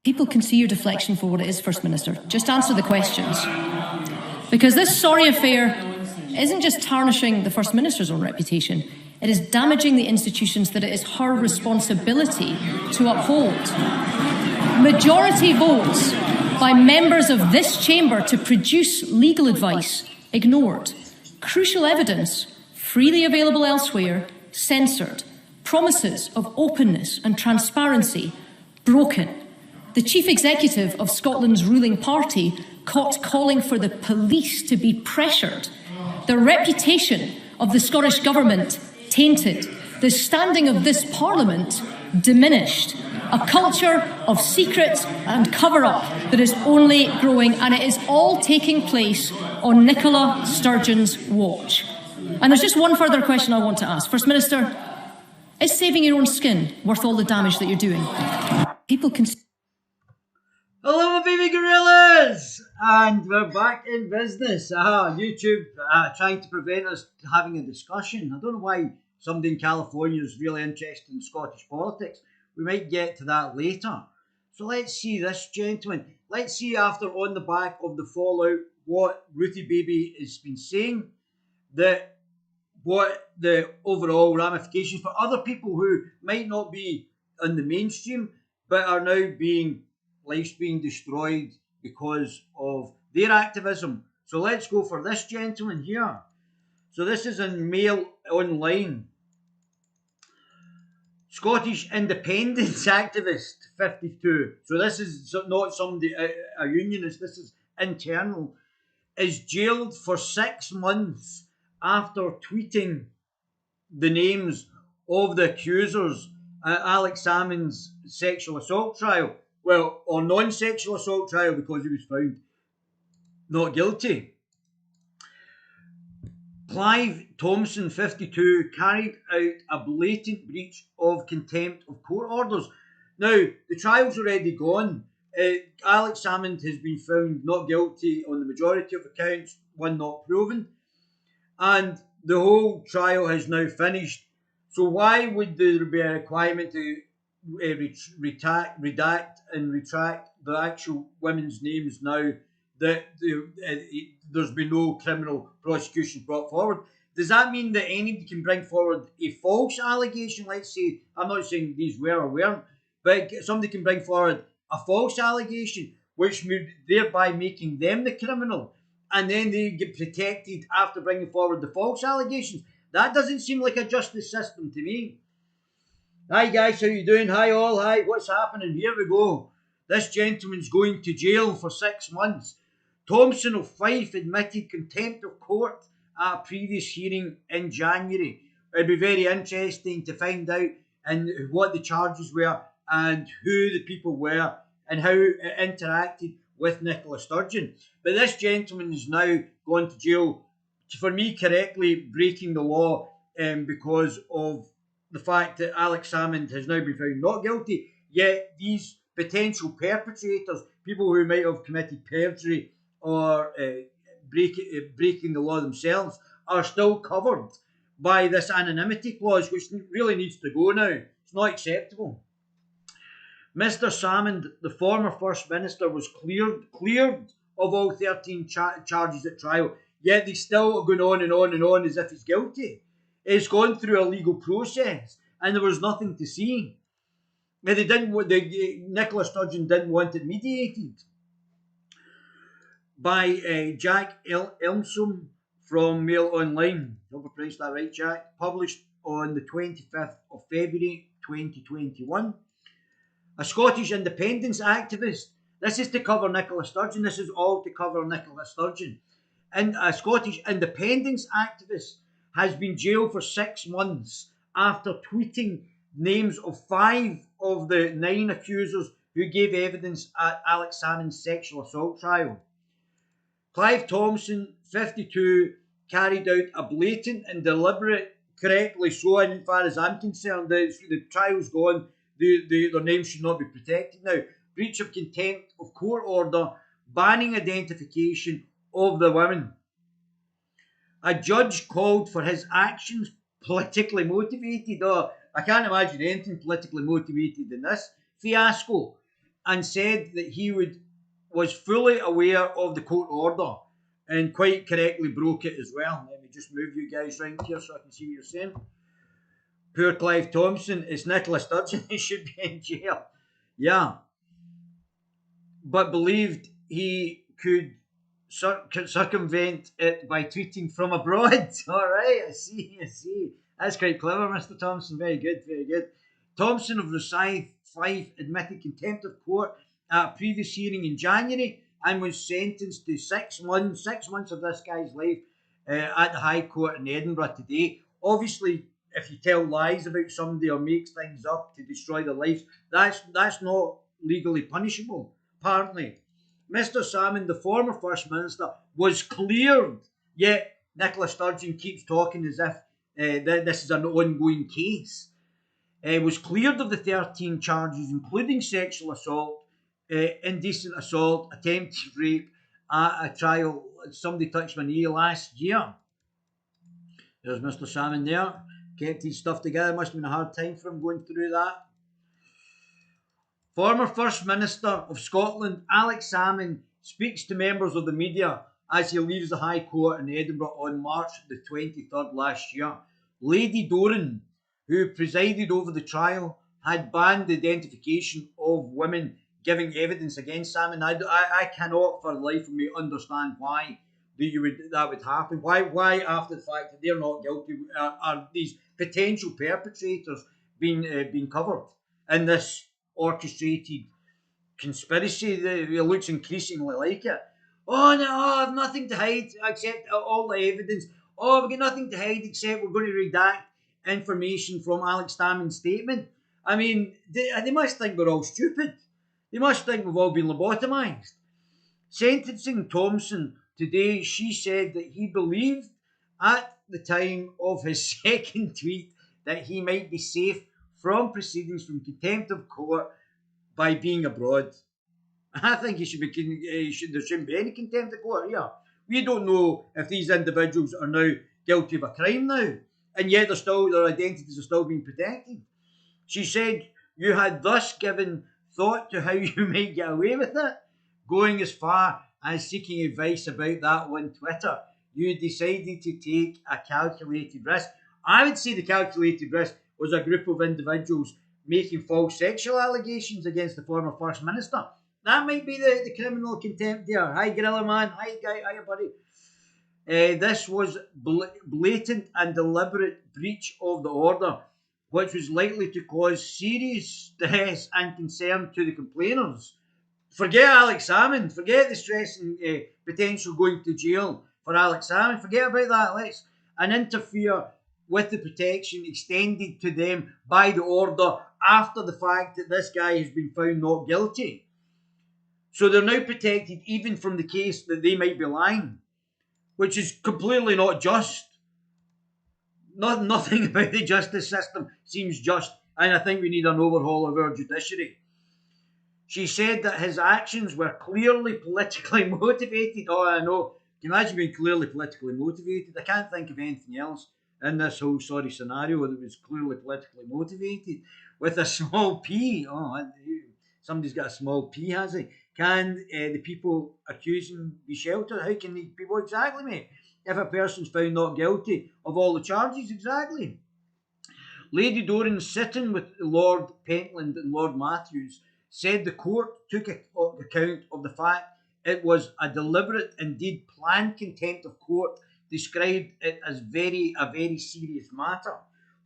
People can see your deflection for what it is, First Minister. Just answer the questions. Because this sorry affair isn't just tarnishing the First Minister's own reputation, it is damaging the institutions that it is her responsibility to uphold. Majority votes by members of this chamber to produce legal advice ignored. Crucial evidence freely available elsewhere censored. Promises of openness and transparency broken. The Chief Executive of Scotland's ruling party caught calling for the police to be pressured. The reputation of the Scottish Government tainted. The standing of this Parliament diminished. A culture of secret and cover-up that is only growing, and it is all taking place on Nicola Sturgeon's watch. And there's just one further question I want to ask. First Minister, is saving your own skin worth all the damage that you're doing? People can... Hello, my baby gorillas! And we're back in business. YouTube trying to prevent us having a discussion. I don't know why somebody in California is really interested in Scottish politics. We might get to that later. So let's see this gentleman. Let's see after on the back of the fallout what Ruthie Baby has been saying, what the overall ramifications for other people who might not be in the mainstream but are now lives being destroyed because of their activism. So let's go for this gentleman here. So this is in Mail Online. Scottish independence activist, 52. So this is not somebody, a unionist, this is internal, is jailed for 6 months after tweeting the names of the accusers at Alex Salmond's sexual assault trial. Well, or non-sexual assault trial, because he was found not guilty. Clive Thompson, 52, carried out a blatant breach of contempt of court orders. Now, the trial's already gone. Alex Salmond has been found not guilty on the majority of accounts, one not proven. And the whole trial has now finished. So why would there be a requirement to redact and retract the actual women's names now that there's been no criminal prosecution brought forward? Does that mean that anybody can bring forward a false allegation? Let's say, I'm not saying these were or weren't, but somebody can bring forward a false allegation, which would thereby making them the criminal, and then they get protected after bringing forward the false allegations. That doesn't seem like a justice system to me. Hi guys, how you doing? Hi all, hi, what's happening? Here we go. This gentleman's going to jail for 6 months. Thompson of Fife admitted contempt of court at a previous hearing in January. It'd be very interesting to find out and what the charges were and who the people were and how it interacted with Nicola Sturgeon. But this gentleman is now gone to jail, for me correctly, breaking the law because of the fact that Alex Salmond has now been found not guilty, yet these potential perpetrators, people who might have committed perjury or breaking the law themselves, are still covered by this anonymity clause, which really needs to go now. It's not acceptable. Mr. Salmond, the former First Minister, was cleared of all 13 charges at trial, yet they still are going on and on and on as if he's guilty. It's gone through a legal process, and there was nothing to see. Nicola Sturgeon didn't want it mediated. By Jack Elmsom from Mail Online. I hope I pronounced that right, Jack. Published on the 25th of February 2021. A Scottish independence activist. This is to cover Nicola Sturgeon. This is all to cover Nicola Sturgeon. And a Scottish independence activist has been jailed for 6 months after tweeting names of 5 of the 9 accusers who gave evidence at Alex Salmond's sexual assault trial. Clive Thompson, 52, carried out a blatant and deliberate, correctly so, and as far as I'm concerned, the trial's gone, their names should not be protected now. Breach of contempt of court order, banning identification of the women. A judge called for his actions politically motivated. Oh, I can't imagine anything politically motivated in this fiasco. and said that he was fully aware of the court order and quite correctly broke it as well. Let me just move you guys round here so I can see what you're saying. Poor Clive Thompson. It's Nicola Sturgeon. He should be in jail. Yeah. But believed he could circumvent it by tweeting from abroad. All right, I see. That's quite clever, Mr. Thompson. Very good. Thompson of Rosyth, Fife, admitted contempt of court at a previous hearing in January and was sentenced to 6 months. 6 months of this guy's life at the High Court in Edinburgh today. Obviously, if you tell lies about somebody or make things up to destroy their lives, that's not legally punishable, apparently. Mr. Salmond, the former First Minister, was cleared, yet Nicola Sturgeon keeps talking as if this is an ongoing case. Was cleared of the 13 charges, including sexual assault, indecent assault, attempted rape at a trial. Somebody touched my knee last year. There's Mr. Salmond there. Kept his stuff together. Must have been a hard time for him going through that. Former First Minister of Scotland, Alex Salmond, speaks to members of the media as he leaves the High Court in Edinburgh on March the 23rd last year. Lady Doran, who presided over the trial, had banned the identification of women giving evidence against Salmond. I cannot for the life of me understand why that would happen. Why after the fact that they're not guilty, are these potential perpetrators being covered in this orchestrated conspiracy? It looks increasingly like it. Oh no, I have nothing to hide except all the evidence. Oh, we've got nothing to hide except we're going to redact information from Alex Salmond's statement. I mean, they must think we're all stupid. They must think we've all been lobotomised. Sentencing Thompson today, she said that he believed at the time of his second tweet that he might be safe from proceedings from contempt of court by being abroad. I think there shouldn't be any contempt of court here. We don't know if these individuals are now guilty of a crime now, and yet their identities are still being protected. She said, you had thus given thought to how you might get away with it, going as far as seeking advice about that on Twitter. You decided to take a calculated risk. I would say the calculated risk was a group of individuals making false sexual allegations against the former First Minister. That might be the criminal contempt there. Hi, Guerilla man. Hi, guy. Hi, buddy. This was blatant and deliberate breach of the order, which was likely to cause serious stress and concern to the complainants. Forget Alex Salmond. Forget the stress and potential going to jail for Alex Salmond. Forget about that. And interfere with the protection extended to them by the order after the fact that this guy has been found not guilty. So they're now protected even from the case that they might be lying, which is completely not just. Nothing about the justice system seems just, and I think we need an overhaul of our judiciary. She said that his actions were clearly politically motivated. Oh, I know. Can you imagine being clearly politically motivated? I can't think of anything else in this whole scenario that was clearly politically motivated. With a small p. Oh, somebody's got a small p, has he? Can the people accusing be sheltered? How can these people exactly, mate? If a person's found not guilty of all the charges, exactly. Lady Doran, sitting with Lord Pentland and Lord Matthews, said the court took account of the fact it was a deliberate, indeed planned contempt of court, described it as a very serious matter.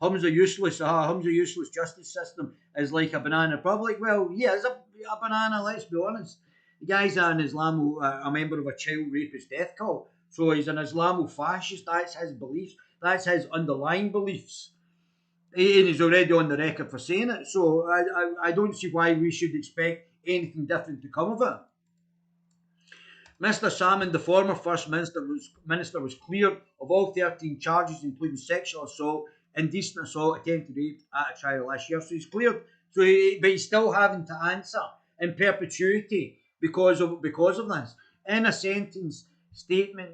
Hum's a useless justice system is like a banana republic. Well, yeah, it's a banana, let's be honest. The guy's an a member of a child rapist death cult. So he's an Islamo-fascist. That's his beliefs. That's his underlying beliefs. And he's already on the record for saying it. So I don't see why we should expect anything different to come of it. Mr. Salmond, the former First Minister, was cleared of all 13 charges, including sexual assault, indecent assault, attempted rape at a trial last year. So he's cleared. But he's still having to answer in perpetuity because of this. In a sentence statement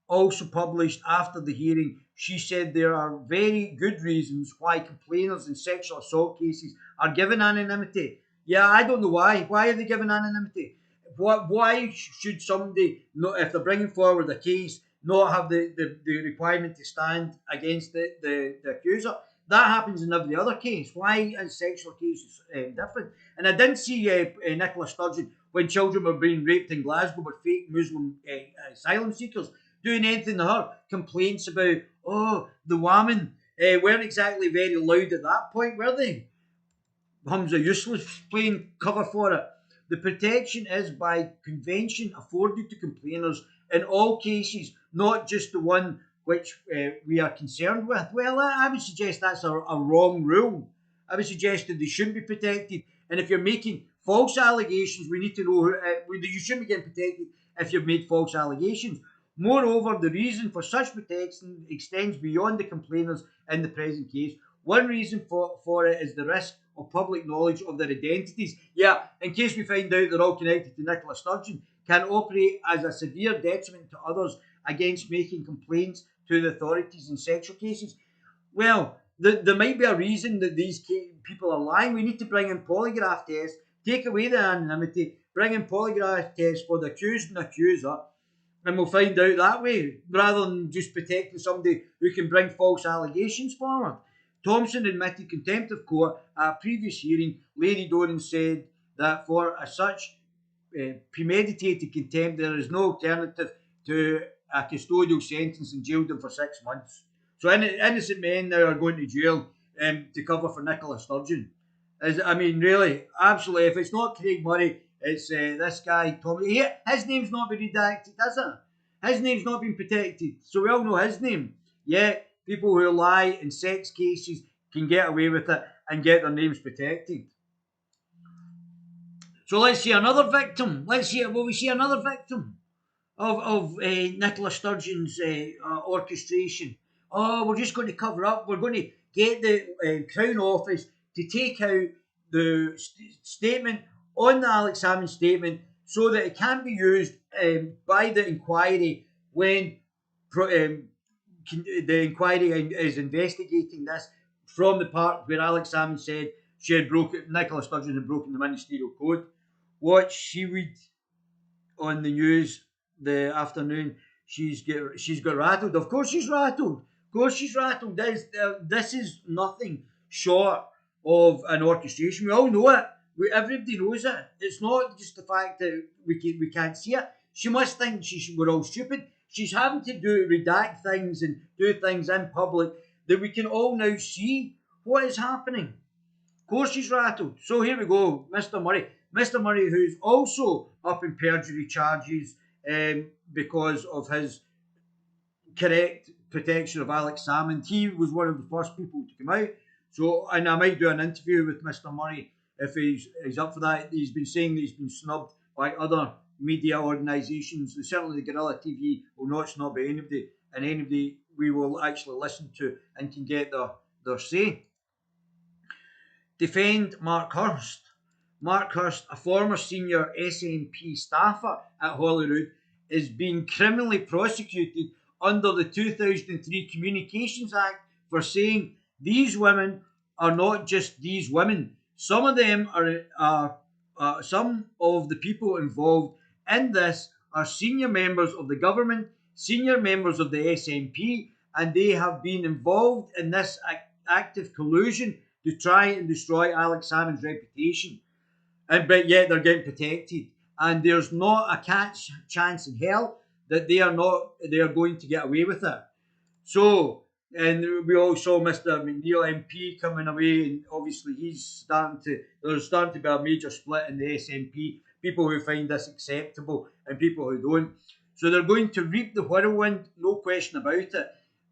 also published after the hearing, she said there are very good reasons why complainants in sexual assault cases are given anonymity. Yeah, I don't know why. Why are they giving anonymity? Why should somebody, not, if they're bringing forward a case, not have the requirement to stand against the accuser? That happens in every other case. Why is sexual cases different? And I didn't see Nicola Sturgeon, when children were being raped in Glasgow by fake Muslim asylum seekers, doing anything to her. Complaints about, oh, the women weren't exactly very loud at that point, were they? Humza useless playing cover for it. The protection is by convention afforded to complainers in all cases, not just the one which we are concerned with. Well, I would suggest that's a wrong rule. I would suggest that they shouldn't be protected. And if you're making false allegations, we need to know you shouldn't be getting protected if you've made false allegations. Moreover, the reason for such protection extends beyond the complainers in the present case. One reason for it is the risk of public knowledge of their identities. Yeah, in case we find out they're all connected to Nicola Sturgeon, can operate as a severe detriment to others against making complaints to the authorities in sexual cases. Well, there might be a reason that these people are lying. We need to bring in polygraph tests, take away the anonymity, bring in polygraph tests for the accused and accuser, and we'll find out that way, rather than just protecting somebody who can bring false allegations forward. Thompson admitted contempt of court at a previous hearing. Lady Doran said that for such premeditated contempt, there is no alternative to a custodial sentence and jail them for 6 months. So innocent men now are going to jail to cover for Nicola Sturgeon. I mean, really, absolutely. If it's not Craig Murray, it's this guy, Tommy. His name's not been redacted, has it? His name's not been protected. So we all know his name. Yet, people who lie in sex cases can get away with it and get their names protected. So let's see another victim. Will we see another victim of Nicola Sturgeon's orchestration? Oh, we're just going to cover up. We're going to get the Crown Office to take out the statement on the Alex Salmond statement so that it can be used by the inquiry when the inquiry is investigating this from the part where Alex Salmond said Nicola Sturgeon had broken the ministerial code. Watch seaweed on the news the afternoon. She's got rattled. Of course she's rattled. Of course she's rattled. This is nothing short of an orchestration. We all know it. Everybody knows it. It's not just the fact that we can't see it. She must think we're all stupid. She's having to redact things and do things in public that we can all now see what is happening. Of course she's rattled. So here we go, Mr. Murray. Mr. Murray, who's also up in perjury charges because of his correct protection of Alex Salmond. He was one of the first people to come out. So, and I might do an interview with Mr. Murray if he's up for that. He's been saying that he's been snubbed by other media organisations. Certainly the Guerilla TV will not snub anybody, and anybody we will actually listen to and can get their say. Defend Mark Hurst. Mark Hurst, a former senior SNP staffer at Holyrood, is being criminally prosecuted under the 2003 Communications Act for saying these women are not just these women. Some of them some of the people involved in this are senior members of the government, senior members of the SNP, and they have been involved in this active collusion to try and destroy Alex Salmond's reputation. But yet they're getting protected. And there's not a chance in hell that they are going to get away with it. So, and we all saw Mr. McNeil MP coming away, and obviously there's starting to be a major split in the SNP, people who find this acceptable and people who don't. So they're going to reap the whirlwind, no question about it.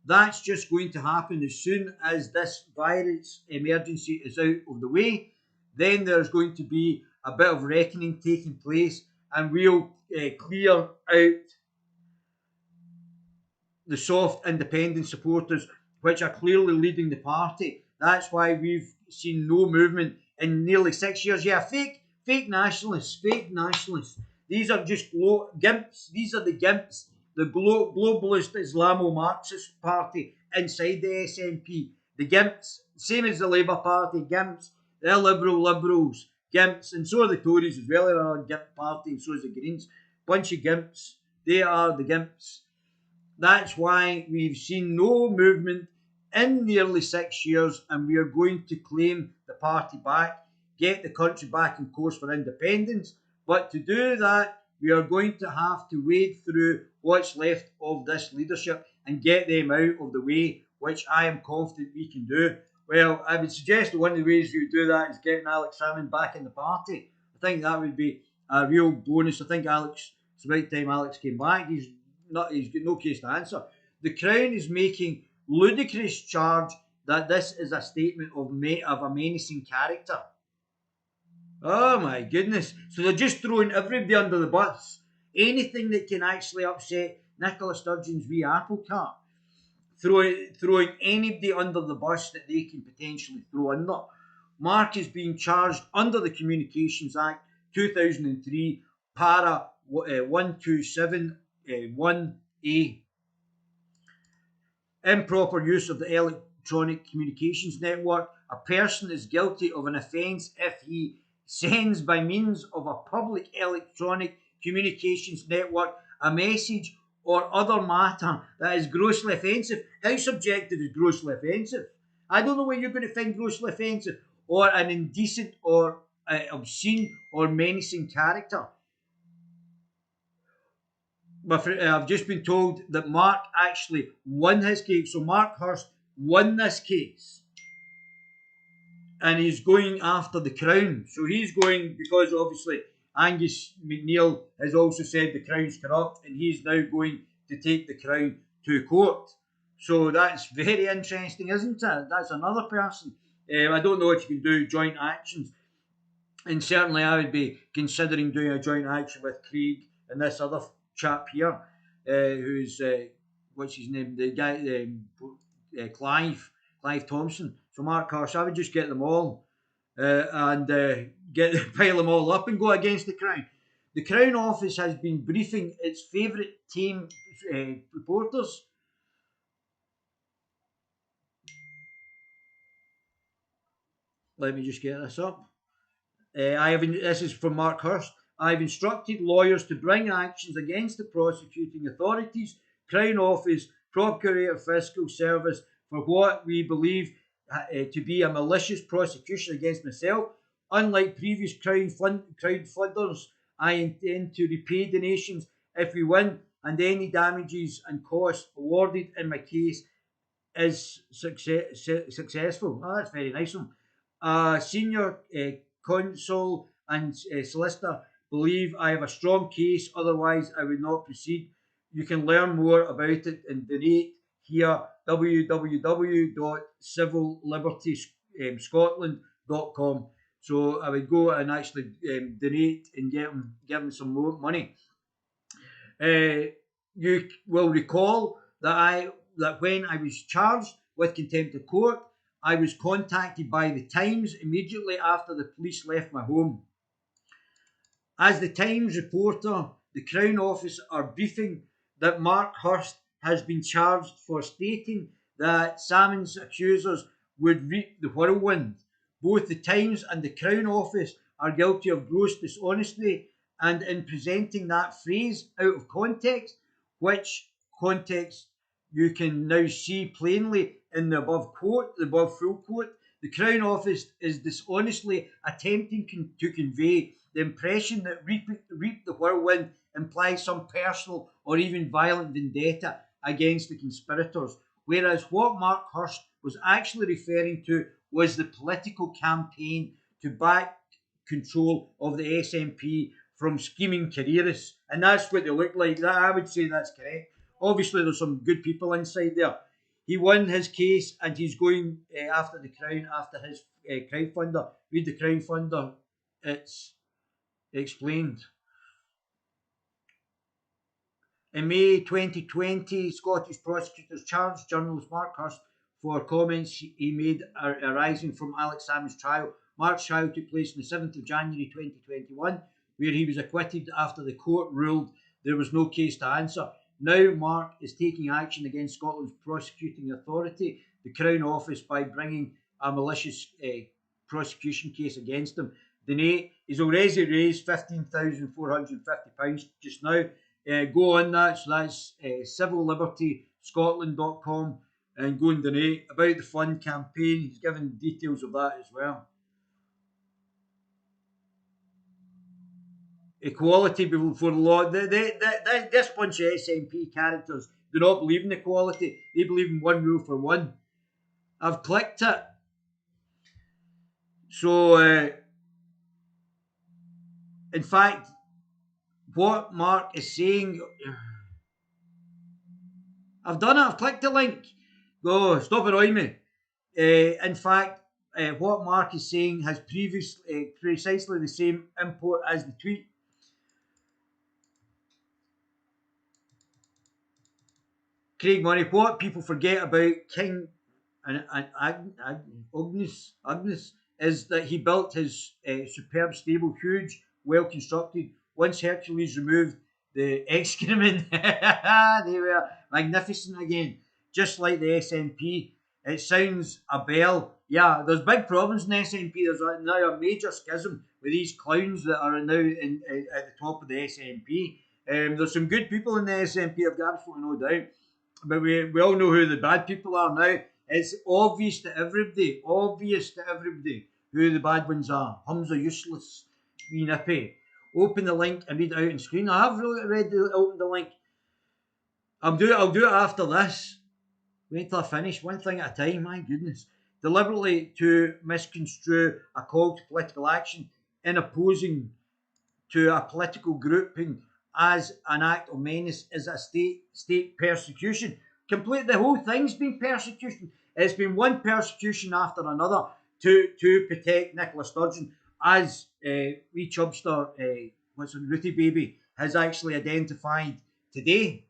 That's just going to happen as soon as this virus emergency is out of the way. Then there's going to be a bit of reckoning taking place, and we'll clear out the soft independent supporters, which are clearly leading the party. That's why we've seen no movement in nearly 6 years. Yeah, fake nationalists. These are just gimps. These are the gimps, the globalist Islamo-Marxist party inside the SNP. The gimps, same as the Labour Party, gimps. They're liberals, gimps, and so are the Tories as well. They're a gimp party, and so is the Greens. Bunch of gimps. They are the gimps. That's why we've seen no movement in nearly 6 years, and we are going to claim the party back, get the country back in course for independence. But to do that, we are going to have to wade through what's left of this leadership and get them out of the way, which I am confident we can do. Well, I would suggest that one of the ways you would do that is getting Alex Salmond back in the party. I think that would be a real bonus. I think it's about time Alex came back. He's got no case to answer. The Crown is making ludicrous charge that this is a statement of a menacing character. Oh my goodness. So they're just throwing everybody under the bus. Anything that can actually upset Nicola Sturgeon's wee apple cart. Throwing anybody under the bus that they can potentially throw under. Mark is being charged under the Communications Act 2003, para 127(1)(a). Improper use of the electronic communications network. A person is guilty of an offence if he sends by means of a public electronic communications network a message or other matter that is grossly offensive. How subjective is grossly offensive? I don't know what you're going to find grossly offensive or an indecent or obscene or menacing character. I've just been told that Mark actually won his case. So Mark Hurst won this case. And he's going after the Crown. So he's going because obviously Angus MacNeil has also said the Crown's corrupt, and he's now going to take the Crown to court. So that's very interesting, isn't it? That's another person. I don't know if you can do joint actions. And certainly I would be considering doing a joint action with Craig and this other chap here, who's, what's his name? The guy, Clive Thompson. So Mark Hurst, I would just get them all and pile them all up and go against the Crown. The Crown Office has been briefing its favourite team reporters. Let me just get this up. This is from Mark Hurst. I've instructed lawyers to bring actions against the prosecuting authorities, Crown Office, Procurator Fiscal Service for what we believe to be a malicious prosecution against myself. Unlike previous crowdfunders, I intend to repay donations if we win, and any damages and costs awarded in my case is successful. Oh, that's very nice one. Senior counsel and solicitor believe I have a strong case, otherwise I would not proceed. You can learn more about it and donate here, www.civillibертyscotland.com. So I would go and actually donate and give them some more money. You will recall that when I was charged with contempt of court, I was contacted by the Times immediately after the police left my home. As the Times reporter, the Crown Office are briefing that Mark Hurst has been charged for stating that Salmond's accusers would reap the whirlwind. Both the Times and the Crown Office are guilty of gross dishonesty, and in presenting that phrase out of context, which context you can now see plainly in the above full quote, the Crown Office is dishonestly attempting to convey the impression that reap the whirlwind implies some personal or even violent vendetta against the conspirators, whereas what Mark Hurst was actually referring to was the political campaign to back control of the SNP from scheming careerists. And that's what they look like. I would say that's correct. Obviously, there's some good people inside there. He won his case and he's going after the Crown, after his crowdfunder. Read the crowdfunder. It's explained. In May 2020, Scottish prosecutors charged journalist Mark Hurst for comments he made arising from Alex Salmond's trial. Mark's trial took place on the 7th of January 2021, where he was acquitted after the court ruled there was no case to answer. Now Mark is taking action against Scotland's prosecuting authority, the Crown Office, by bringing a malicious prosecution case against him. donate. He's already raised £15,450 just now. Go on that. So that's civillibертyscotland.com and go and donate. About the fund campaign, he's given details of that as well. Equality before the law. This bunch of SNP characters do not believe in equality. They believe in one rule for one. I've clicked it. So, in fact, what Mark is saying, I've done it. I've clicked the link. Go, stop annoying me. In fact, what Mark is saying has precisely the same import as the tweet. Craig Murray, what people forget about King and Agnes is that he built his superb stable, huge, well constructed. Once Hercules removed the excrement, they were magnificent again, just like the SNP. It sounds a bell. Yeah, there's big problems in the SNP. There's now a major schism with these clowns that are now at the top of the SNP. There's some good people in the SNP, I've got absolutely no doubt. But we all know who the bad people are now. It's obvious to everybody who the bad ones are. Hums are useless. Wee nippy. Open the link and read it out on screen. I have opened the link. I'll do it after this. Wait till I finish. One thing at a time, my goodness. Deliberately to misconstrue a call to political action in opposing to a political grouping as an act of menace is a state persecution. The whole thing's been persecution. It's been one persecution after another to protect Nicola Sturgeon, as wee chubster, Ruthie Baby, has actually identified today.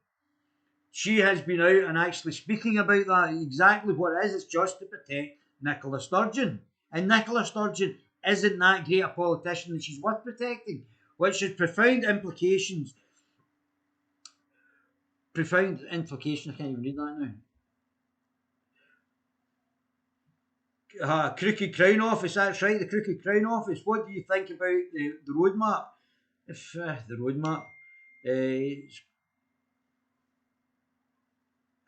She has been out and actually speaking about that, exactly what it is. It's just to protect Nicola Sturgeon. And Nicola Sturgeon isn't that great a politician that she's worth protecting, which has profound implications. I can't even read that now. Crooked Crown Office, that's right, the Crooked Crown Office. What do you think about the roadmap? The roadmap.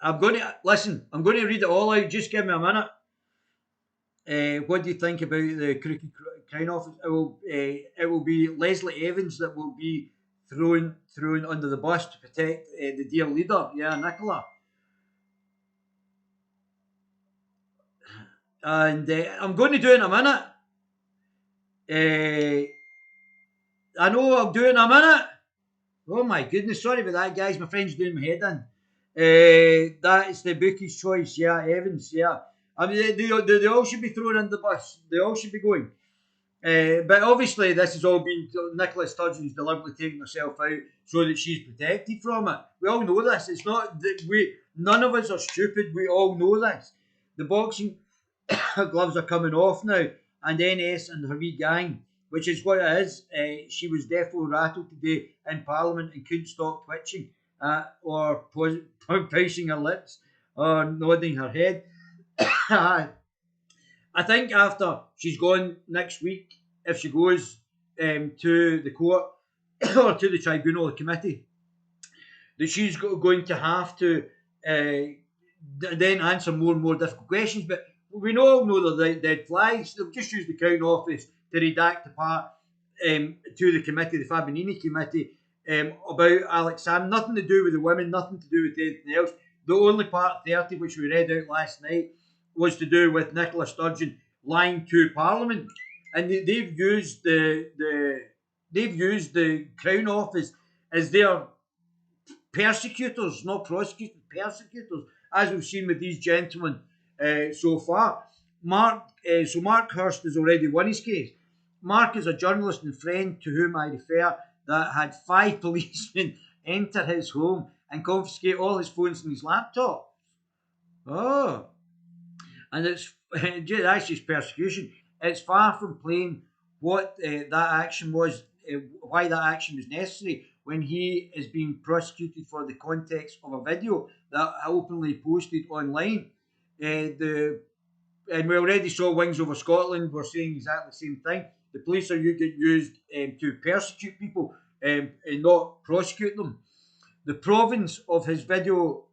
I'm going to read it all out. Just give me a minute. What do you think about the Crooked Crown Office? It will be Leslie Evans that will be thrown under the bus to protect the dear leader. Yeah, Nicola. And I'm going to do it in a minute. I know I'll do it in a minute. Oh my goodness, sorry about that, guys. My friend's doing my head in. That is the bookie's choice. Yeah, Evans. Yeah, I mean they all should be thrown in the bus. They all should be going. But obviously, this has all been Nicola Sturgeon's deliberately taking herself out so that she's protected from it. We all know this. It's not that none of us are stupid. We all know this. The boxing gloves are coming off now, and NS and her wee gang, which is what it is. She was definitely rattled today in Parliament and couldn't stop twitching or pursing her lips or nodding her head. I think after she's gone next week, if she goes to the court or to the tribunal, the committee, that she's going to have to then answer more and more difficult questions. But we all know the dead flags. They've just used the Crown Office to redact the part to the committee, the Fabinini committee, about Alex Salmond. Nothing to do with the women, nothing to do with anything else. The only part 30, which we read out last night, was to do with Nicola Sturgeon lying to Parliament, and they've used the Crown Office as their persecutors, not prosecutors, persecutors, as we've seen with these gentlemen so far. Mark Hurst has already won his case. Mark is a journalist and friend to whom I refer that had 5 policemen enter his home and confiscate all his phones and his laptop. Oh. And that's just persecution. It's far from plain what that action was, why that action was necessary when he is being prosecuted for the context of a video that openly posted online. And we already saw Wings Over Scotland were saying exactly the same thing. The police are getting used to persecute people and not prosecute them. The province of his video,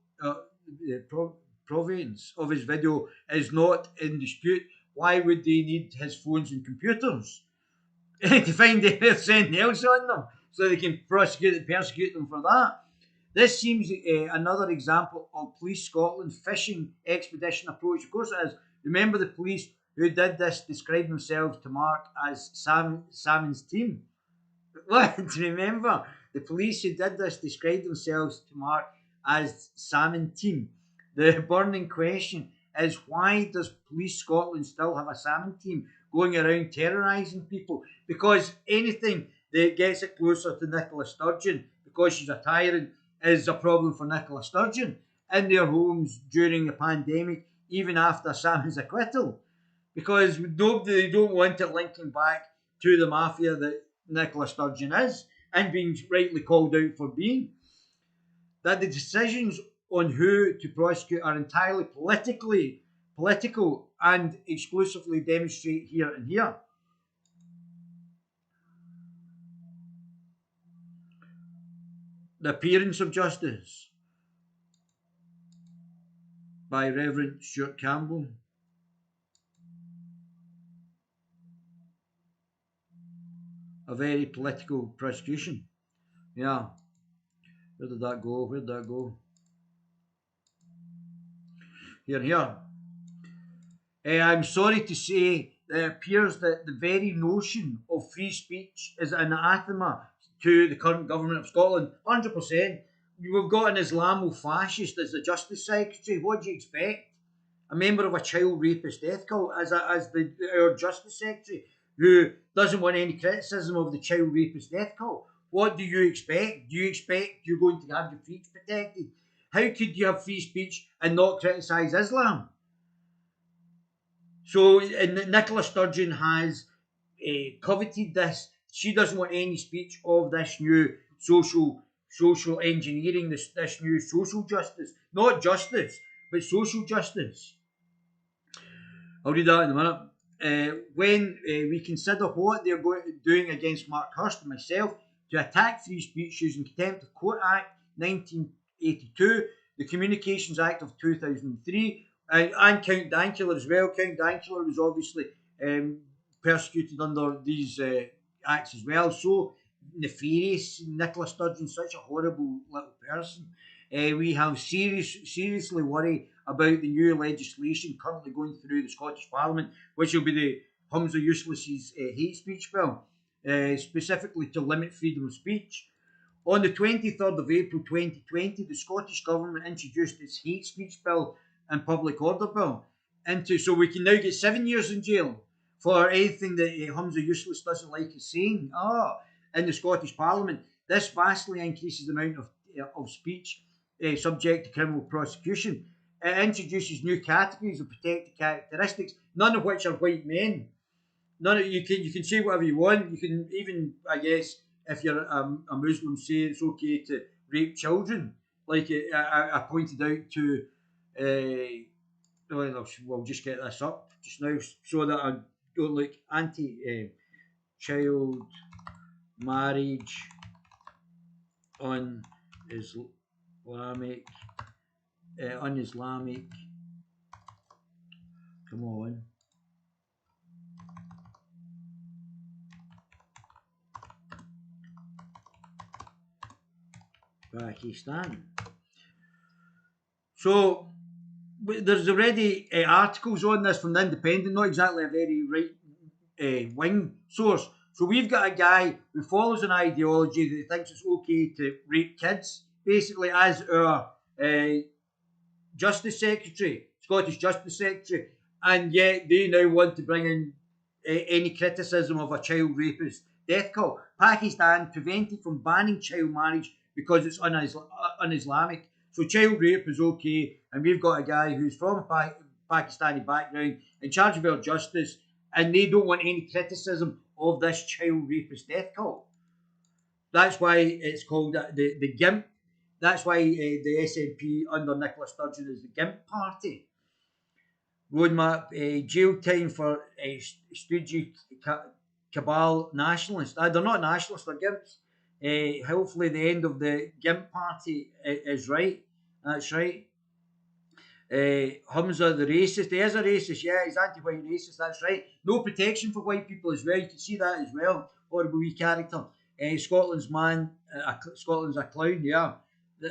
province of his video is not in dispute. Why would they need his phones and computers to find if there's anything else on them so they can prosecute and persecute them for that? This seems another example of Police Scotland's fishing expedition approach. Of course it is. Remember the police who did this described themselves to Mark as Salmond's team? What? Remember? The police who did this described themselves to Mark as Salmond team. The burning question is, why does Police Scotland still have a Salmond team going around terrorising people? Because anything that gets it closer to Nicola Sturgeon, because she's a tyrant, is a problem for Nicola Sturgeon in their homes during the pandemic, even after Salmond's acquittal. Because they don't want it linking back to the mafia that Nicola Sturgeon is and being rightly called out for being. That the decisions on who to prosecute are entirely political and exclusively demonstrate here and here. The Appearance of Justice by Reverend Stuart Campbell. A very political prosecution. Yeah. Where did that go? Where did that go? Here. I'm sorry to say that it appears that the very notion of free speech is anathema to the current government of Scotland. 100%. We've got an Islamo-fascist as the Justice Secretary. What do you expect? A member of a child rapist death cult as our Justice Secretary, who doesn't want any criticism of the child rapist death cult. What do you expect? Do you expect you're going to have your speech protected? How could you have free speech and not criticise Islam? So Nicola Sturgeon has coveted this. She doesn't want any speech of this new social engineering, this new social justice. Not justice, but social justice. I'll read that in a minute. When we consider what they're doing against Mark Hurst and myself to attack free speech using Contempt of Court Act 1982, the Communications Act of 2003, and Count Dankula as well. Count Dankula was obviously persecuted under these acts as well. So nefarious. Nicola Sturgeon, such a horrible little person. We have seriously worry about the new legislation currently going through the Scottish Parliament, which will be the Humza Useless's hate speech bill, specifically to limit freedom of speech. On the 23rd of April 2020, the Scottish Government introduced its hate speech bill and public order bill so we can now get 7 years in jail for anything that Humza Useless doesn't like us saying. In the Scottish Parliament, this vastly increases the amount of speech subject to criminal prosecution. It introduces new categories of protected characteristics, none of which are white men. You can say whatever you want. You can even, I guess, if you're a Muslim, say it's okay to rape children. Like I pointed out to, we'll just get this up just now so that I don't look anti-child marriage un-Islamic. Come on. Pakistan. So there's already articles on this from the Independent, not exactly a very right wing source. So we've got a guy who follows an ideology that thinks it's okay to rape kids, basically as our Justice Secretary, Scottish Justice Secretary, and yet they now want to bring in any criticism of a child rapist death cult. Pakistan prevented from banning child marriage because it's un-Islamic. So child rape is okay, and we've got a guy who's from a Pakistani background in charge of our justice, and they don't want any criticism of this child rapist death cult. That's why it's called the GIMP. That's why the SNP under Nicola Sturgeon is the GIMP party. Roadmap, jail time for Stoogie cabal nationalists. They're not nationalists, they're Gimps. Hopefully, the end of the Gimp party is right. That's right. Humza the racist. He is a racist, yeah, he's anti-white racist, that's right. No protection for white people as well, you can see that as well. Horrible wee character. Scotland's man, Scotland's a clown, yeah.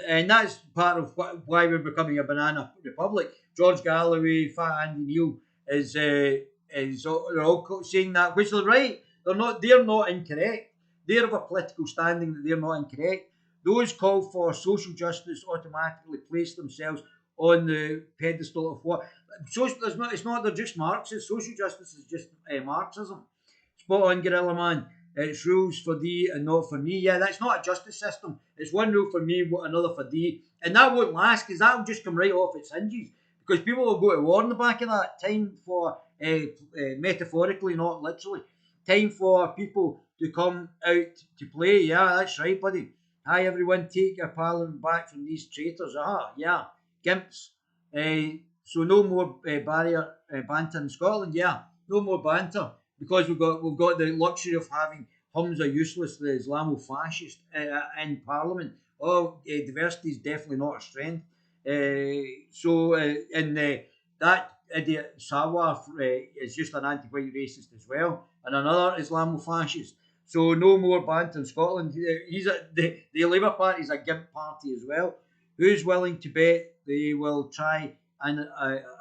And that's part of why we're becoming a banana republic. George Galloway, Fat Andy Neil is they're all saying that, which they're right. They're not incorrect. They're of a political standing that they're not incorrect. Those call for social justice automatically place themselves on the pedestal of what it's not they're just Marxists. Social justice is just Marxism. Spot on, Guerilla man. It's rules for thee and not for me. Yeah, that's not a justice system. It's one rule for me, another for thee, and that won't last because that will just come right off its hinges. Because people will go to war in the back of that. Time for metaphorically, not literally. Time for people to come out to play. Yeah, that's right, buddy. Hi everyone, take your parliament back from these traitors. Yeah. Gimps. So no more banter in Scotland. Yeah, no more banter because we've got the luxury of having Humza Useless, the Islamo-fascist, in Parliament. Diversity is definitely not a strength. That idiot Sawar is just an anti-white racist as well, and another Islamo-fascist. So no more banter in Scotland. The Labour Party is a Gimp party as well. Who's willing to bet they will try and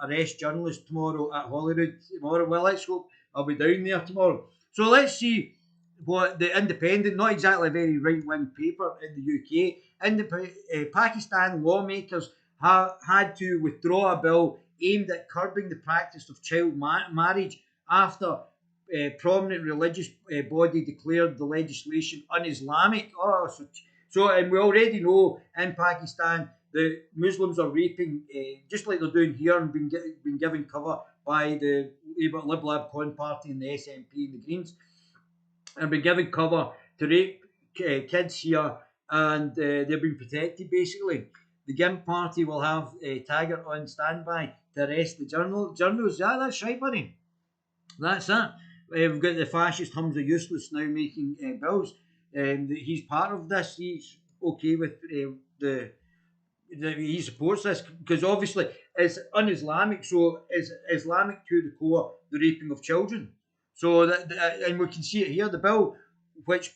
arrest journalists tomorrow at Holyrood tomorrow? Well, let's hope I'll be down there tomorrow. So let's see what the Independent, not exactly a very right-wing paper in the UK, Pakistan lawmakers had to withdraw a bill aimed at curbing the practice of child marriage after prominent religious body declared the legislation un-Islamic. And we already know in Pakistan the Muslims are raping, just like they're doing here, and been given cover by the Lib Lab Con Party and the SNP and the Greens, and been given cover to rape kids here, and they've been protected basically. The Gimp Party will have Taggart on standby to arrest the journalists. Yeah, that's right, buddy. That's it. We've got the fascist Humza Useless now making bills. He's part of this. He's okay with he supports this because obviously it's un-Islamic, so it's Islamic to the core, the raping of children. So and we can see it here. The bill, which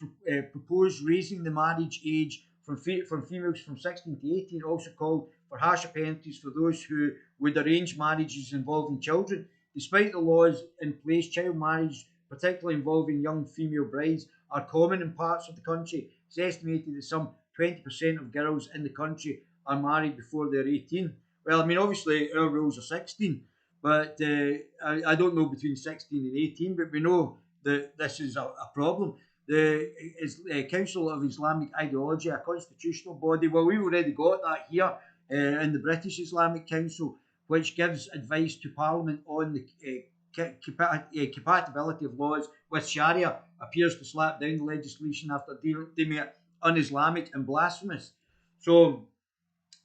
proposed raising the marriage age from females from 16 to 18, also called for harsher penalties for those who would arrange marriages involving children. Despite the laws in place, child marriage, particularly involving young female brides, are common in parts of the country. It's estimated that some 20% of girls in the country are married before they're 18. Well, I mean, obviously our rules are 16, but I don't know between 16 and 18, but we know that this is a problem. The Council of Islamic Ideology, a constitutional body, well, we've already got that here in the British Islamic Council, which gives advice to Parliament on the compatibility of laws with Sharia, appears to slap down the legislation after deeming it un-Islamic and blasphemous. So,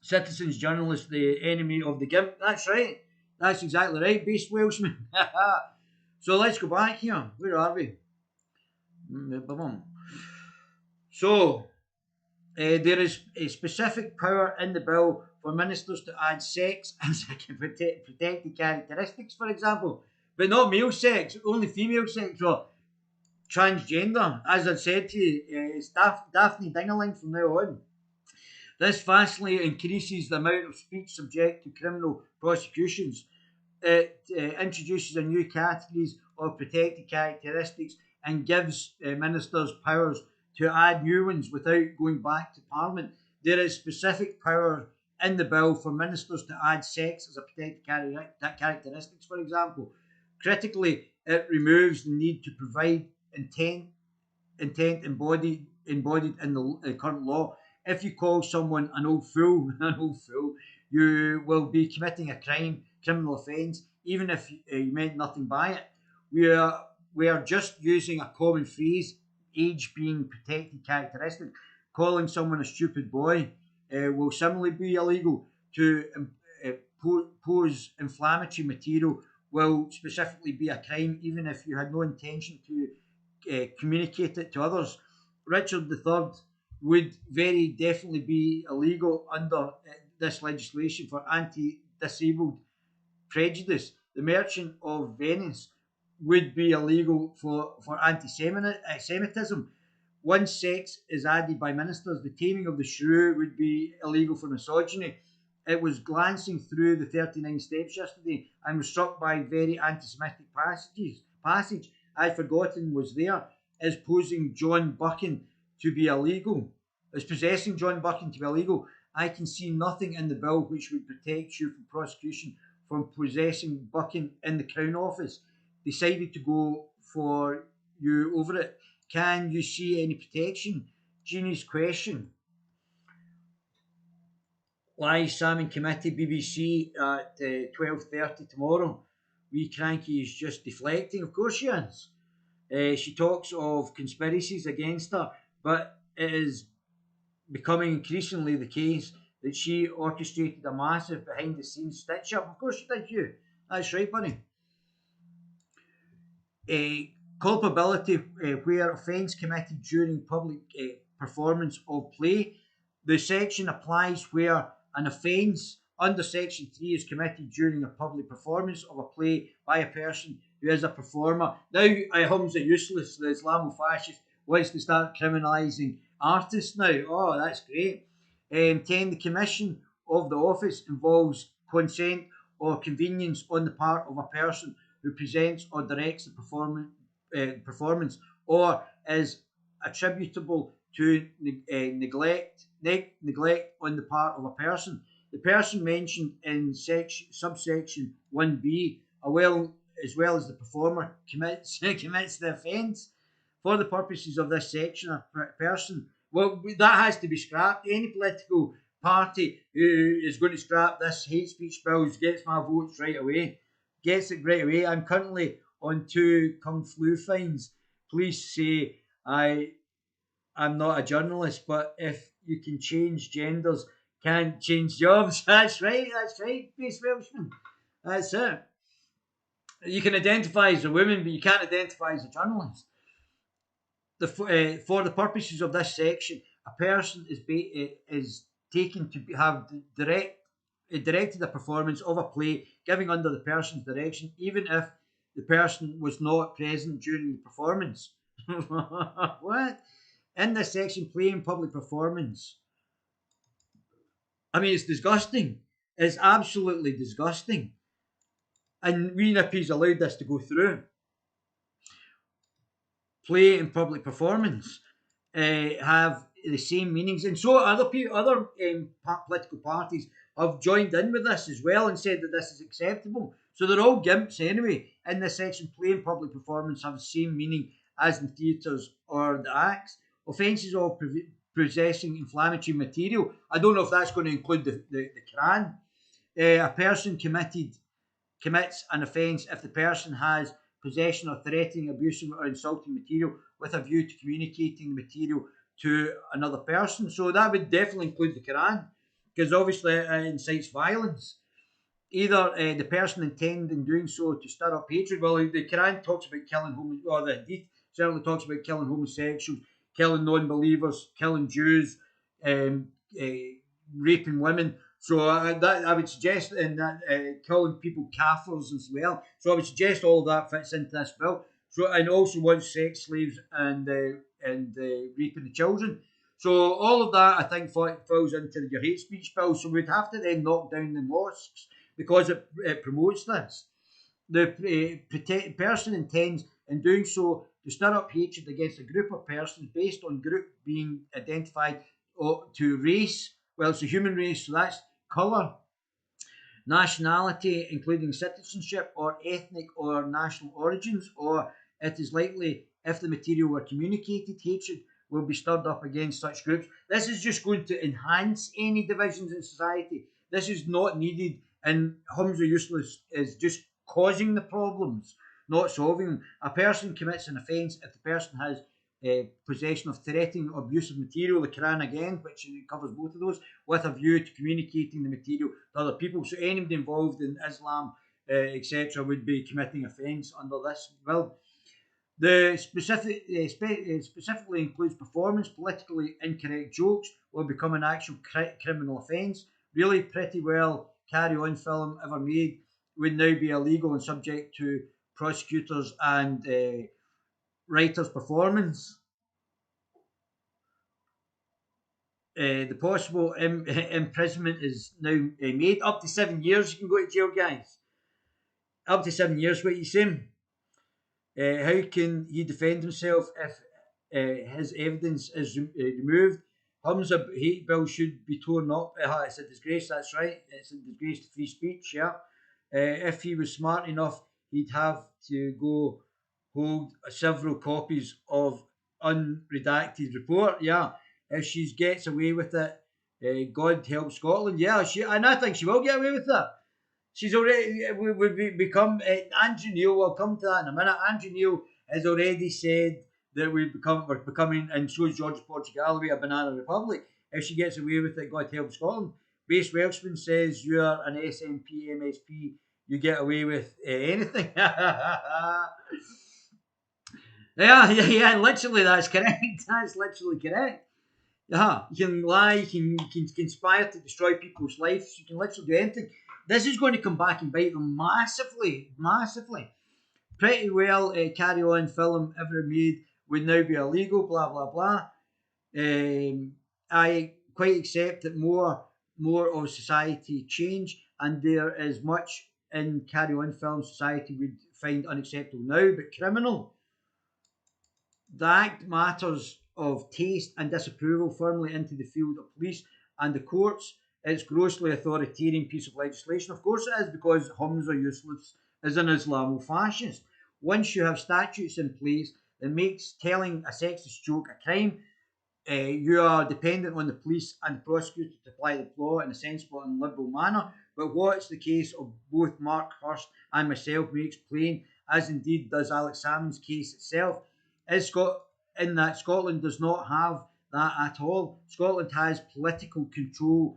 citizens, journalists, the enemy of the Gimp. That's right. That's exactly right, beast Welshman. So let's go back here. Where are we? So, there is a specific power in the bill for ministers to add sex as a protected characteristics, for example, but not male sex, only female sex or transgender. As I said to you, it's Daphne Dingaling from now on. This vastly increases the amount of speech subject to criminal prosecutions. It introduces a new categories of protected characteristics and gives ministers powers to add new ones without going back to Parliament. There is specific power in the bill for ministers to add sex as a protected characteristics, for example. Critically, it removes the need to provide intent embodied in the current law. If you call someone an old fool, you will be committing a criminal offence, even if you meant nothing by it. We are just using a common phrase, age being protected characteristic. Calling someone a stupid boy will similarly be illegal. To pose inflammatory material will specifically be a crime, even if you had no intention to communicate it to others. Richard III would very definitely be illegal under this legislation for anti-disabled prejudice. The Merchant of Venice would be illegal for anti-Semitism. Once sex is added by ministers, the Taming of the Shrew would be illegal for misogyny. It was glancing through the 39 steps yesterday and was struck by very anti-Semitic passage I'd forgotten was there, is posing John Buchan to be illegal. Is possessing John Buchan to be illegal. I can see nothing in the bill which would protect you from prosecution from possessing Buchan in the Crown Office. Decided to go for you over it. Can you see any protection? Jeannie's question. Live Salmond Committee, BBC at 12:30 tomorrow. Wee Cranky is just deflecting. Of course she is. She talks of conspiracies against her, but it is becoming increasingly the case that she orchestrated a massive behind-the-scenes stitch-up. Of course she did, you. That's right, buddy. Culpability where offence committed during public performance of play. The section applies where an offence under Section 3 is committed during a public performance of a play by a person who is a performer. Now, Hums are useless. The Islamofascist wants to start criminalising artists now. Oh, that's great. 10. The commission of the office involves consent or convenience on the part of a person who presents or directs the performance or is attributable to neglect on the part of a person. The person mentioned in subsection 1b, as well as the performer, commits the offence. For the purposes of this section, a person, well, that has to be scrapped. Any political party who is going to scrap this hate speech bill gets my votes right away. Gets it right away. I'm currently on 2 Kung Flu fines. Please say I'm not a journalist, but if you can change genders, can't change jobs. That's right, Base Welshman. That's it. You can identify as a woman, but you can't identify as a journalist. For the purposes of this section, a person is taken to have directed a performance of a play, giving under the person's direction, even if the person was not present during the performance. What? In this section, play and public performance. I mean, it's disgusting. It's absolutely disgusting. And Rees-Mogg's allowed this to go through. Play and public performance have the same meanings, and so other political parties have joined in with this as well and said that this is acceptable. So they're all gimps anyway. In this section, play and public performance have the same meaning as in theatres or the acts. Offences of possessing inflammatory material. I don't know if that's going to include the Quran. A person commits an offence if the person has possession or threatening, abusive or insulting material with a view to communicating the material to another person. So that would definitely include the Quran, because obviously it incites violence. Either the person intended in doing so to stir up hatred. Well, the Quran talks about killing or the Hadith certainly talks about killing homosexuals, killing non-believers, killing Jews, raping women. So I would suggest in that calling people kafirs as well. So I would suggest all of that fits into this bill. So and also wants sex slaves and raping the children. So all of that I think falls into your hate speech bill. So we'd have to then knock down the mosques because it promotes this. The person intends in doing so to stir up hatred against a group of persons based on group being identified to race. Well, it's a human race, so that's colour, nationality, including citizenship, or ethnic or national origins, or it is likely if the material were communicated, hatred will be stirred up against such groups. This is just going to enhance any divisions in society. This is not needed, and Hums are useless is just causing the problems, not solving them. A person commits an offence if the person has possession of threatening or abusive material, the Quran again, which covers both of those, with a view to communicating the material to other people. So anybody involved in Islam, etc., would be committing offence under this bill. The specifically includes performance, politically incorrect jokes will become an actual criminal offence. Really, pretty well carry on film ever made would now be illegal and subject to prosecutors and writers' performance. The possible imprisonment is now made up to 7 years. You can go to jail, guys. Up to 7 years. What you saying? How can he defend himself if his evidence is removed? Humza hate bill should be torn up. It's a disgrace. That's right. It's a disgrace to free speech. Yeah. If he was smart enough, he'd have to go hold several copies of unredacted report. Yeah. If she gets away with it, God help Scotland. Yeah, and I think she will get away with that. She's already we become Andrew Neil. We'll come to that in a minute. Andrew Neil has already said that we're becoming, and so is George Portugal, a banana republic. If she gets away with it, God help Scotland. Base Welshman says you are an SNP MSP. You get away with anything. Yeah. Literally, that's correct. That's literally correct. Yeah, you can lie, you can conspire to destroy people's lives, you can literally do anything. This is going to come back and bite them massively, massively. Pretty well carry on film ever made would now be illegal, blah, blah, blah. I quite accept that more of society change, and there is much in carry on film society would find unacceptable now, but criminal. The Act matters of taste and disapproval firmly into the field of police and the courts. It's grossly authoritarian piece of legislation. Of course it is, because Humza Useless is an Islamo-fascist. Once you have statutes in place that makes telling a sexist joke a crime, you are dependent on the police and the prosecutor to apply the law in a sensible and liberal manner. But what's the case of both Mark Hurst and myself makes plain, as indeed does Alex Salmond's case itself, is in that Scotland does not have that at all. Scotland has political control,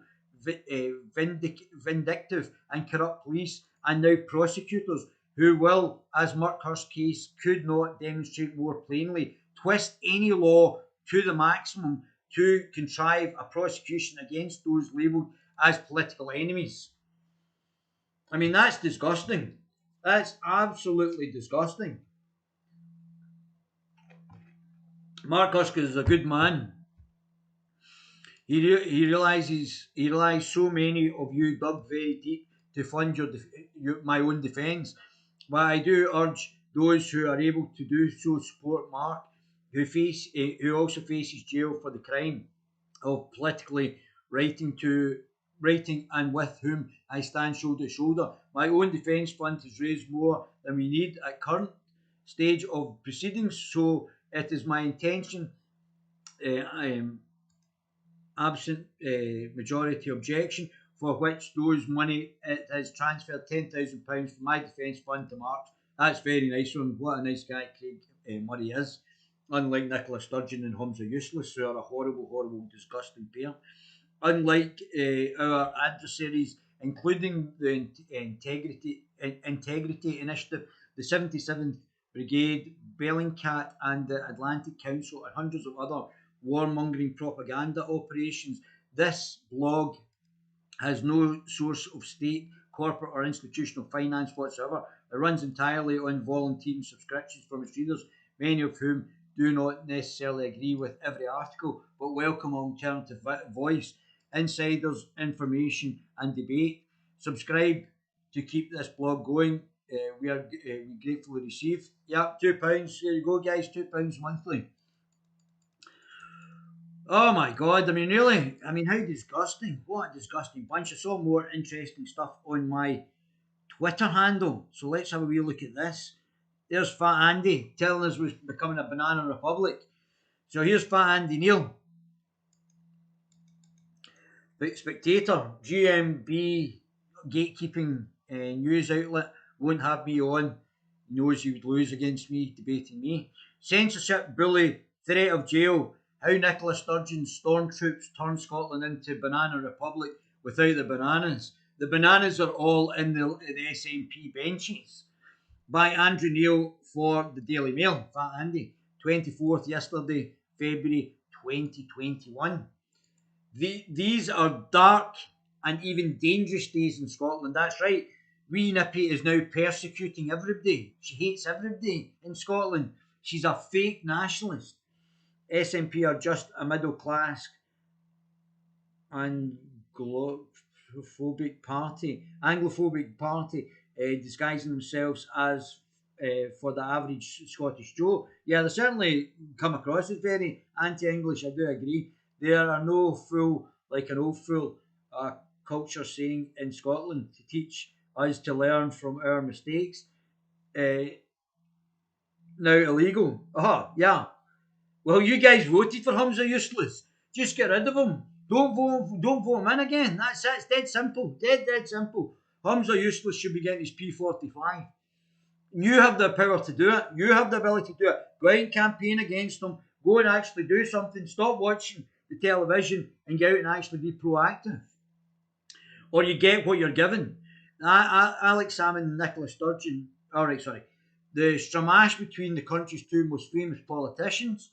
vindictive and corrupt police, and now prosecutors who will, as Mark Hurst's case could not demonstrate more plainly, twist any law to the maximum to contrive a prosecution against those labelled as political enemies. I mean, that's disgusting. That's absolutely disgusting. Mark Hurst is a good man. He realizes so many of you dug very deep to fund my own defence. But I do urge those who are able to do so support Mark, who also faces jail for the crime of politically writing and with whom I stand shoulder to shoulder. My own defence fund has raised more than we need at current stage of proceedings, so it is my intention, absent majority objection, for which those money it has transferred £10,000 from my defence fund to Mark's. That's very nice of him. What a nice guy Craig Murray is. Unlike Nicola Sturgeon and Humza Useless, who are a horrible, horrible, disgusting pair. Unlike our adversaries, including the Integrity Initiative, the 77th Brigade, Bellingcat, and the Atlantic Council, and hundreds of other warmongering propaganda operations, this blog has no source of state, corporate, or institutional finance whatsoever. It runs entirely on volunteering subscriptions from its readers, many of whom do not necessarily agree with every article, but welcome alternative voice, insiders, information, and debate. Subscribe to keep this blog going. We gratefully receive. Yeah, £2. There you go, guys. £2 monthly. Oh my god, I mean, really? I mean, how disgusting. What a disgusting bunch. I saw more interesting stuff on my Twitter handle. So let's have a wee look at this. There's Fat Andy telling us we're becoming a banana republic. So here's Fat Andy Neil. The Spectator, GMB gatekeeping news outlet, won't have me on. He knows he would lose against me, debating me. Censorship, bully, threat of jail. How Nicola Sturgeon's stormtroops turned Scotland into banana republic without the bananas. The bananas are all in the SNP benches. by Andrew Neil for the Daily Mail. Fat Andy. 24th yesterday, February 2021. These are dark and even dangerous days in Scotland. That's right. Wee Nippy is now persecuting everybody. She hates everybody in Scotland. She's a fake nationalist. SNP are just a middle class Anglophobic party, disguising themselves as for the average Scottish Joe. Yeah, they certainly come across as very anti-English. I do agree. There are no fool like an old fool culture saying in Scotland to teach us to learn from our mistakes. Uh, Now illegal. Oh, yeah. Well, you guys voted for Humza Useless. Just get rid of him. Don't vote him in again. That's it. It's dead simple. Dead simple. Humza Useless should be getting his P45. You have the power to do it. You have the ability to do it. Go out and campaign against them. Go and actually do something. Stop watching the television and get out and actually be proactive. Or you get what you're given. Alex Salmond and Nicola Sturgeon. All right, sorry. The stramash between the country's two most famous politicians,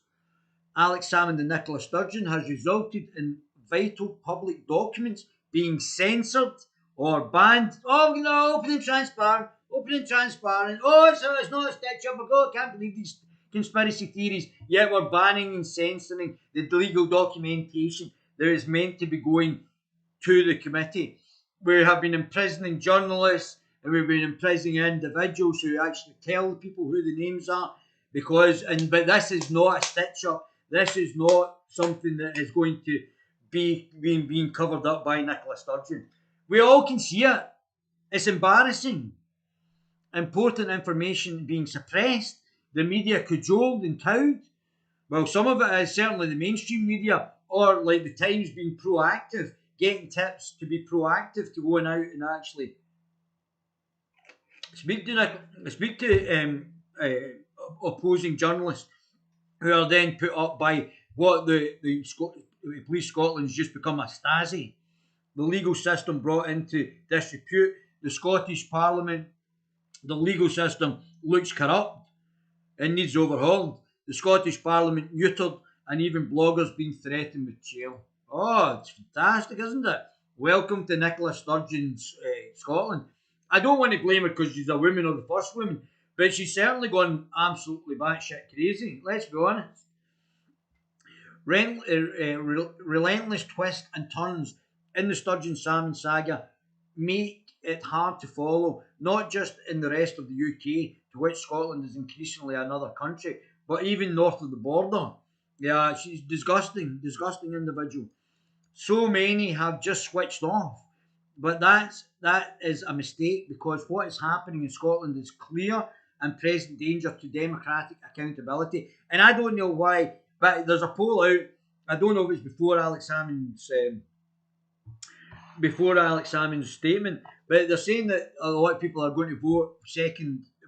Alex Salmond and Nicola Sturgeon, has resulted in vital public documents being censored or banned. Oh no, open and transparent. Oh, it's not a stitch up. I can't believe these conspiracy theories. Yet we're banning and censoring the legal documentation that is meant to be going to the committee. We have been imprisoning journalists and we've been imprisoning individuals who actually tell the people who the names are but this is not a stitch up. This is not something that is going to be being covered up by Nicola Sturgeon. We all can see it. It's embarrassing. Important information being suppressed. The media cajoled and cowed. Well, some of it is certainly the mainstream media, or like the Times being proactive, getting tips to be proactive to going out and actually speak to opposing journalists who are then put up by what the Police Scotland's just become a Stasi. The legal system brought into disrepute. The Scottish Parliament, the legal system looks corrupt and needs overhauled. The Scottish Parliament neutered and even bloggers being threatened with jail. Oh, it's fantastic, isn't it? Welcome to Nicola Sturgeon's Scotland. I don't want to blame her because she's a woman or the first woman, but she's certainly gone absolutely batshit crazy. Let's be honest. Relentless twists and turns in the Sturgeon Salmon saga make it hard to follow, not just in the rest of the UK, to which Scotland is increasingly another country, but even north of the border. Yeah, she's disgusting individual. So many have just switched off. But that is a mistake because what is happening in Scotland is clear and present danger to democratic accountability. And I don't know why, but there's a poll out. I don't know if it's before Alex Salmond's statement, but they're saying that a lot of people are going to vote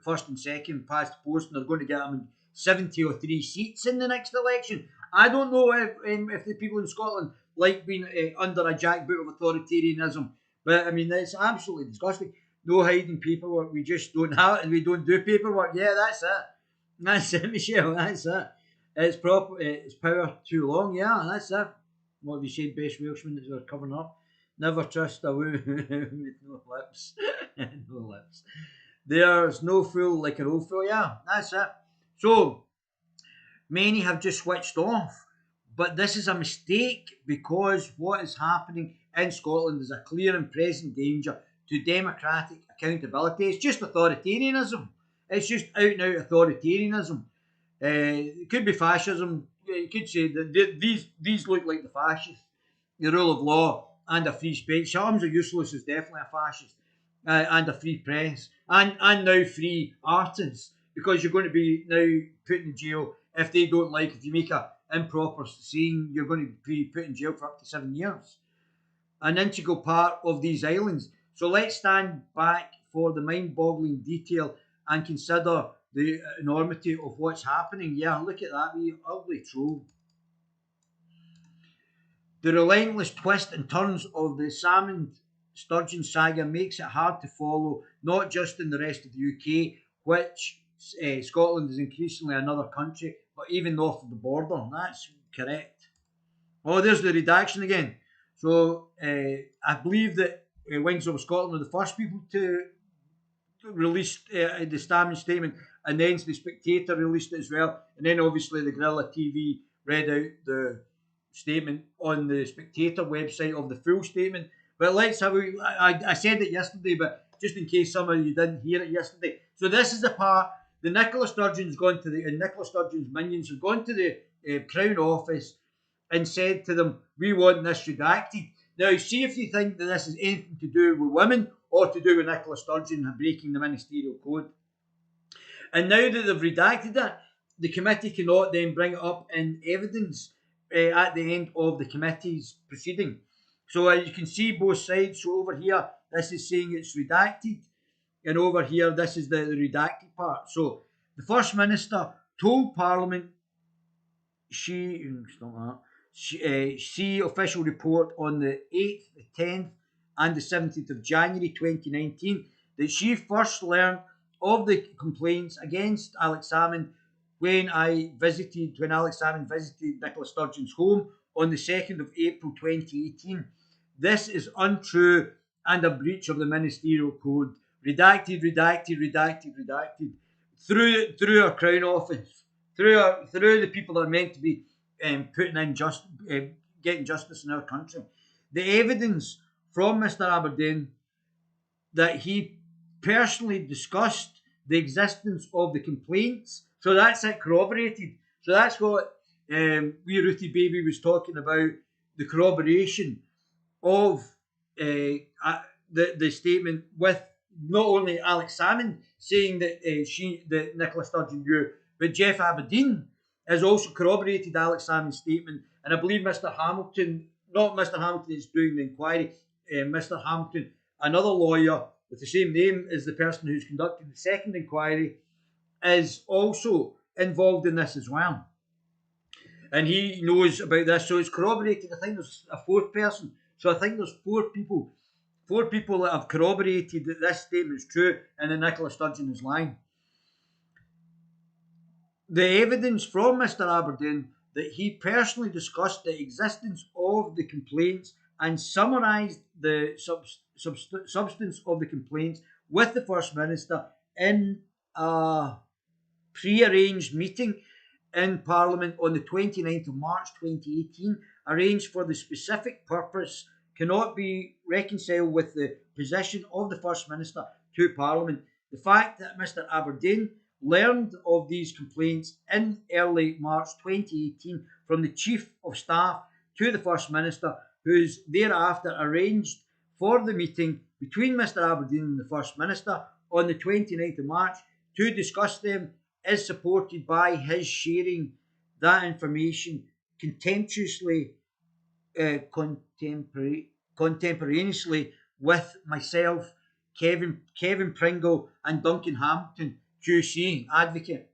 first and second past the post, and they're going to get them 70 or 3 seats in the next election. I don't know if the people in Scotland like being under a jackboot of authoritarianism, but I mean, it's absolutely disgusting. No hiding paperwork. We just don't have it, and we don't do paperwork. Yeah, that's it. That's it, Michelle. That's it. It's proper. It's power too long. Yeah, that's it. What have you said, best Welshman that we're covering up? Never trust a woman with no lips. No lips. There's no fool like an old fool. Yeah, that's it. So many have just switched off. But this is a mistake because what is happening in Scotland is a clear and present danger to democratic accountability. It's just authoritarianism. It's just out and out authoritarianism. It could be fascism. You could say that these look like the fascists. The rule of law and a free speech. Arms are useless is definitely a fascist. And a free press. And now free artists. Because you're going to be now put in jail if they don't like, if you make a improper saying, you're going to be put in jail for up to 7 years. An integral part of these islands. So let's stand back for the mind-boggling detail and consider the enormity of what's happening. Yeah, look at that wee ugly troll. The relentless twists and turns of the Salmond Sturgeon saga makes it hard to follow, not just in the rest of the UK, which Scotland is increasingly another country, but even north of the border. That's correct. Oh, there's the redaction again. So I believe that Wings Over Scotland were the first people to release the Salmond statement, and then the Spectator released it as well, and then obviously the Guerilla TV read out the statement on the Spectator website of the full statement. But let's have I said it yesterday, but just in case some of you didn't hear it yesterday. So this is the part. The Nicola Sturgeon's gone to the Nicola Sturgeon's minions have gone to the Crown Office and said to them, "We want this redacted." Now, see if you think that this has anything to do with women or to do with Nicola Sturgeon breaking the ministerial code. And now that they've redacted it, the committee cannot then bring it up in evidence at the end of the committee's proceeding. So you can see both sides. So over here, this is saying it's redacted, and over here, this is the redacted part. So the First Minister told Parliament see official report on the 8th, the 10th, and the 17th of January 2019 that she first learned of the complaints against Alex Salmond when Alex Salmond visited Nicola Sturgeon's home on the 2nd of April 2018. This is untrue and a breach of the ministerial code. Redacted, redacted, redacted, redacted. Through our Crown Office, through the people that are meant to be putting in getting justice in our country. The evidence from Mr. Aberdeen that he personally discussed the existence of the complaints, so that's it corroborated. So that's what wee Ruthie Baby was talking about, the corroboration of the statement with not only Alex Salmond saying that Nicola Sturgeon knew, but Jeff Aberdeen has also corroborated Alex Salmond's statement, and I believe Mr. Hamilton, not Mr. Hamilton is doing the inquiry, Mr. Hamilton, another lawyer with the same name as the person who's conducting the second inquiry, is also involved in this as well. And he knows about this, so it's corroborated. I think there's a fourth person. So I think there's four people that have corroborated that this statement is true and that Nicola Sturgeon is lying. The evidence from Mr. Aberdeen that he personally discussed the existence of the complaints and summarised the substance of the complaints with the First Minister in a pre-arranged meeting in Parliament on the 29th of March 2018, arranged for the specific purpose, cannot be reconciled with the position of the First Minister to Parliament. The fact that Mr. Aberdeen learned of these complaints in early March 2018 from the Chief of Staff to the First Minister, who's thereafter arranged for the meeting between Mr. Aberdeen and the First Minister on the 29th of March to discuss them, is supported by his sharing that information contemporaneously with myself, Kevin Pringle, and Duncan Hamilton, QC advocate.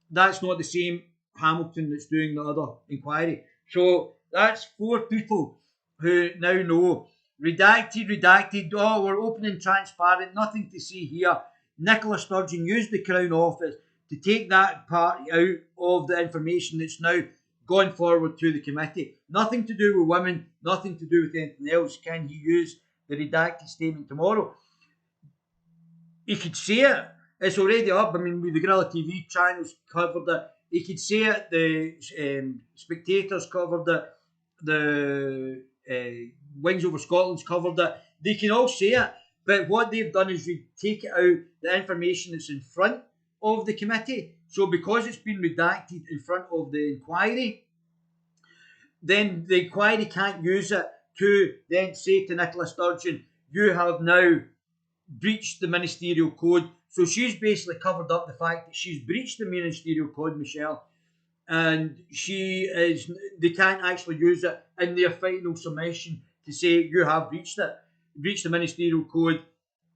That's not the same Hamilton that's doing the other inquiry. So that's four people who now know. Redacted, oh, we're open and transparent, nothing to see here. Nicola Sturgeon used the Crown Office to take that part out of the information that's now gone forward to the committee. Nothing to do with women, nothing to do with anything else. Can he use the redacted statement tomorrow? He could say it. It's already up. I mean, the Guerilla TV channels covered it. He could say it. The Spectators covered it. The Wings Over Scotland's covered it. They can all say it. But what they've done is take it out the information that's in front of the committee. So because it's been redacted in front of the inquiry, then the inquiry can't use it to then say to Nicola Sturgeon, you have now breached the ministerial code. So she's basically covered up the fact that she's breached the ministerial code, Michelle, and they can't actually use it in their final submission to say you have breached the ministerial code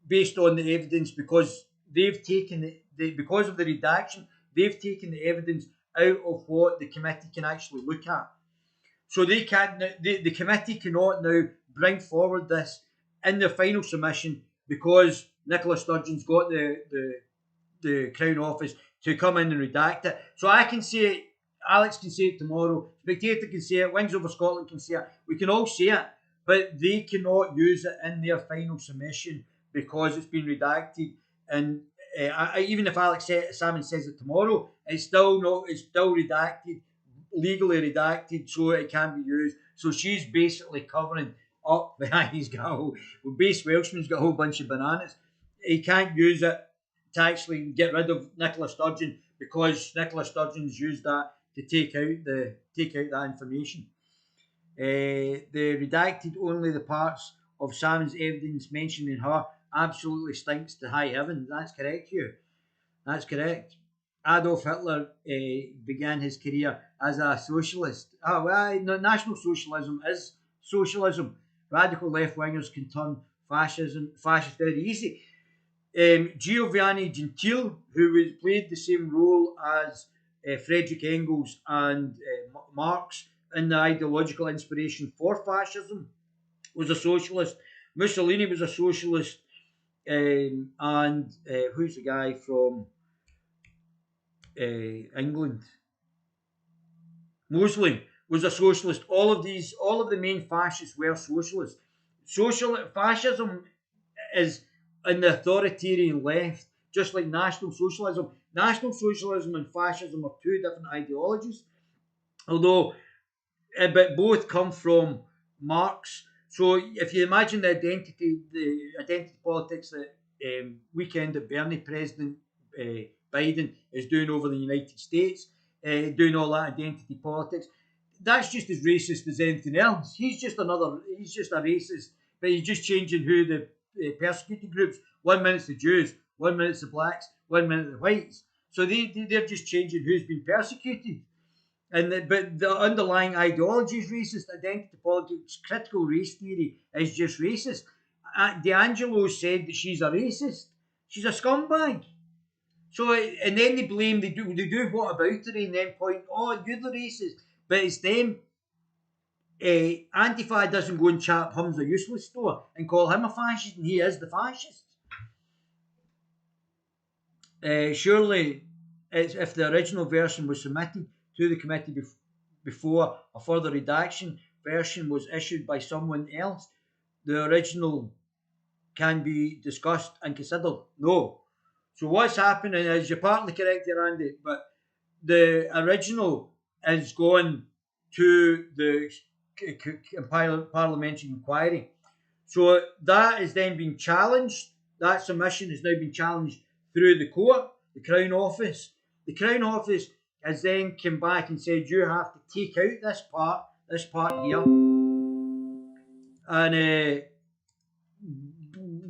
based on the evidence, because they've taken because of the redaction, they've taken the evidence out of what the committee can actually look at. So they can't. The committee cannot now bring forward this in their final submission because Nicola Sturgeon's got the the Crown Office to come in and redact it. So I can say it, Alex can say it tomorrow, Spectator can say it, Wings Over Scotland can say it, we can all say it, but they cannot use it in their final submission because it's been redacted. And even if Salmond says it tomorrow, it's still not. It's still redacted, legally redacted, so it can't be used. So she's basically covering up behind he's got a whole. Well, Base Welshman's got a whole bunch of bananas. He can't use it to actually get rid of Nicola Sturgeon because Nicola Sturgeon's used that to take out that information. They redacted only the parts of Salmond's evidence mentioning her. Absolutely stinks to high heaven. That's correct, Hugh. That's correct. Adolf Hitler began his career as a socialist. National Socialism is socialism. Radical left-wingers can turn fascist very easy. Giovanni Gentile, who played the same role as Friedrich Engels and Marx in the ideological inspiration for fascism, was a socialist. Mussolini was a socialist. And who's the guy from England? Mosley was a socialist. All of the main fascists were socialists. Fascism is in the authoritarian left, just like National Socialism. National Socialism and fascism are two different ideologies, although but both come from Marx. So if you imagine the identity politics that Weekend at Bernie President Biden is doing over the United States, doing all that identity politics, that's just as racist as anything else. He's just a racist, but he's just changing who the persecuted groups. 1 minute it's the Jews, 1 minute it's the blacks, 1 minute the whites. So they're just changing who's been persecuted. But the underlying ideology is racist. Identity politics, critical race theory is just racist. D'Angelo said that she's a racist. She's a scumbag. So and then they blame they do what about her and then point, oh, you're the racist. But it's them. Antifa doesn't go and chat Humza Useless store and call him a fascist, and he is the fascist. Surely, if the original version was submitted to the committee before a further redaction version was issued by someone else, the original can be discussed and considered. No. So what's happening is, you're partly correct here, Andy, but the original is going to the parliamentary inquiry. So that is then being challenged. That submission has now been challenged through the court, the Crown Office. The Crown Office has then come back and said, you have to take out this part here. And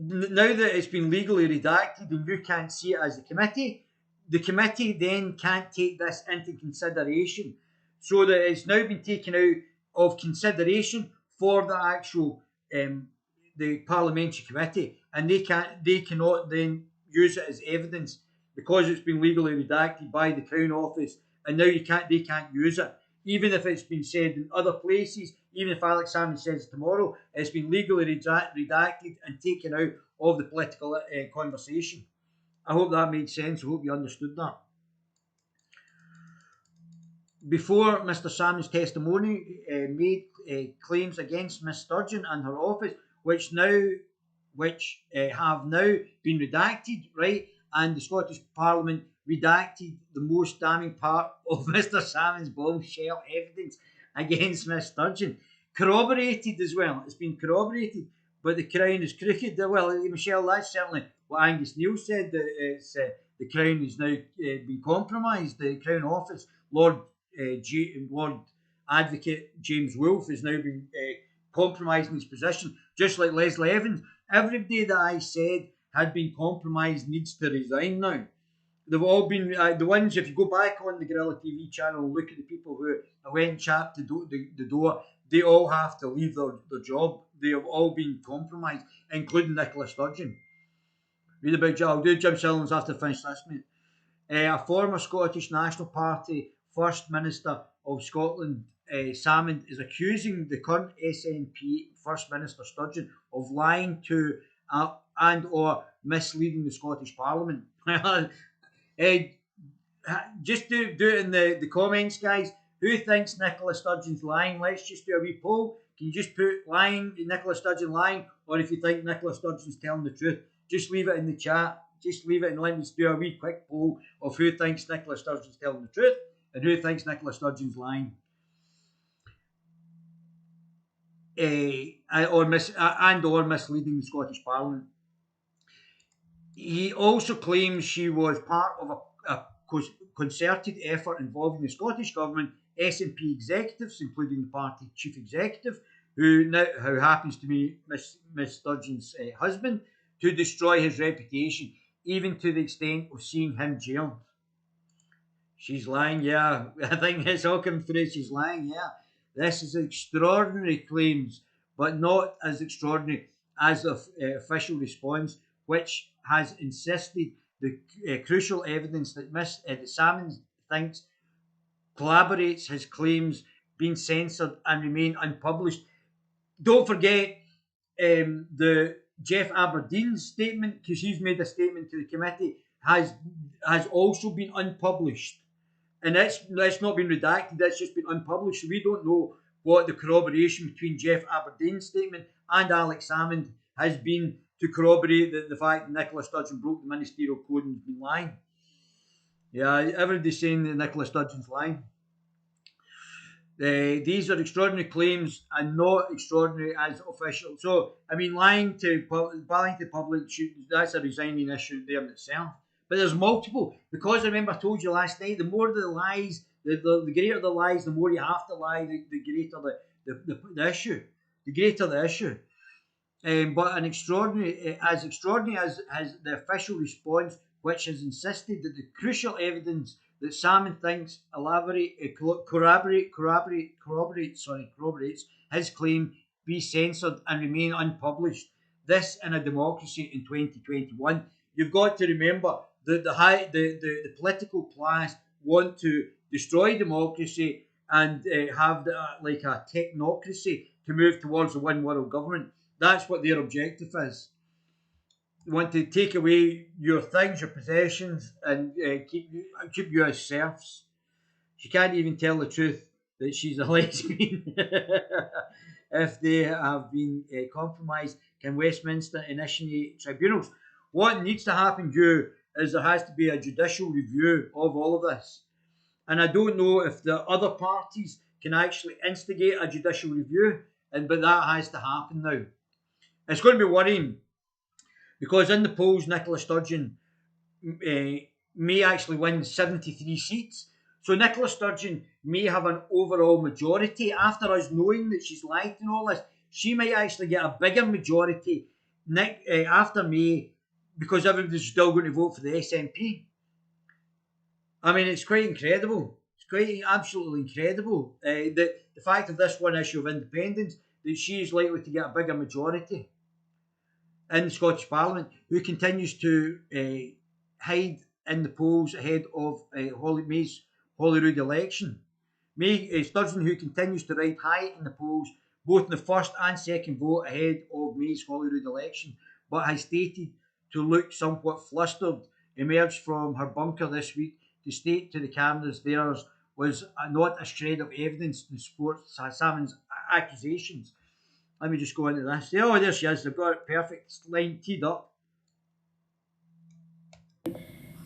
now that it's been legally redacted and you can't see it as the committee then can't take this into consideration. So that it's now been taken out of consideration for the actual the parliamentary committee, and they cannot then use it as evidence because it's been legally redacted by the Crown Office, and now they can't use it. Even if it's been said in other places, even if Alex Salmond says tomorrow, it's been legally redacted and taken out of the political conversation. I hope that made sense. I hope you understood that. Before Mr. Salmond's testimony made claims against Miss Sturgeon and her office, which have now been redacted, right? And the Scottish Parliament redacted the most damning part of Mr. Salmond's bombshell evidence against Miss Sturgeon. Corroborated as well. It's been corroborated, but the Crown is crooked. Well, Michelle, that's certainly what Angus Neil said, that the Crown has now been compromised. The Crown Office, Lord Advocate James Wolfe has now been compromising his position, just like Leslie Evans. Everybody that I said had been compromised needs to resign now. They've all been the ones. If you go back on the Guerilla TV channel and look at the people who went and chapped the door, they all have to leave their job. They have all been compromised, including Nicola Sturgeon. Read about I'll do Jim Sillins after I finish this, mate. A former Scottish National Party First Minister of Scotland, Salmond, is accusing the current SNP First Minister Sturgeon of lying to and or misleading the Scottish Parliament. Just do it in the comments, guys. Who thinks Nicola Sturgeon's lying? Let's just do a wee poll. Can you just put lying, Nicola Sturgeon lying, or if you think Nicola Sturgeon's telling the truth, just leave it in the chat. Just leave it and let me do a wee quick poll of who thinks Nicola Sturgeon's telling the truth and who thinks Nicola Sturgeon's lying. Or misleading the Scottish Parliament. He also claims she was part of a concerted effort involving the Scottish Government, SNP executives, including the party chief executive, who happens to be Miss Sturgeon's husband, to destroy his reputation, even to the extent of seeing him jailed. She's lying, yeah. I think it's all come through. She's lying, yeah. This is extraordinary claims, but not as extraordinary as the official response, which has insisted the crucial evidence that Salmond thinks corroborates his claims being censored and remain unpublished. Don't forget the Jeff Aberdeen's statement, because he's made a statement to the committee, has also been unpublished. And that's not been redacted, that's just been unpublished. So we don't know what the corroboration between Jeff Aberdeen's statement and Alex Salmond has been to corroborate the fact that Nicola Sturgeon broke the ministerial code and has been lying. Yeah, everybody's saying that Nicola Sturgeon's lying. These are extraordinary claims and not extraordinary as official. So, I mean, lying to the public, that's a resigning issue there in itself. But there's multiple. Because I remember I told you last night, the more the lies, the greater the lies, the more you have to lie, the greater the issue. The greater the issue. But as extraordinary as the official response, which has insisted that the crucial evidence that Salmond thinks corroborates his claim be censored and remain unpublished. This in a democracy in 2021. You've got to remember that the political class want to destroy democracy and have like a technocracy to move towards a one world government. That's what their objective is. They want to take away your things, your possessions, and keep you as serfs. She can't even tell the truth that she's a lesbian. If they have been compromised, can Westminster initiate tribunals? What needs to happen, Drew, is there has to be a judicial review of all of this. And I don't know if the other parties can actually instigate a judicial review, but that has to happen now. It's going to be worrying because in the polls, Nicola Sturgeon may actually win 73 seats. So Nicola Sturgeon may have an overall majority. After us knowing that she's lied and all this, she might actually get a bigger majority after May because everybody's still going to vote for the SNP. I mean, it's quite incredible. It's quite absolutely incredible. The fact of this one issue of independence, that she is likely to get a bigger majority in the Scottish Parliament, who continues to hide in the polls ahead of May's Holyrood election. Sturgeon, who continues to ride high in the polls, both in the first and second vote ahead of May's Holyrood election, but has stated to look somewhat flustered, emerged from her bunker this week to state to the cameras there was not a shred of evidence to support Salmond's accusations. Let me just go into this. Oh, there she is. They've got it perfect. Line teed up.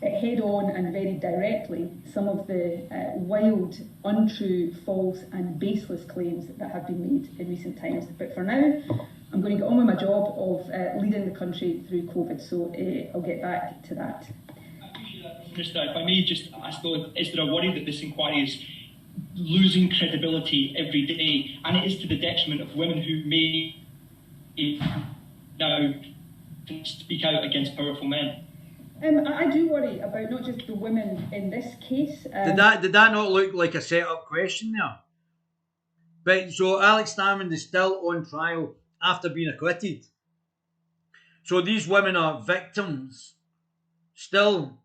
Head on and very directly some of the wild, untrue, false and baseless claims that have been made in recent times. But for now, I'm going to get on with my job of leading the country through COVID, so I'll get back to that. Minister, if I may just ask though, is there a worry that this inquiry is losing credibility every day, and it is to the detriment of women who may now speak out against powerful men? I do worry about not just the women in this case. Did that not look like a set-up question there? But so Alex Salmond is still on trial after being acquitted. So these women are victims still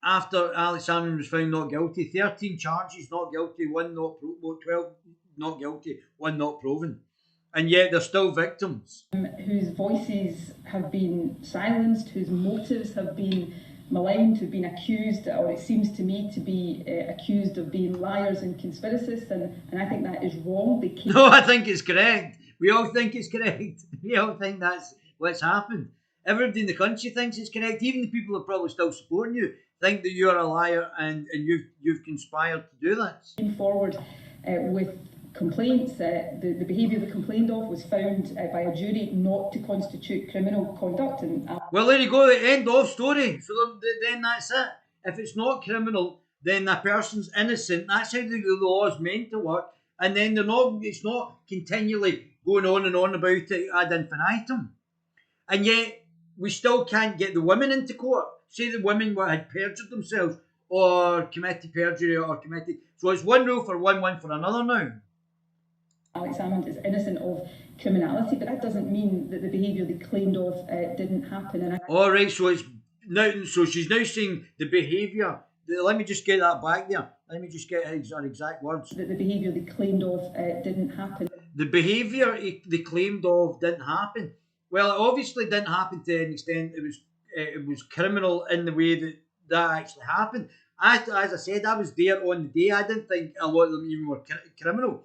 after Alex Salmond was found not guilty. 13 charges, not guilty, 1 not 12 not guilty, 1 not proven. And yet they're still victims. Whose voices have been silenced, whose motives have been maligned, who've been accused, or it seems to me to be accused of being liars and conspiracists, and I think that is wrong. No, I think it's correct. We all think it's correct. We all think that's what's happened. Everybody in the country thinks it's correct. Even the people who are probably still supporting you think that you're a liar and you've conspired to do this. Came forward with complaints. The behaviour they complained of was found by a jury not to constitute criminal conduct. Well, there you go, the end of story. So then that's it. If it's not criminal, then that person's innocent. That's how the law is meant to work. And then it's not continually going on and on about it ad infinitum. And yet, we still can't get the women into court. Say the women had perjured themselves or committed perjury or committed. So it's one rule for one for another now. Alex Salmond is innocent of criminality, but that doesn't mean that the behaviour they claimed of didn't happen. All right, so it's now. So she's now saying the behaviour. Let me just get that back there. Let me just get her exact words. That the behaviour they claimed of didn't happen. The behaviour they claimed of didn't happen. Well, it obviously didn't happen to an extent. It was criminal in the way that actually happened. As I said, I was there on the day. I didn't think a lot of them even were criminal.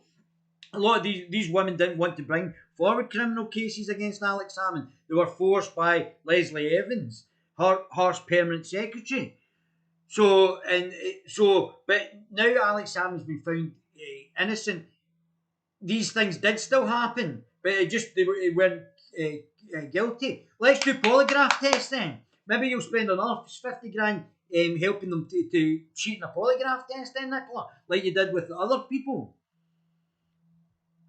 A lot of these women didn't want to bring forward criminal cases against Alex Salmond. They were forced by Leslie Evans, her permanent secretary. But now Alex Salmond's been found innocent. These things did still happen, but they weren't guilty. Let's do polygraph tests then. Maybe you'll spend another 50 grand helping them to cheat in a polygraph test then, Nicola, like you did with the other people.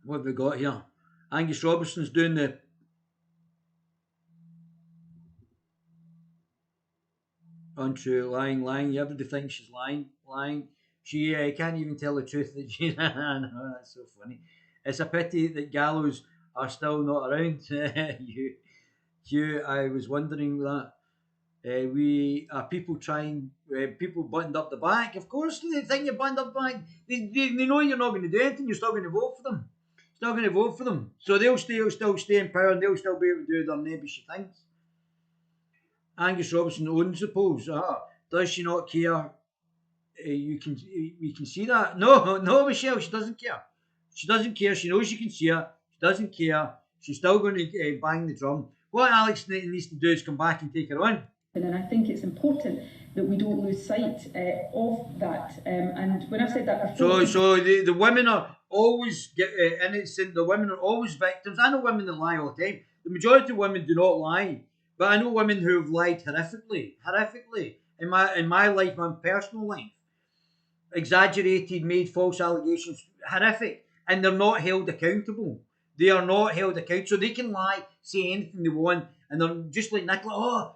What have we got here? Angus Robertson's doing the... Untrue, lying. Everybody thinks she's lying. She can't even tell the truth that she's... No, that's so funny. It's a pity that gallows are still not around. I was wondering that. We are people trying, people buttoned up the back. Of course, they think you're buttoned up the back. They know you're not going to do anything. You're still going to vote for them. So they'll still stay in power and they'll still be able to do their nebbishy things. Angus Robertson owns the polls. Does she not care? We can see that. No, Michelle, she doesn't care. She doesn't care. She knows you can see her. She doesn't care. She's still going to bang the drum. What Alex needs to do is come back and take her on. And I think it's important that we don't lose sight of that. And when I've said that before... So the women are always innocent. The women are always victims. I know women that lie all the time. The majority of women do not lie. But I know women who have lied horrifically in my life, my personal life. Exaggerated, made false allegations, horrific. And they're not held accountable. They are not held accountable. So they can lie, say anything they want, and they're just like Nicola,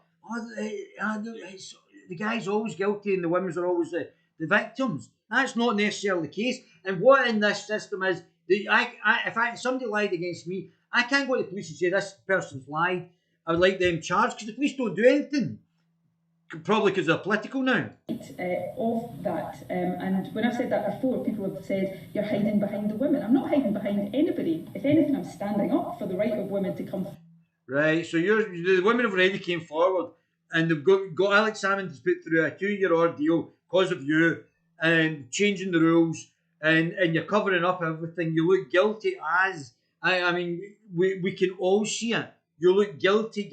the guy's always guilty and the women are always the victims. That's not necessarily the case. And what in this system is, if somebody lied against me, I can't go to the police and say this person's lied. I would like them charged because the police don't do anything. Probably because they're political now. Of that, and when I've said that before, people have said you're hiding behind the women. I'm not hiding behind anybody. If anything, I'm standing up for the right of women to come. Right, so the women have already came forward and they've got Alex Salmond to put through a 2-year ordeal because of you and changing the rules and you're covering up everything. You look guilty as, I mean, we can all see it. You look guilty.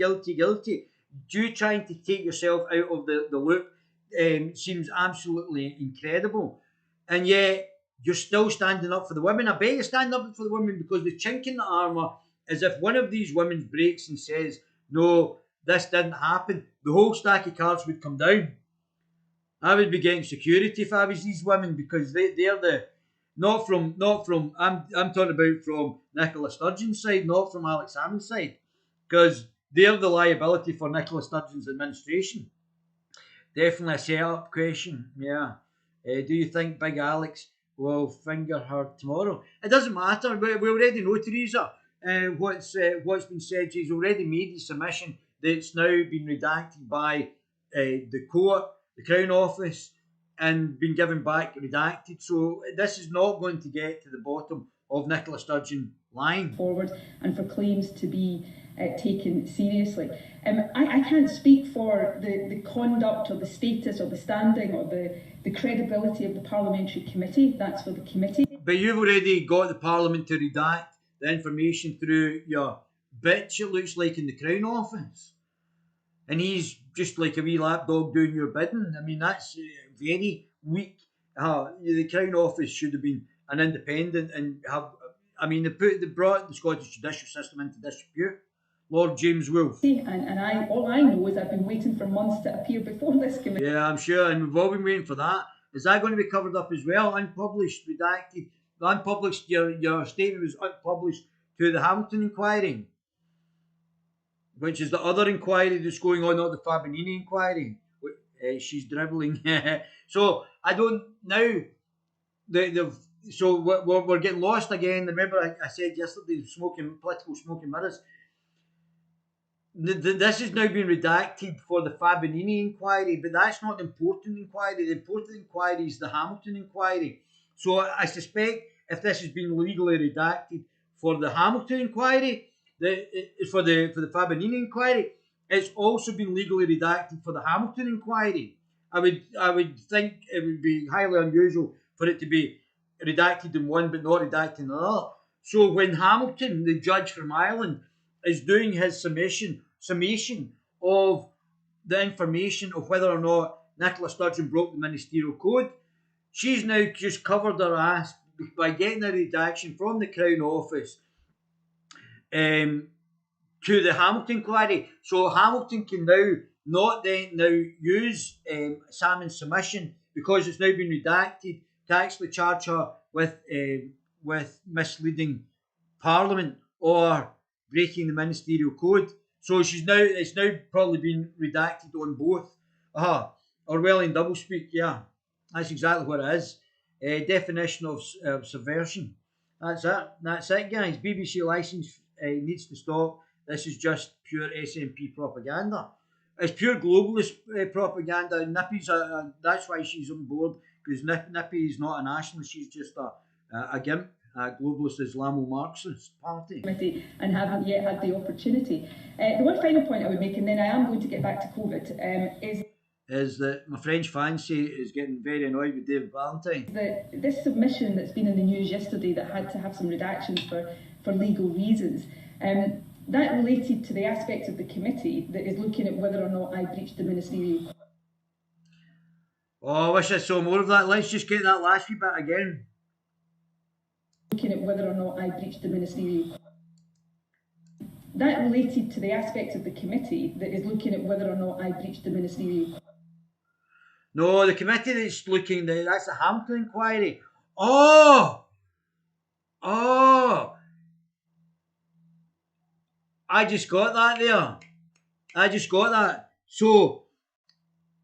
You trying to take yourself out of the loop seems absolutely incredible. And yet, you're still standing up for the women. I bet you're standing up for the women because the chink in the armour is if one of these women breaks and says, no, this didn't happen, the whole stack of cards would come down. I would be getting security if I was these women because they're the... Not from I'm talking about from Nicola Sturgeon's side, not from Alex Salmond's side. Because they're the liability for Nicola Sturgeon's administration. Definitely a set-up question, yeah. Do you think Big Alex will finger her tomorrow? It doesn't matter. We already know, Theresa, what's been said. She's already made the submission that's now been redacted by the court, the Crown Office, and been given back redacted. So this is not going to get to the bottom of Nicola Sturgeon lying. Forward and for claims to be taken seriously. I can't speak for the conduct or the status or the standing or the credibility of the Parliamentary Committee. That's for the committee. But you've already got the Parliament to redact the information through your bitch, it looks like, in the Crown Office. And he's just like a wee lapdog doing your bidding. I mean, that's very weak. The Crown Office should have been an independent and have. I mean, they brought the Scottish judicial system into disrepute. Lord James Wolfe. And all I know is I've been waiting for months to appear before this committee. Yeah, I'm sure, and we've all been waiting for that. Is that going to be covered up as well? Unpublished, redacted, unpublished. Your statement was unpublished to the Hamilton inquiry, which is the other inquiry that's going on, not the Fabinini inquiry. She's dribbling. So I don't now. So we're getting lost again. Remember, I said yesterday, political smoke and mirrors. This has now been redacted for the Fabinini inquiry, but that's not the important inquiry. The important inquiry is the Hamilton inquiry. So I suspect if this has been legally redacted for the Hamilton inquiry, for the Fabinini inquiry, it's also been legally redacted for the Hamilton inquiry. I would think it would be highly unusual for it to be redacted in one but not redacted in another. So when Hamilton, the judge from Ireland, is doing his summation of the information of whether or not Nicola Sturgeon broke the ministerial code, she's now just covered her ass by getting a redaction from the Crown Office to the Hamilton inquiry. So Hamilton can now use Salmond's submission, because it's now been redacted, to actually charge her with misleading Parliament or breaking the ministerial code. So it's now probably been redacted on both. Orwellian doublespeak, yeah. That's exactly what it is. Definition of subversion. That's it, guys. BBC licence needs to stop. This is just pure SNP propaganda. It's pure globalist propaganda. Nippy's that's why she's on board, because Nippy is not a nationalist. She's just a gimp. Globalist Islamo-Marxist party. And haven't yet had the opportunity. The one final point I would make, and then I am going to get back to COVID, is that my French fancy is getting very annoyed with David Valentine. This submission that's been in the news yesterday that had to have some redactions for legal reasons, that related to the aspect of the committee that is looking at whether or not I breached the ministerial. Oh, I wish I saw more of that. Let's just get that last wee bit again. Looking at whether or not I breached the ministerial. That related to the aspect of the committee that is looking at whether or not I breached the ministerial. No, the committee that's looking, that's the Hamilton inquiry. Oh! I just got that there. So,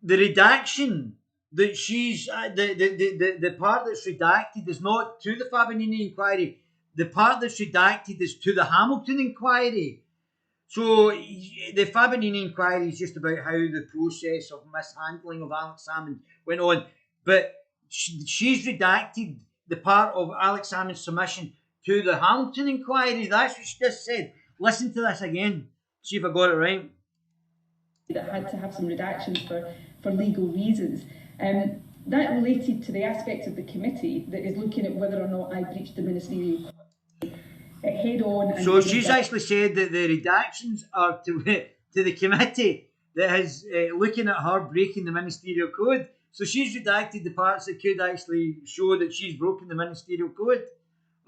the redaction that she's the part that's redacted is not to the Fabinini inquiry. The part that's redacted is to the Hamilton inquiry. So the Fabinini inquiry is just about how the process of mishandling of Alex Salmond went on, but she's redacted the part of Alex Salmond's submission to the Hamilton inquiry. That's what she just said. Listen to this again. See if I got it right. That had to have some redactions for legal reasons. That related to the aspect of the committee that is looking at whether or not I breached the ministerial head on. So she's actually said that the redactions are to the committee that is looking at her breaking the ministerial code. So she's redacted the parts that could actually show that she's broken the ministerial code.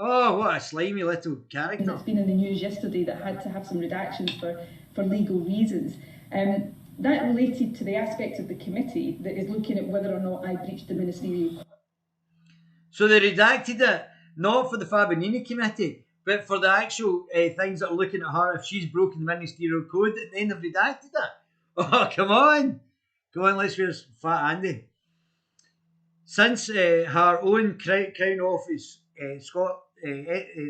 Oh, what a slimy little character. It's been in the news yesterday that had to have some redactions for legal reasons. That related to the aspect of the committee that is looking at whether or not I breached the ministerial. So they redacted it, not for the Fabinini committee, but for the actual things that are looking at her if she's broken the ministerial code, and then they've redacted it. Oh, come on, let's hear Fat Andy. Since her own Crown Office,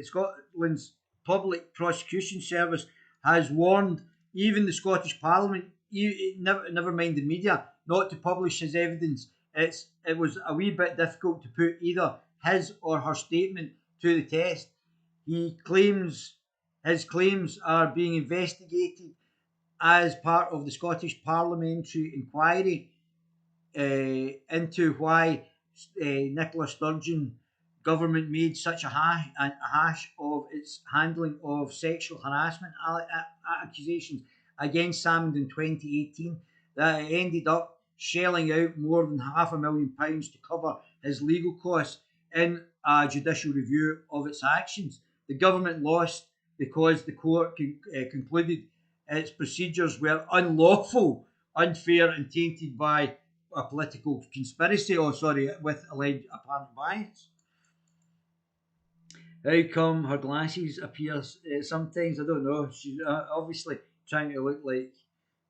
Scotland's Public Prosecution Service has warned even the Scottish Parliament, never mind the media, not to publish his evidence. It was a wee bit difficult to put either his or her statement to the test. He claims His claims are being investigated as part of the Scottish Parliamentary inquiry into why Nicola Sturgeon government made such a hash of its handling of sexual harassment accusations against Salmond in 2018, that it ended up shelling out more than £500,000 to cover his legal costs in a judicial review of its actions. The government lost because the court concluded its procedures were unlawful, unfair, and tainted by a political conspiracy, with alleged apparent bias. How come her glasses appear sometimes? I don't know. She's obviously trying to look like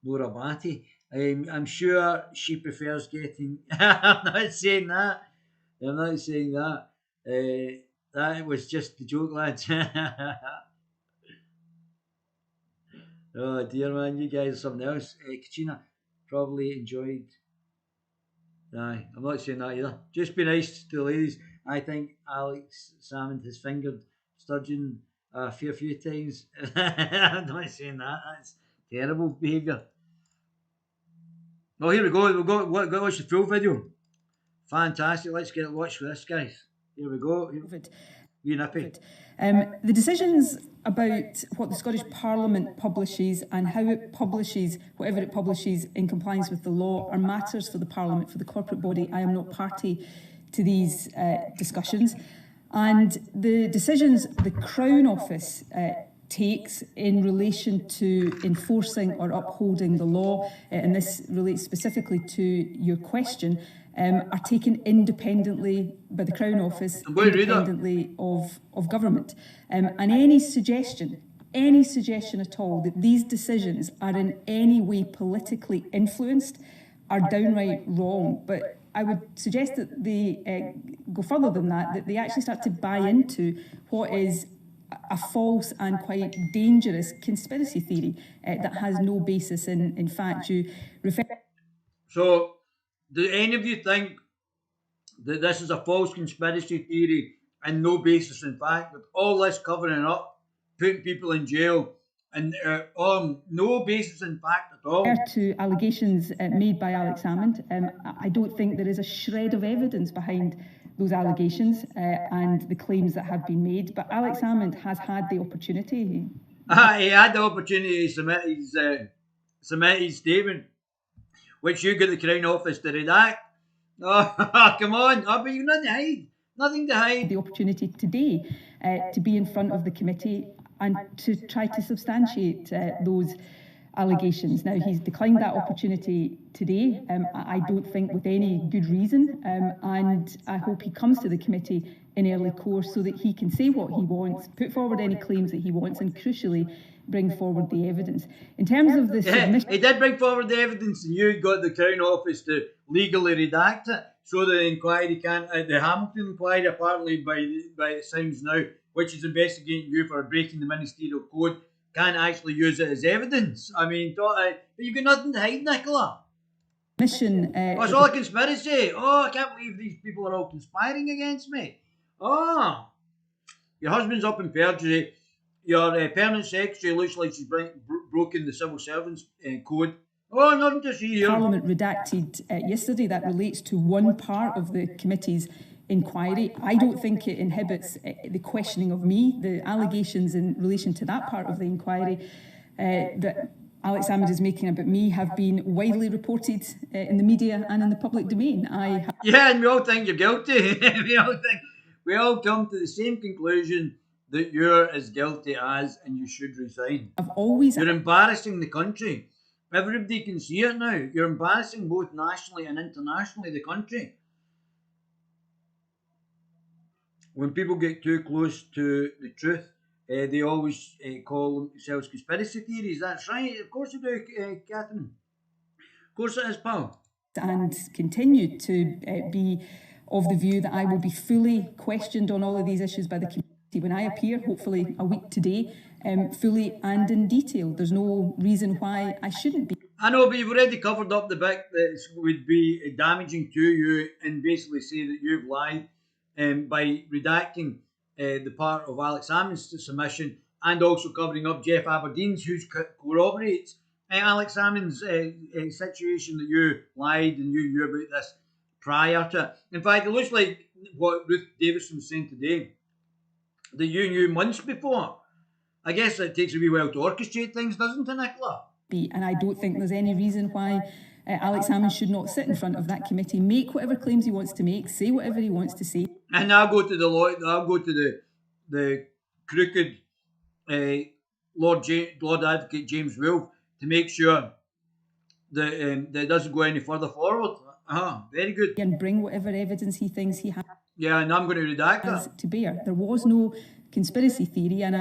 Laura Batty. I'm sure she prefers getting. I'm not saying that. I'm not saying that. That was just the joke, lads. Oh dear, man, you guys are something else. Katrina probably enjoyed. Aye, I'm not saying that either. Just be nice to the ladies. I think Alex Salmond has fingered Sturgeon a fair few times. I'm not saying that. That's terrible behaviour. Well, here we go. We've got to watch the full video. Fantastic. Let's get watch with this, guys. Here we go. You nippy. The decisions about what the Scottish Parliament publishes and how it publishes whatever it publishes in compliance with the law are matters for the Parliament, for the corporate body. I am not party to these discussions. And the decisions the Crown Office takes in relation to enforcing or upholding the law, and this relates specifically to your question, are taken independently by the Crown Office, independently of government. And any suggestion at all that these decisions are in any way politically influenced are downright wrong. But I would suggest that they go further than that they actually start to buy into what is a false and quite dangerous conspiracy theory that has no basis in fact. You refer. So, do any of you think that this is a false conspiracy theory and no basis in fact, with all this covering up, putting people in jail, and no basis in fact at all? To allegations made by Alex Salmond, I don't think there is a shred of evidence behind those allegations and the claims that have been made. But Alex Salmond has had the opportunity. He had the opportunity to submit his statement, which you got the Crown Office to redact. Oh, come on. Oh, but you've nothing to hide. Nothing to hide. The opportunity today to be in front of the committee and to try to substantiate those allegations. Now, he's declined that opportunity today, I don't think with any good reason, and I hope he comes to the committee in early course so that he can say what he wants, put forward any claims that he wants, and crucially, bring forward the evidence. In terms of the submission... He did bring forward the evidence, and you got the Crown Office to legally redact it, so the inquiry can't... the Hamilton inquiry, apparently, by it sounds now, which is investigating you for breaking the ministerial code, can't actually use it as evidence. I mean, but you've got nothing to hide, Nicola. Mission. It's all a conspiracy. Oh, I can't believe these people are all conspiring against me. Oh, your husband's up in perjury. Your permanent secretary looks like she's broken the civil servants code. Oh, nothing to see here. Parliament redacted yesterday that relates to one part of the committee's inquiry. I don't think it inhibits the questioning of me. The allegations in relation to that part of the inquiry that Alex Salmond is making about me have been widely reported in the media and in the public domain. Yeah, and we all think you're guilty. we all come to the same conclusion that you're as guilty as, and you should resign. You're embarrassing the country. Everybody can see it now. You're embarrassing both nationally and internationally the country. When people get too close to the truth, they always call themselves conspiracy theories. That's right. Of course you do, Catherine. Of course it is, pal. And continue to be of the view that I will be fully questioned on all of these issues by the committee when I appear, hopefully a week today, fully and in detail. There's no reason why I shouldn't be. I know, but you've already covered up the bit that would be damaging to you and basically say that you've lied by redacting the part of Alex Salmond's submission and also covering up Jeff Aberdeen's, who corroborates Alex Salmond's situation that you lied and you knew about this prior to it. In fact, it looks like what Ruth Davison was saying today, that you knew months before. I guess it takes a wee while to orchestrate things, doesn't it, Nicola? And I don't think there's any reason why Alex Salmond should not sit in front of that committee, make whatever claims he wants to make, say whatever he wants to say. And I'll go to the law. I'll go to the crooked Lord Advocate James Wolfe to make sure that it doesn't go any further forward. Very good. And bring whatever evidence he thinks he has. Yeah, and I'm going to redact that. To bear. There was no conspiracy theory, and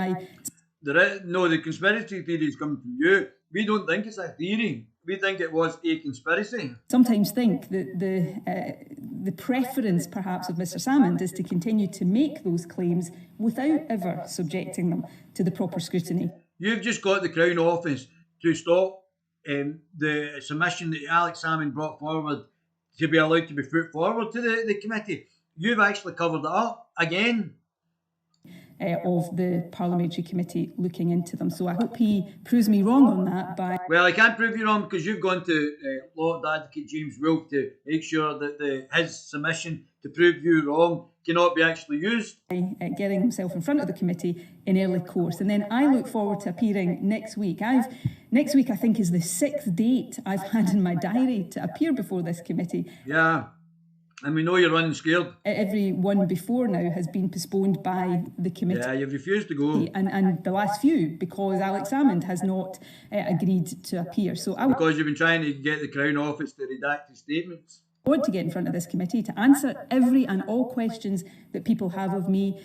the conspiracy theory is coming from you. We don't think it's a theory. We think it was a conspiracy. Sometimes think that the preference, perhaps, of Mr. Salmond is to continue to make those claims without ever subjecting them to the proper scrutiny. You've just got the Crown Office to stop the submission that Alex Salmond brought forward to be allowed to be put forward to the committee. You've actually covered it up again. Of the Parliamentary Committee looking into them. So I hope he proves me wrong on that. Well, I can't prove you wrong because you've gone to Lord Advocate James Wolfe to make sure that his submission to prove you wrong cannot be actually used. Getting himself in front of the committee in early course. And then I look forward to appearing next week. Next week, I think, is the 6th date I've had in my diary to appear before this committee. Yeah. And we know you're running scared. Every one before now has been postponed by the committee. Yeah, you've refused to go. And the last few, because Alex Salmond has not agreed to appear. Because you've been trying to get the Crown Office to redact his statements. I want to get in front of this committee to answer every and all questions that people have of me,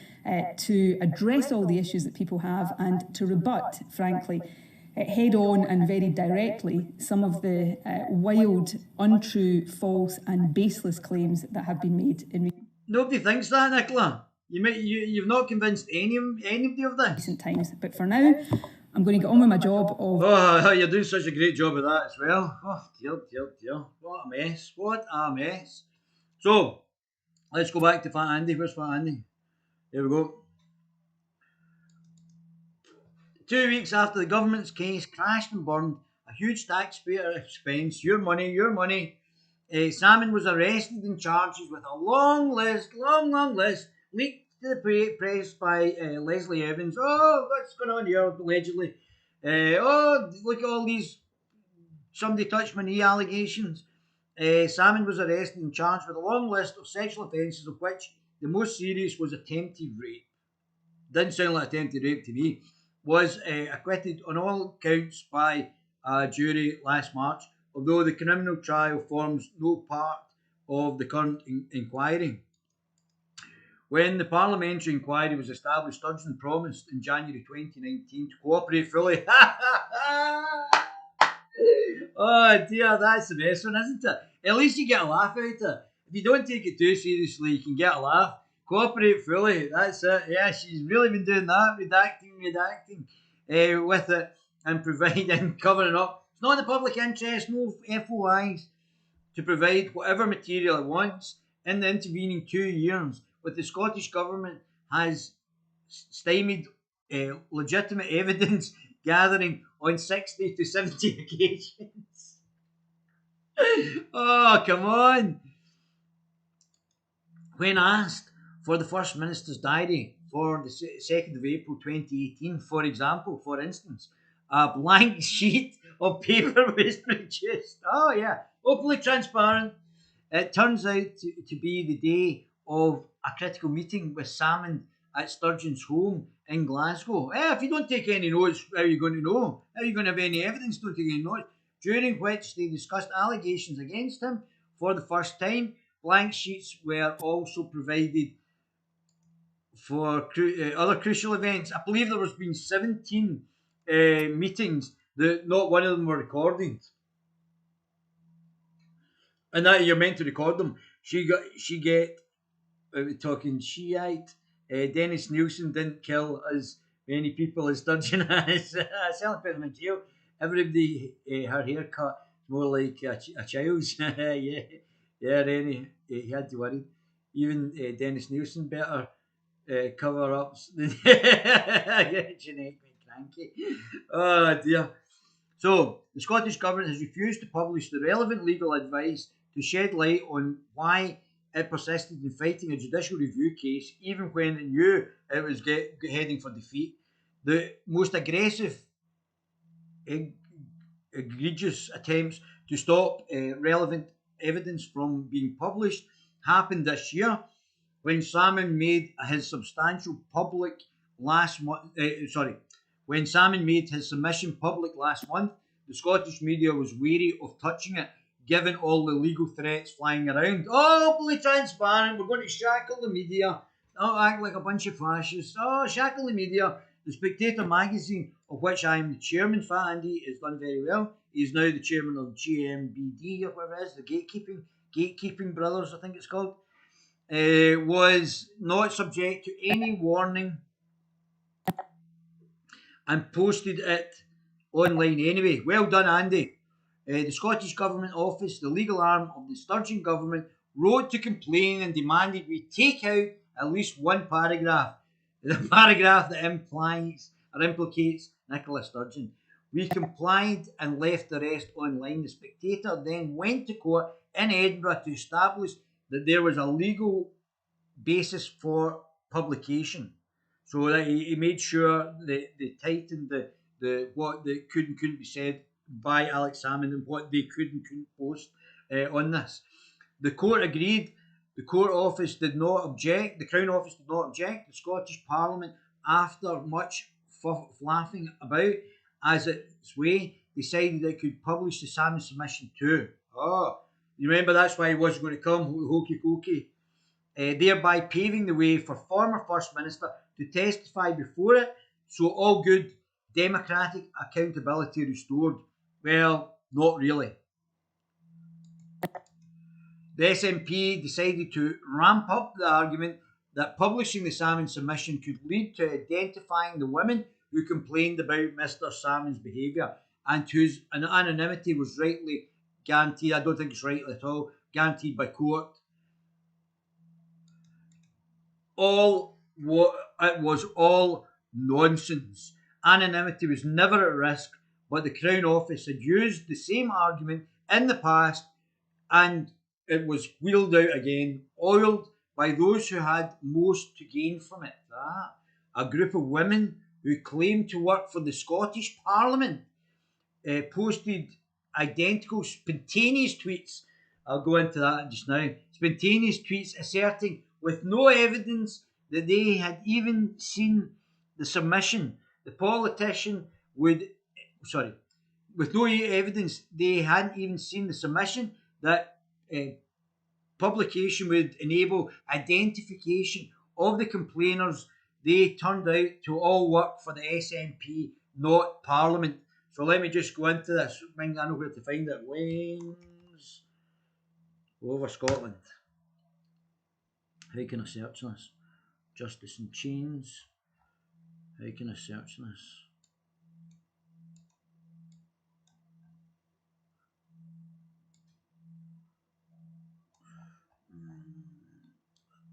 to address all the issues that people have, and to rebut, frankly, head on and very directly some of the wild, untrue, false and baseless claims that have been made in Nobody thinks that, Nicola. You've not convinced anybody of this. Recent times. But for now, I'm going to get on with my job of... Oh, you're doing such a great job of that as well. Oh, dear. What a mess. So, let's go back to Fat Andy. Where's Fat Andy? Here we go. 2 weeks after the government's case crashed and burned, a huge taxpayer expense, your money, Salmond was arrested and charged with a long list, leaked to the press by Leslie Evans. Oh, what's going on here, allegedly? Look at all these somebody touched my knee allegations. Salmond was arrested and charged with a long list of sexual offences, of which the most serious was attempted rape. Didn't sound like attempted rape to me. Was acquitted on all counts by a jury last March, although the criminal trial forms no part of the current inquiry. When the parliamentary inquiry was established, Sturgeon promised in January 2019 to cooperate fully. Oh dear, that's the best one, isn't it? At least you get a laugh out of it. If you don't take it too seriously, you can get a laugh. Cooperate fully, that's it. Yeah, she's really been doing that, redacting with it and providing, covering up. It's not in the public interest, no FOIs, to provide whatever material it wants in the intervening 2 years, with the Scottish Government has stymied legitimate evidence gathering on 60 to 70 occasions. Oh, come on. When asked for the First Minister's diary for the 2nd of April 2018, for instance, a blank sheet of paper was produced. Oh, yeah, openly transparent. It turns out to be the day of a critical meeting with Salmond at Sturgeon's home in Glasgow. If you don't take any notes, how are you going to know? How are you going to have any evidence? Don't take any notes. During which they discussed allegations against him for the first time. Blank sheets were also provided for other crucial events. I believe there was been 17 meetings that not one of them were recorded, and that you're meant to record them. She get talking Shiite. Dennis Nielsen didn't kill as many people as Sturgeon has. I certainly put them in jail. Everybody, her haircut more like a child's. Yeah, Rennie, he had to worry. Even Dennis Nielsen better cover-ups. Jeanette went cranky. Oh dear. So, the Scottish Government has refused to publish the relevant legal advice to shed light on why it persisted in fighting a judicial review case, even when it knew it was heading for defeat. The most aggressive, egregious attempts to stop relevant evidence from being published happened this year when Salmond made his substantial public last month. When Salmond made his submission public last month, the Scottish media was wary of touching it, given all the legal threats flying around. Oh, fully transparent. We're going to shackle the media. Oh, act like a bunch of fascists. Oh, shackle the media. The Spectator magazine, of which I am the chairman, Fat Andy, has done very well. He's now the chairman of GMBD, or whatever it is, the Gatekeeping Brothers, I think it's called. Was not subject to any warning and posted it online anyway. Well done, Andy. The Scottish Government Office, the legal arm of the Sturgeon government, wrote to complain and demanded we take out at least one paragraph. The paragraph that implies or implicates Nicola Sturgeon. We complied and left the rest online. The Spectator then went to court in Edinburgh to establish that there was a legal basis for publication. So that he made sure that they tightened the what they could and couldn't be said by Alex Salmond and what they could and couldn't post on this. The court agreed. The Court Office did not object. The Crown Office did not object. The Scottish Parliament, after much laughing about as its way, decided it could publish the Salmond submission too. Oh, you remember that's why he wasn't going to come, hokey pokey. Thereby paving the way for former First Minister to testify before it, so all good democratic accountability restored. Well, not really. The SNP decided to ramp up the argument that publishing the Salmond submission could lead to identifying the women who complained about Mr. Salmond's behaviour and whose anonymity was rightly guaranteed. I don't think it's rightly at all, guaranteed by court. It was all nonsense. Anonymity was never at risk, but the Crown Office had used the same argument in the past and it was wheeled out again, oiled by those who had most to gain from it. A group of women who claimed to work for the Scottish Parliament posted identical spontaneous tweets. I'll go into that just now. Spontaneous tweets asserting with no evidence that they had even seen the submission. The politician would, with no evidence they hadn't even seen the submission, that publication would enable identification of the complainers. They turned out to all work for the SNP, not Parliament. So let me just go into this. I know where to find it. Wings over Scotland. How can I search this? Justice in Chains. How can I search this?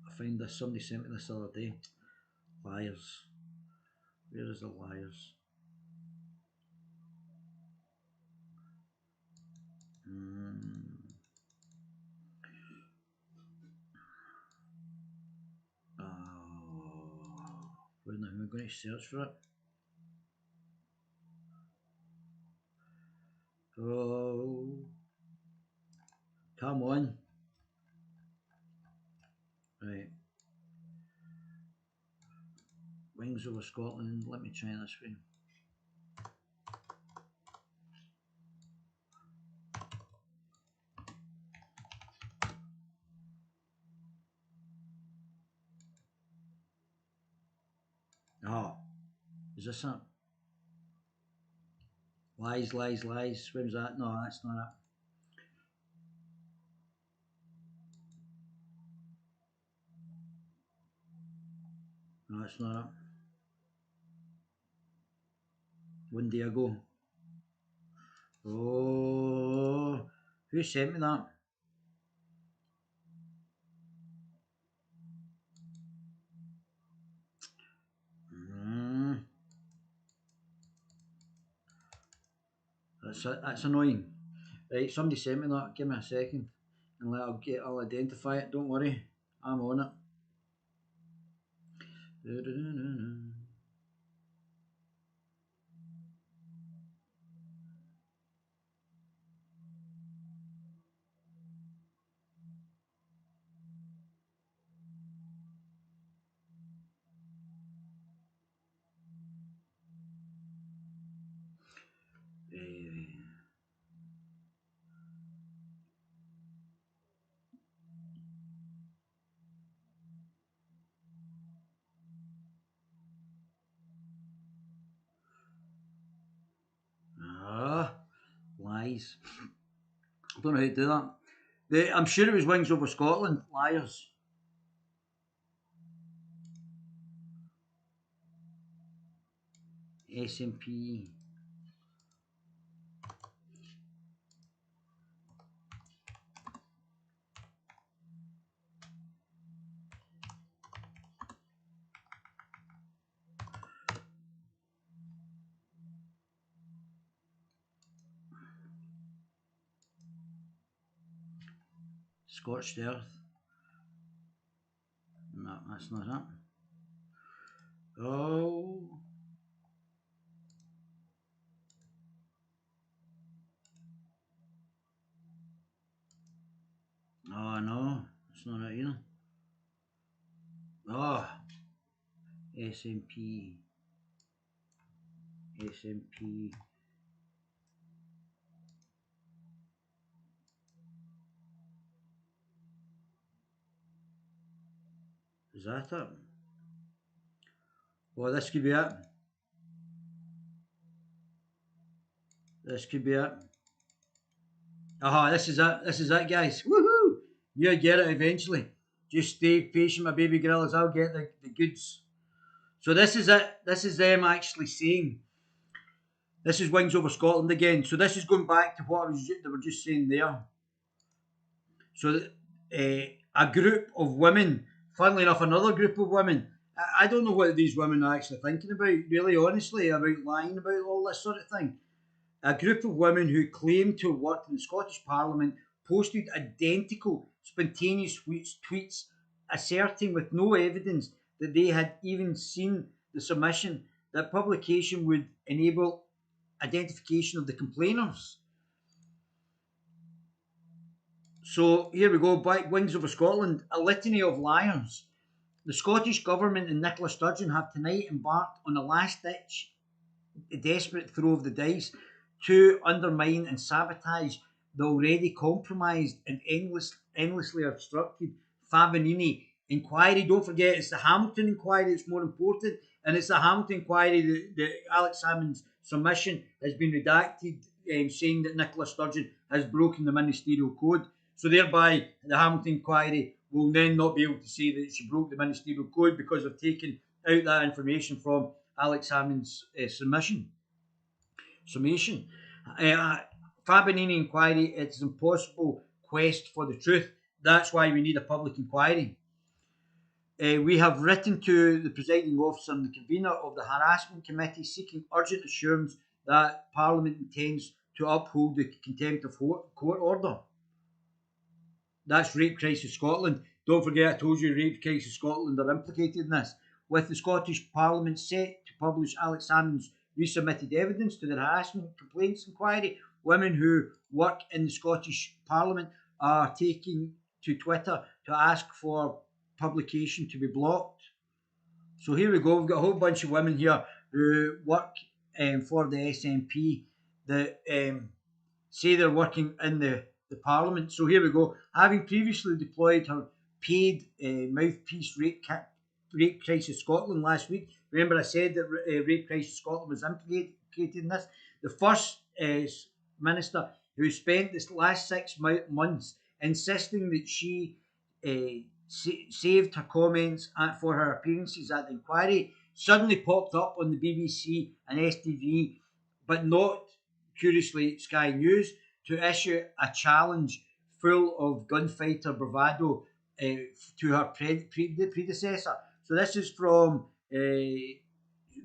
I find this. Somebody sent me this the other day. Liars. Where is the liars? When am I going to search for it? Oh, come on. Right. Wings over Scotland. Let me try this way. Oh, is this it? Lies, lies, lies. Where's that? No, that's not it. No, that's not it. One day ago. Oh, who sent me that? That's annoying. Right, somebody sent me that. Give me a second, and I'll identify it. Don't worry, I'm on it. Lies. I don't know how to do that. I'm sure it was Wings Over Scotland. Liars. SNP. Scorched Earth. No, that's not it. Oh. Oh no, it's not it either. Oh. SNP. SNP. Is that it? Well, this could be it. This could be it. Aha, this is it. This is it, guys. Woohoo! You'll get it eventually. Just stay patient, my baby gorillas. I'll get the goods. So this is it. This is them actually saying. This is Wings Over Scotland again. So this is going back to what they were just saying there. So a group of women, funnily enough, another group of women. I don't know what these women are actually thinking about, really honestly, about lying about all this sort of thing. A group of women who claim to have worked in the Scottish Parliament posted identical spontaneous tweets asserting with no evidence that they had even seen the submission that publication would enable identification of the complainers. So here we go, back Wings Over Scotland, a litany of liars. The Scottish Government and Nicola Sturgeon have tonight embarked on a last-ditch, desperate throw of the dice to undermine and sabotage the already compromised and endlessly obstructed Fabinini inquiry. Don't forget, it's the Hamilton inquiry that's more important, and it's the Hamilton inquiry that Alex Salmond's submission has been redacted, saying that Nicola Sturgeon has broken the ministerial code. So thereby, the Hamilton inquiry will then not be able to say that she broke the ministerial code because they've taken out that information from Alex Salmond's summation. Fabinini inquiry, it's an impossible quest for the truth. That's why we need a public inquiry. We have written to the presiding officer and the convener of the harassment committee seeking urgent assurance that Parliament intends to uphold the contempt of court order. That's Rape Crisis Scotland. Don't forget I told you Rape Crisis Scotland are implicated in this. With the Scottish Parliament set to publish Alex Salmond's resubmitted evidence to the harassment complaints inquiry, women who work in the Scottish Parliament are taking to Twitter to ask for publication to be blocked. So here we go. We've got a whole bunch of women here who work for the SNP that say they're working in the Parliament. So here we go. Having previously deployed her paid mouthpiece Rape Crisis Scotland last week. Remember I said that Rape Crisis Scotland was implicated in this. The First Minister, who spent this last 6 months insisting that she saved her comments for her appearances at the inquiry, suddenly popped up on the BBC and STV, but not, curiously, Sky News, to issue a challenge full of gunfighter bravado to her predecessor. So this is from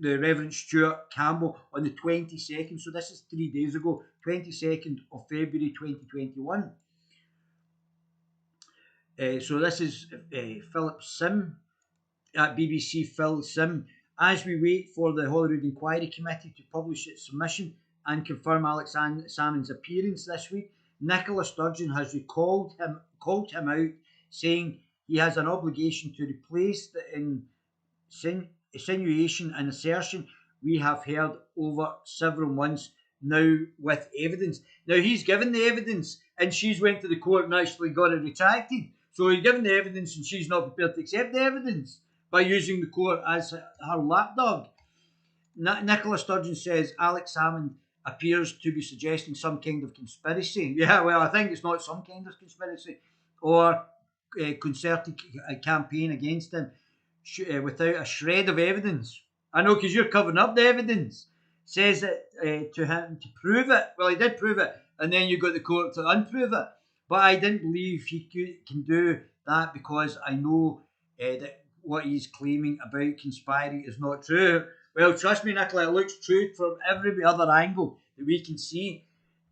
the Reverend Stuart Campbell on the 22nd. So this is 3 days ago, 22nd of February 2021. So this is Philip Sim at BBC Phil Sim. As we wait for the Holyrood Inquiry Committee to publish its submission and confirm Alex Salmond's appearance this week, Nicola Sturgeon has called him out, saying he has an obligation to replace the insinuation and assertion we have heard over several months now with evidence. Now he's given the evidence and she's went to the court and actually got it retracted. So he's given the evidence and she's not prepared to accept the evidence by using the court as her lapdog. Nicola Sturgeon says Alex Salmond appears to be suggesting some kind of conspiracy. Yeah, well, I think it's not some kind of conspiracy or a concerted campaign against him without a shred of evidence. I know, because you're covering up the evidence. Says it to him to prove it. Well, he did prove it, and then you got the court to unprove it. But I didn't believe he can do that because I know that what he's claiming about conspiring is not true. Well, trust me, Nicola, it looks true from every other angle that we can see.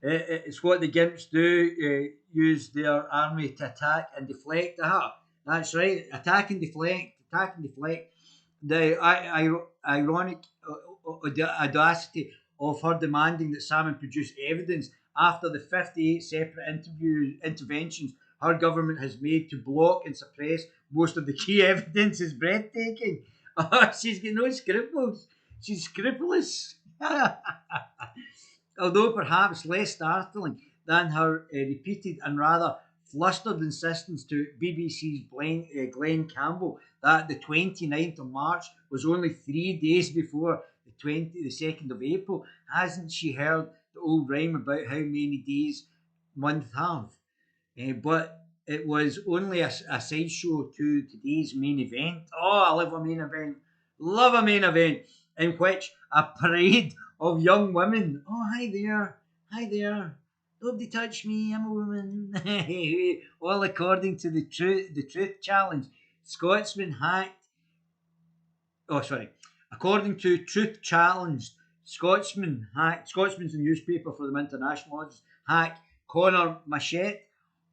It's what the Gimps do, use their army to attack and deflect. That's right, attack and deflect. The ironic audacity of her demanding that Salmond produce evidence after the 58 separate interventions her government has made to block and suppress most of the key evidence is breathtaking. She's got no scruples. She's scrupulous. Although perhaps less startling than her repeated and rather flustered insistence to BBC's Glenn Campbell that the 29th of March was only 3 days before the 2nd of April. Hasn't she heard the old rhyme about how many days months have? But it was only a sideshow to today's main event. Oh, I love a main event. Love a main event in which a parade of young women. Oh, hi there. Nobody touch me, I'm a woman. All according to the truth challenge. According to Truth Challenged, Scotsman's a newspaper for the international audience, hack Conor Machete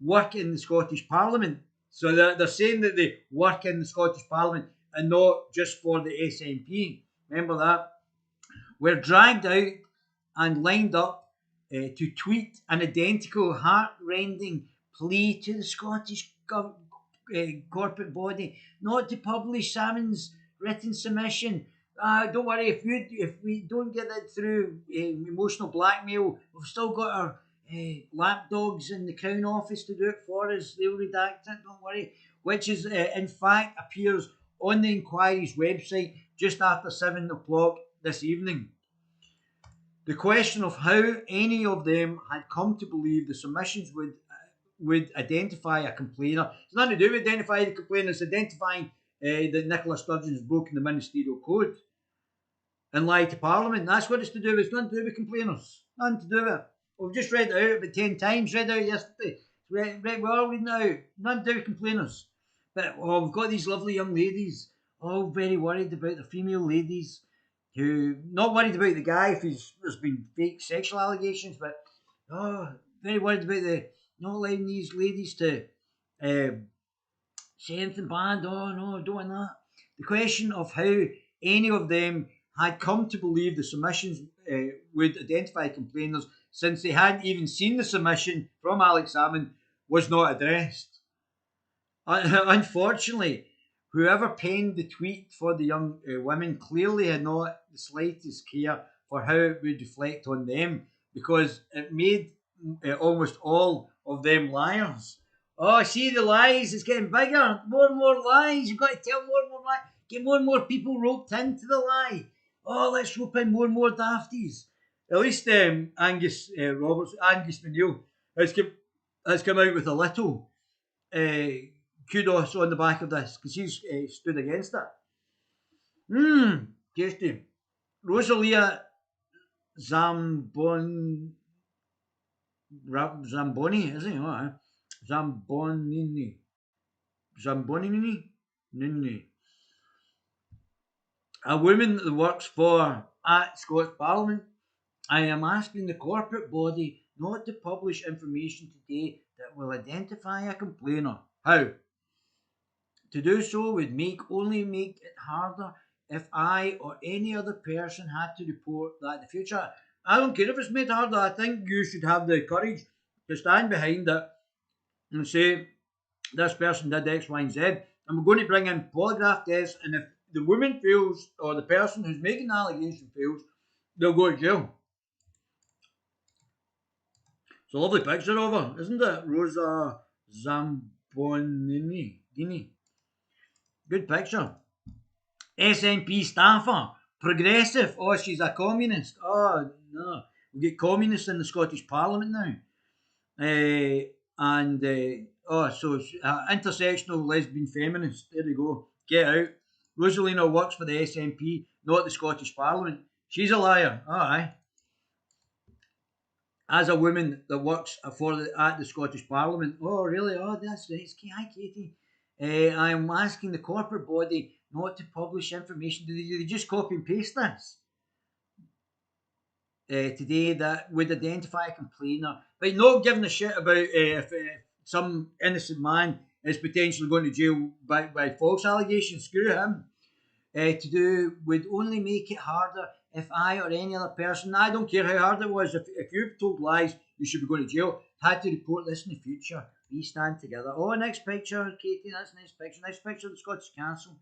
work in the Scottish Parliament. So they're saying that they work in the Scottish Parliament and not just for the SNP. Remember that? Were dragged out and lined up to tweet an identical heart-rending plea to the Scottish corporate body not to publish Salmond's written submission. Don't worry, if we don't get it through emotional blackmail, we've still got our lapdogs in the Crown Office to do it for us. They'll redact it, don't worry. Which is, in fact, appears on the inquiry's website just after 7 o'clock this evening. The question of how any of them had come to believe the submissions would identify a complainer. It's nothing to do with identifying the complainer, it's identifying that Nicola Sturgeon has broken the ministerial code and lied to Parliament. That's what it's to do with. It's nothing to do with complainers. Nothing to do with it. We've just read it out about 10 times, read it out yesterday. We're all reading it out. Nothing to do with complainers. But we've got these lovely young ladies, all very worried about the female ladies, who, not worried about the guy if there's been fake sexual allegations, but very worried about not allowing these ladies to say anything bad. Oh no, don't want that. The question of how any of them had come to believe the submissions would identify complainers, since they hadn't even seen the submission from Alex Salmond, was not addressed. Unfortunately, whoever penned the tweet for the young women clearly had not the slightest care for how it would reflect on them, because it made almost all of them liars. Oh, see the lies, it's getting bigger. More and more lies. You've got to tell more and more lies. Get more and more people roped into the lie. Oh, let's rope in more and more dafties. At least Angus McNeil has come out with a little kudos on the back of this, because he's stood against it. Tasty. Rosalia Zamboni, is it? Oh, Zambonini. A woman that works for at Scottish Parliament. I am asking the corporate body not to publish information today that will identify a complainer. How? To do so would only make it harder if I or any other person had to report that in the future. I don't care if it's made harder. I think you should have the courage to stand behind it and say, this person did X, Y, and Z, and we're going to bring in polygraph tests, and if the woman fails, or the person who's making the allegation fails, they'll go to jail. It's a lovely picture of her, isn't it? Rosa Zambonini. Good picture. SNP staffer. Progressive. Oh, she's a communist. Oh, no. We get communists in the Scottish Parliament now. Intersectional lesbian feminist. There we go. Get out. Rosalina works for the SNP, not the Scottish Parliament. She's a liar. Oh, aye. As a woman that works at the Scottish Parliament. Oh, really? Oh, that's nice. Hi, Katie. I'm asking the corporate body not to publish information. Do they just copy and paste this? Today that would identify a complainer, but not giving a shit about if some innocent man is potentially going to jail by false allegations. Screw him. To do would only make it harder if I or any other person, I don't care how hard it was, if you've told lies, you should be going to jail, had to report this in the future. We stand together. Oh, next picture, Katie, that's a nice picture. Nice picture of the Scottish Council.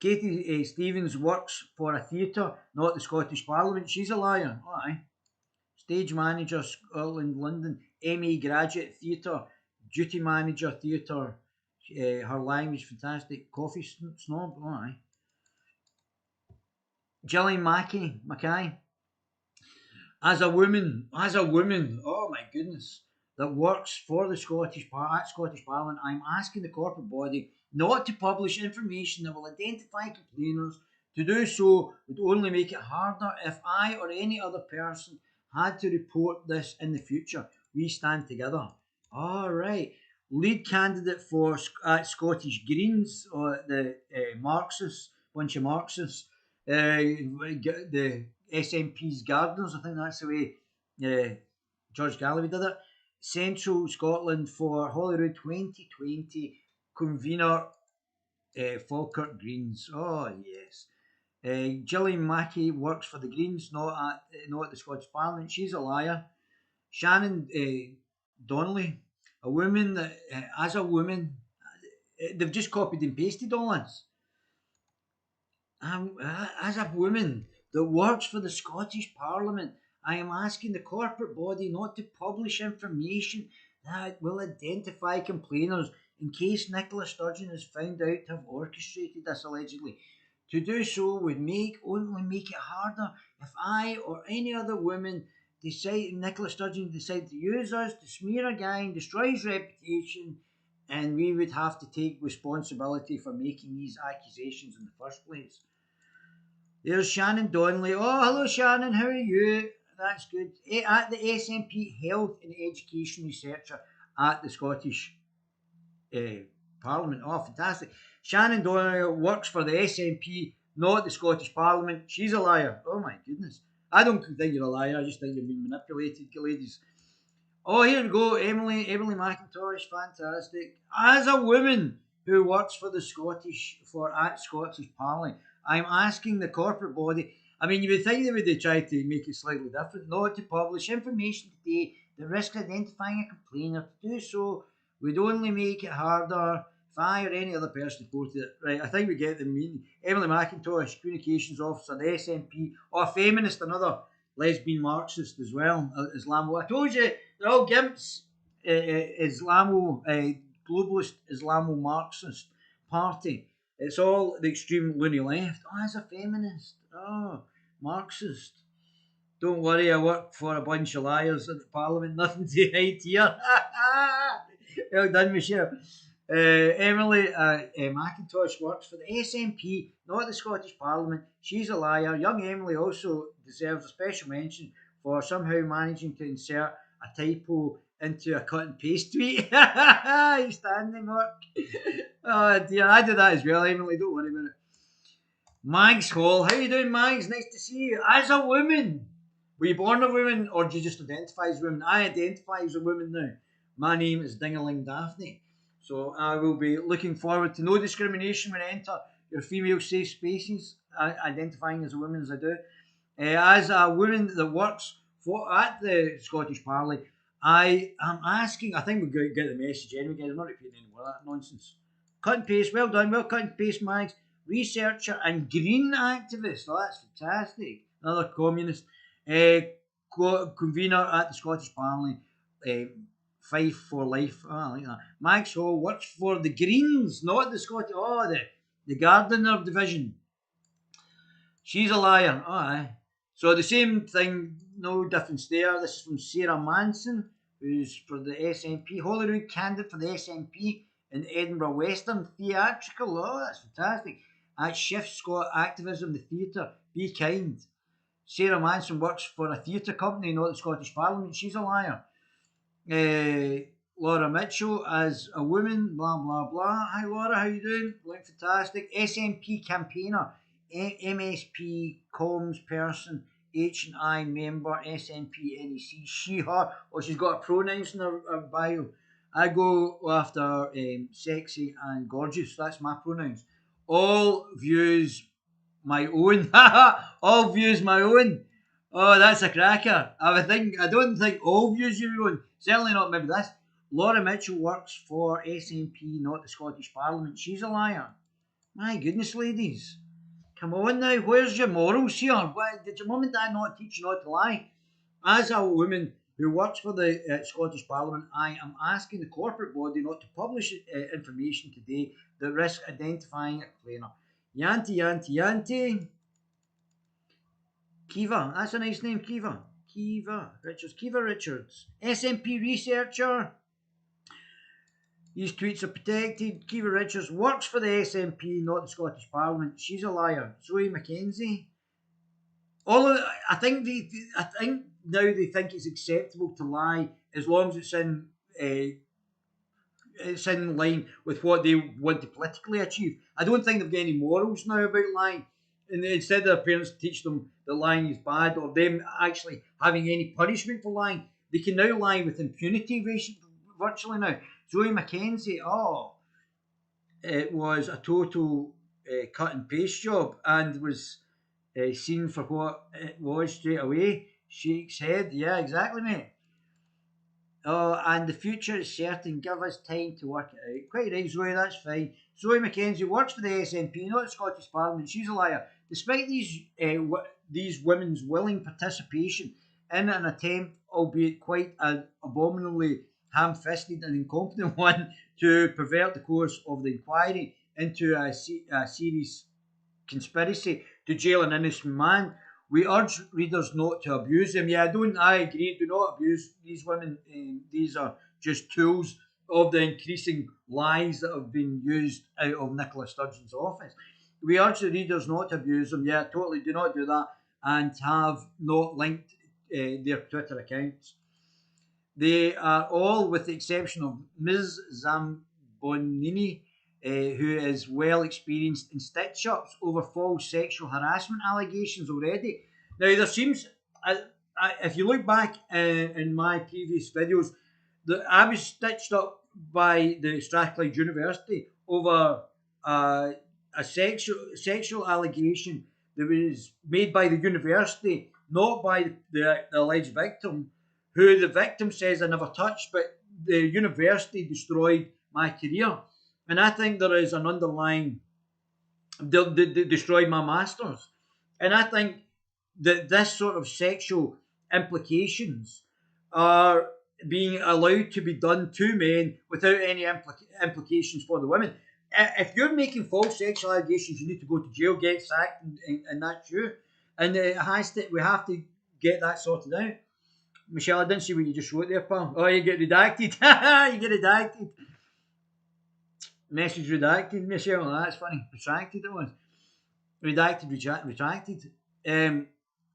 Katie Stevens works for a theatre, not the Scottish Parliament. She's a liar. Oh, aye. Stage manager, Scotland, London. MA graduate, theatre. Duty manager, theatre. Her language, fantastic. Coffee snob. Oh, aye. Gillian Mackay. As a woman, oh my goodness, that works for the Scottish Parliament, I'm asking the corporate body not to publish information that will identify complainers. To do so would only make it harder if I or any other person had to report this in the future. We stand together. All right. Lead candidate for Scottish Greens, or the Marxists, bunch of Marxists. The SNP's Gardeners, I think that's the way George Galloway did it. Central Scotland for Holyrood 2020, convener Falkirk Greens. Oh, yes. Gillian Mackey works for the Greens, not at the Scottish Parliament. She's a liar. Shannon Donnelly, a woman that, as a woman, they've just copied and pasted all this. As a woman that works for the Scottish Parliament, I am asking the corporate body not to publish information that will identify complainers in case Nicola Sturgeon is found out to have orchestrated this allegedly. To do so would only make it harder if I or any other woman Nicola Sturgeon decided to use us to smear a guy and destroy his reputation, and we would have to take responsibility for making these accusations in the first place. There's Shannon Donnelly. Oh, hello Shannon, how are you? That's good. At the SNP Health and Education Researcher at the Scottish Parliament. Oh, fantastic. Shannon Donnelly works for the SNP, not the Scottish Parliament. She's a liar. Oh my goodness. I don't think you're a liar, I just think you're being manipulated, ladies. Oh, here we go. Emily McIntosh, fantastic. As a woman who works for the Scottish Parliament, I'm asking the corporate body. I mean, you would think they would try to make it slightly different, not to publish information today that risks identifying a complainer. To do so would only make it harder if I or any other person reported it. Right, I think we get the meaning. Emily McIntosh, Communications Officer, the SNP, or a feminist, another lesbian Marxist as well, Islamo. I told you, they're all gimps. Globalist Islamo-Marxist party. It's all the extreme loony left. Oh, as a feminist. Oh, Marxist. Don't worry, I work for a bunch of liars at the Parliament. Nothing to hide here. Well done, Michelle. Emily McIntosh works for the SNP, not the Scottish Parliament. She's a liar. Young Emily also deserves a special mention for somehow managing to insert a typo into a cut and paste tweet. Standing work. Oh dear, I do that as well, Emily. Don't worry about it. Mags Hall, how you doing, Mags? Nice to see you. As a woman, were you born a woman or do you just identify as a woman? I identify as a woman now. My name is Dingaling Daphne. So I will be looking forward to no discrimination when I enter your female safe spaces, identifying as a woman as I do. As a woman that works at the Scottish Parliament, I am asking, I think we're going to get the message anyway, guys. I'm not repeating any more of that nonsense. Cut and paste, well done, well cut and paste, Mags. Researcher and green activist. Oh, that's fantastic. Another communist. Convener at the Scottish Parliament. Fife for life. Oh, I like that. Max Hall works for the Greens, not the Scottish. Oh, the Gardener division. She's a liar. Oh, aye. So the same thing, no difference there. This is from Sarah Manson, who's for the SNP, Holyrood candidate for the SNP in Edinburgh Western Theatrical. Oh, that's fantastic. At Shift Scott Activism, the theatre. Be kind. Sarah Manson works for a theatre company, not the Scottish Parliament. She's a liar. Laura Mitchell as a woman, blah blah blah. Hi Laura, how you doing? Looking fantastic. SNP campaigner, MSP comms person, H&I member, SNP NEC, she, her. Oh, she's got pronouns in her bio. I go after sexy and gorgeous. That's my pronouns. All views my own. All views my own. Oh, that's a cracker. I don't think all views your own. Certainly not maybe this. Laura Mitchell works for SNP, not the Scottish Parliament. She's a liar. My goodness, ladies. Come on now, where's your morals here? Why, did your mum and dad not teach you not to lie? As a woman who works for the Scottish Parliament, I am asking the corporate body not to publish information today that risks identifying a complainer. Yanti, Yanti, Yanti. Kiva, that's a nice name, Kiva. Kiva Richards. SNP researcher. These tweets are protected. Kiva Richards works for the SNP, not the Scottish Parliament. She's a liar. Zoe Mackenzie. I think now they think it's acceptable to lie as long as it's in line with what they want to politically achieve. I don't think they've got any morals now about lying. And instead of their parents teach them that lying is bad or them actually having any punishment for lying, they can now lie with impunity virtually now. Zoe Mackenzie, it was a total cut and paste job and was seen for what it was straight away. Shakes head, yeah, exactly, mate. Oh, and the future is certain. Give us time to work it out. Quite right, Zoe, that's fine. Zoe Mackenzie works for the SNP, not the Scottish Parliament. She's a liar. Despite these women's willing participation in an attempt, albeit quite an abominably ham-fisted and incompetent one, to pervert the course of the inquiry into a serious conspiracy to jail an innocent man, we urge readers not to abuse them. Yeah, I agree. Do not abuse these women. These are just tools of the increasing lies that have been used out of Nicola Sturgeon's office. We urge the readers not to abuse them. Yeah, totally. Do not do that. And have not linked their Twitter accounts. They are all, with the exception of Ms. Zambonini, who is well experienced in stitch-ups over false sexual harassment allegations already. Now, there seems, if you look back in my previous videos, that I was stitched up by the Strathclyde University over a sexual allegation that was made by the university, not by the alleged victim, who the victim says I never touched, but the university destroyed my career. And I think there is an underlying, they destroyed my masters. And I think that this sort of sexual implications are being allowed to be done to men without any implications for the women. If you're making false sexual allegations, you need to go to jail, get sacked, and that's you. And we have to get that sorted out. Michelle, I didn't see what you just wrote there, pal. Oh, you get redacted. You get redacted. Message redacted, Michelle. Oh, that's funny. Retracted it was. Redacted, retracted.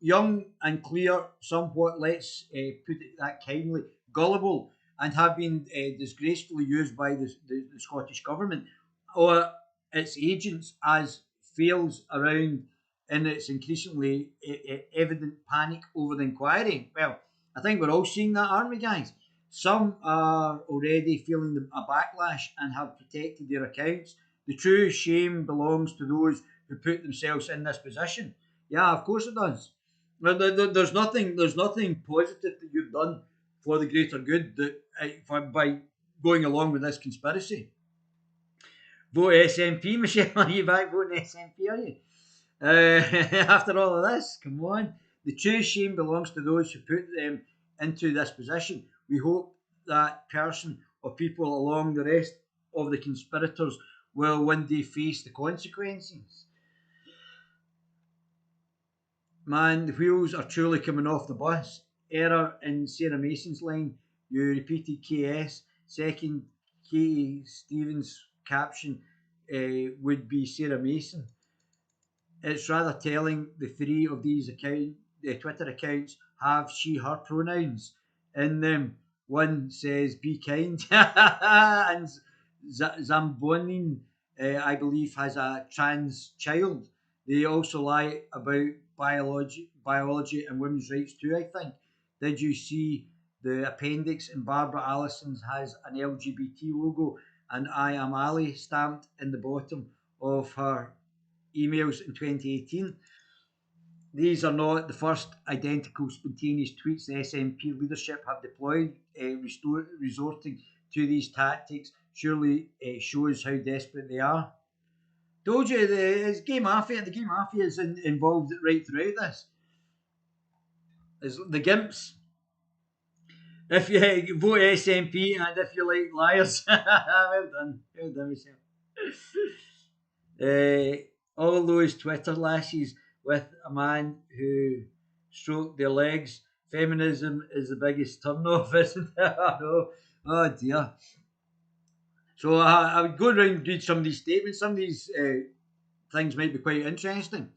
Young and clear, somewhat, let's put it that kindly, gullible, and have been disgracefully used by the Scottish Government or its agents as feels around in its increasingly evident panic over the inquiry? Well, I think we're all seeing that, aren't we, guys? Some are already feeling a backlash and have protected their accounts. The true shame belongs to those who put themselves in this position. Yeah, of course it does. There's nothing positive that you've done for the greater good by going along with this conspiracy. Vote SNP, Michelle. Are you back voting SNP? Are you? After all of this, come on. The true shame belongs to those who put them into this position. We hope that person or people along the rest of the conspirators will one day face the consequences. Man, the wheels are truly coming off the bus. Error in Sarah Mason's line. You repeated KS. Second, Katie Stevens' caption would be Sarah Mason. It's rather telling the three of these Twitter accounts have she, her pronouns in them. One says be kind, and Zambonin, I believe, has a trans child. They also lie about biology and women's rights too, I think. Did you see the appendix? And Barbara Allison's has an LGBT logo and I am Ali stamped in the bottom of her emails in 2018. These are not the first identical spontaneous tweets the SNP leadership have deployed, resorting to these tactics. Surely it shows how desperate they are. Told you, it's gay mafia. The gay mafia is involved right throughout this. It's the gimps. If you vote SNP and if you like liars, well done, Michelle. All those Twitter lashes with a man who stroked their legs. Feminism is the biggest turn-off, isn't it? I know. Oh dear. So I would go around and read some of these statements. Some of these things might be quite interesting.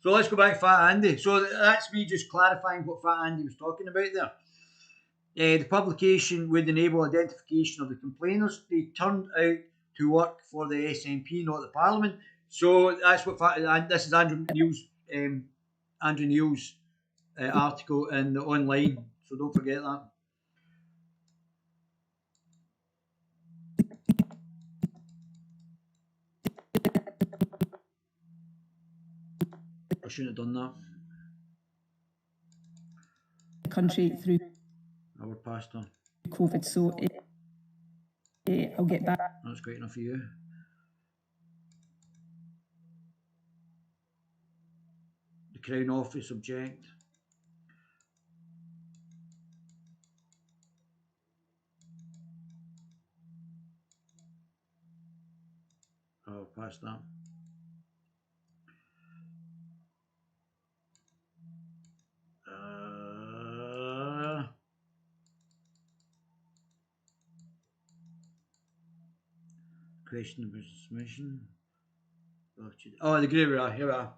So let's go back to Fat Andy. So that's me just clarifying what Fat Andy was talking about there. The publication would enable identification of the complainers. They turned out to work for the SNP, not the Parliament. So that's what this is Andrew Neil's article in the online. So don't forget that. I shouldn't have done that. Country through Our pastor. COVID, so I'll get back. That's great enough for you. The Crown Office object. I'll pass that. Question about submission. Oh, the Guerilla. Here we are.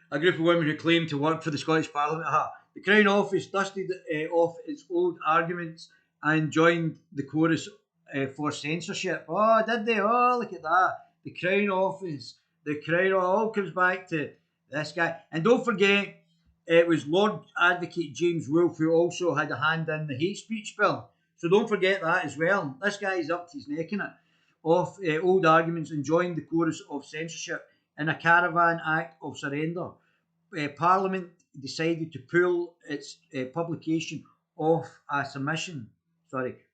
A group of women who claim to work for the Scottish Parliament. The Crown Office dusted off its old arguments and joined the chorus for censorship. Oh, did they? Oh, look at that. The Crown Office. The Crown all comes back to this guy. And don't forget, it was Lord Advocate James Wolfe who also had a hand in the hate speech bill. So don't forget that as well. This guy is up to his neck in it. Of old arguments and joined the chorus of censorship in a caravan act of surrender. Parliament decided to pull its publication off a submission.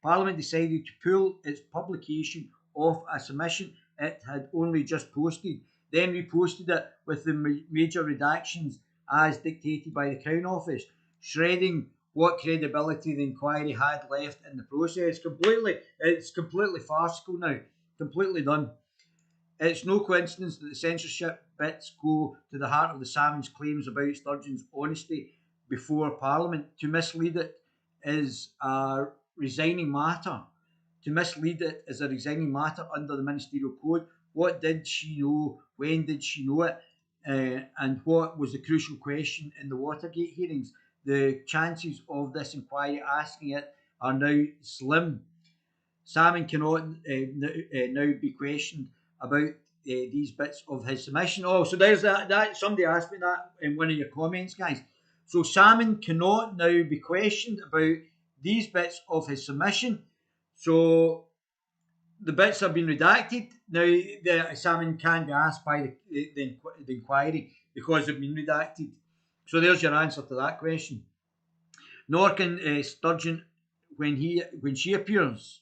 Parliament decided to pull its publication off a submission it had only just posted, then reposted it with the major redactions as dictated by the Crown Office, shredding what credibility the inquiry had left in the process. It's completely farcical now. Completely done. It's no coincidence that the censorship bits go to the heart of the Salmond's claims about Sturgeon's honesty before Parliament. To mislead it is a resigning matter. To mislead it is a resigning matter under the Ministerial Code. What did she know? When did she know it? And what was the crucial question in the Watergate hearings? The chances of this inquiry asking it are now slim. Salmond cannot now be questioned about these bits of his submission. Oh, so there's that. Somebody asked me that in one of your comments, guys. So Salmond cannot now be questioned about these bits of his submission. So the bits have been redacted. Now, the Salmond can be asked by the inquiry because they've been redacted. So there's your answer to that question. Nor can Sturgeon when she appears.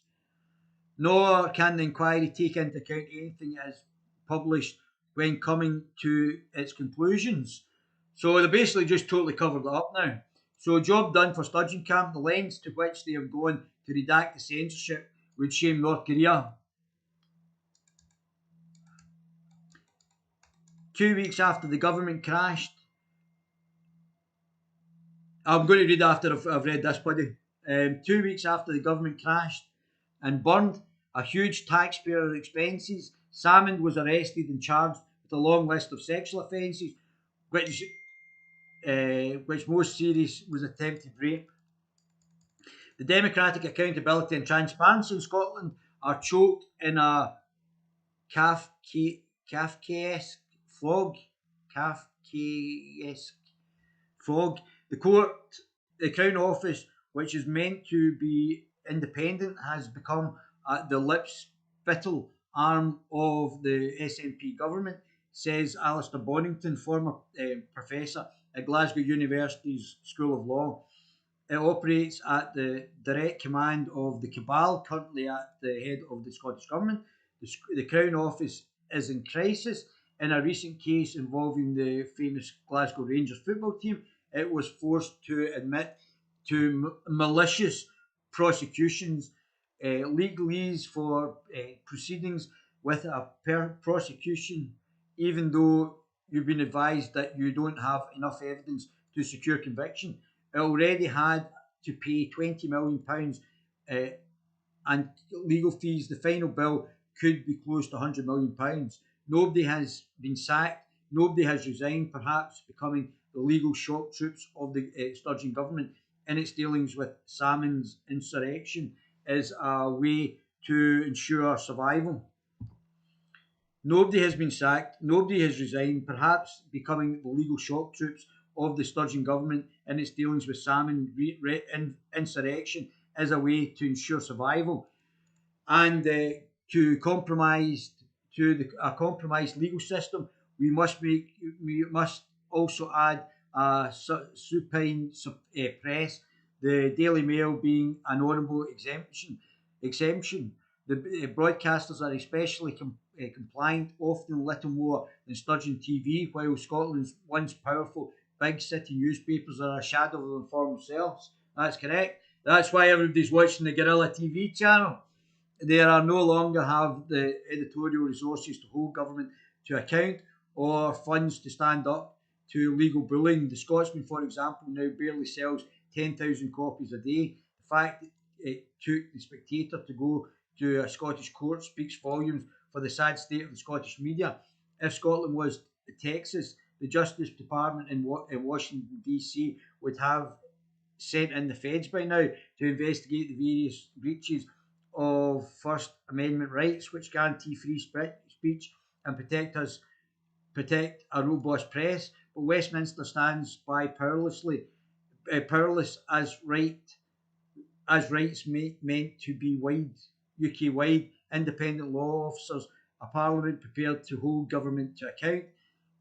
Nor can the inquiry take into account anything that is published when coming to its conclusions. So they basically just totally covered it up now. So job done for Sturgeon Camp. The lengths to which they have gone to redact the censorship would shame North Korea. 2 weeks after the government crashed. I'm going to read after I've read this, buddy. 2 weeks after the government crashed and burned a huge taxpayer expenses, Salmond was arrested and charged with a long list of sexual offences, which most serious was attempted rape. The democratic accountability and transparency in Scotland are choked in a Kafkaesque fog. The Crown Office, which is meant to be independent, has become the lip-spittle arm of the SNP government, says Alistair Bonington, former professor at Glasgow University's School of Law. It operates at the direct command of the cabal currently at the head of the Scottish Government. The Crown Office is in crisis. In a recent case involving the famous Glasgow Rangers football team, it was forced to admit to malicious prosecutions, legalese for proceedings with a prosecution, even though you've been advised that you don't have enough evidence to secure conviction. It already had to pay £20 million and legal fees. The final bill could be close to £100 million. Nobody has been sacked. Nobody has resigned, perhaps becoming the legal shock troops of the Sturgeon government in its dealings with Salmond's insurrection is a way to ensure survival. Nobody has been sacked. Nobody has resigned, perhaps becoming the legal shock troops of the Sturgeon government in its dealings with Salmond insurrection is a way to ensure survival and to a compromised legal system. We must also add a supine press, the Daily Mail being an honourable exemption. The broadcasters are especially compliant, often little more than Sturgeon TV, while Scotland's once powerful big city newspapers are a shadow of them for themselves. That's correct. That's why everybody's watching the Guerilla TV channel. They are no longer have the editorial resources to hold government to account or funds to stand up to legal bullying. The Scotsman, for example, now barely sells 10,000 copies a day. The fact that it took the Spectator to go to a Scottish court speaks volumes for the sad state of the Scottish media. If Scotland was Texas, the Justice Department in Washington, D.C. would have sent in the feds by now to investigate the various breaches of First Amendment rights, which guarantee free speech and protect a robust press. But Westminster stands by powerless as rights meant to be UK-wide. Independent law officers, a parliament prepared to hold government to account,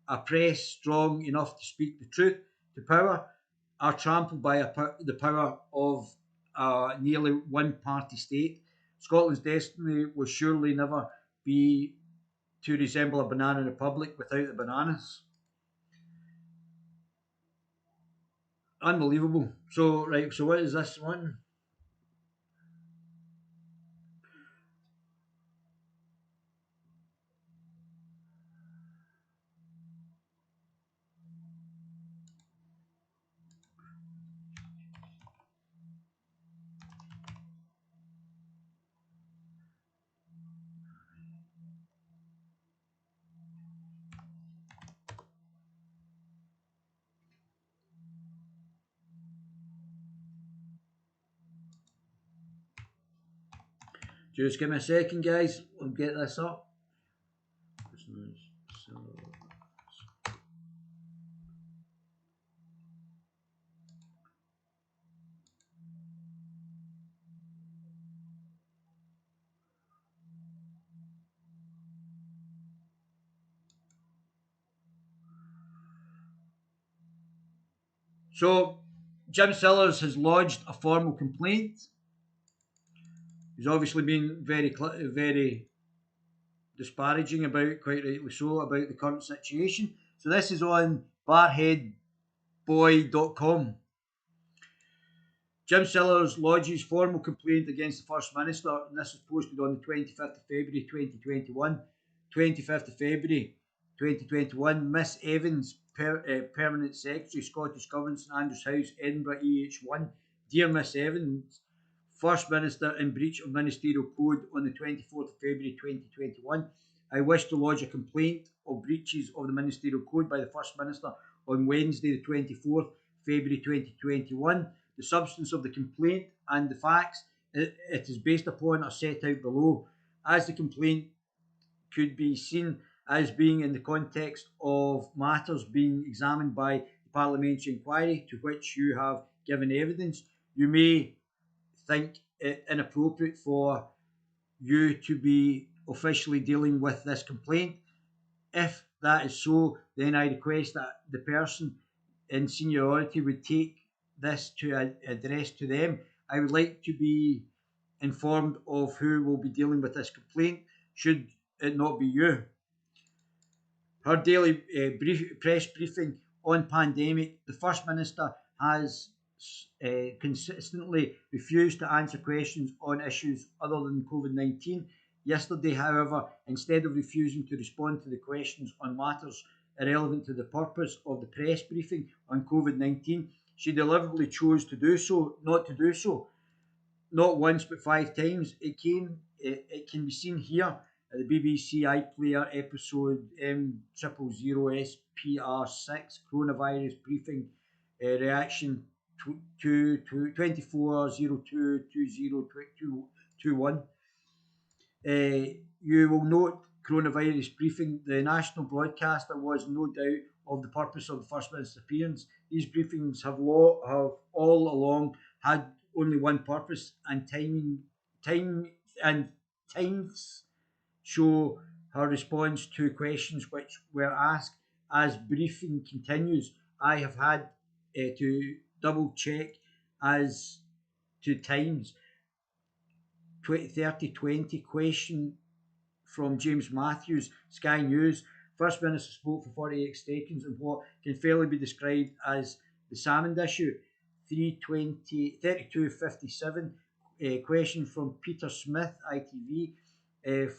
a press strong enough to speak the truth to power, are trampled by the power of a nearly one-party state. Scotland's destiny will surely never be to resemble a banana republic without the bananas. Unbelievable. So, right, so what is this one? Just give me a second, guys. I'll get this up. So, Jim Sellers has lodged a formal complaint. He's obviously been very disparaging about, quite rightly so, about the current situation. So this is on barheadboy.com. Jim Sellers lodges formal complaint against the First Minister, and this was posted on the 25th of February 2021. 25th of February 2021, Miss Evans, Permanent Secretary, Scottish Government, St Andrews House, Edinburgh, EH1. Dear Miss Evans, First Minister in breach of Ministerial Code on the 24th of February 2021. I wish to lodge a complaint of breaches of the Ministerial Code by the First Minister on Wednesday the 24th February 2021. The substance of the complaint and the facts it is based upon are set out below. As the complaint could be seen as being in the context of matters being examined by the parliamentary inquiry to which you have given evidence, you may think it inappropriate for you to be officially dealing with this complaint. If that is so, then I request that the person in seniority would take this to address to them. I would like to be informed of who will be dealing with this complaint, should it not be you. Her daily press briefing on pandemic, the First Minister has consistently refused to answer questions on issues other than COVID-19. Yesterday, however, instead of refusing to respond to the questions on matters irrelevant to the purpose of the press briefing on COVID-19, she deliberately chose to do so, not to do so. Not once, but 5 times. It can be seen here at the BBC iPlayer episode M000SPR6 coronavirus briefing reaction 24022021. You will note coronavirus briefing. The national broadcaster was no doubt of the purpose of the First Minister's appearance. These briefings have all along had only one purpose, and times show her response to questions which were asked. As briefing continues, I have had to double check as to times. 3020 question from James Matthews, Sky News. First Minister spoke for 48 seconds on what can fairly be described as the Salmond issue. 3257 question from Peter Smith, ITV.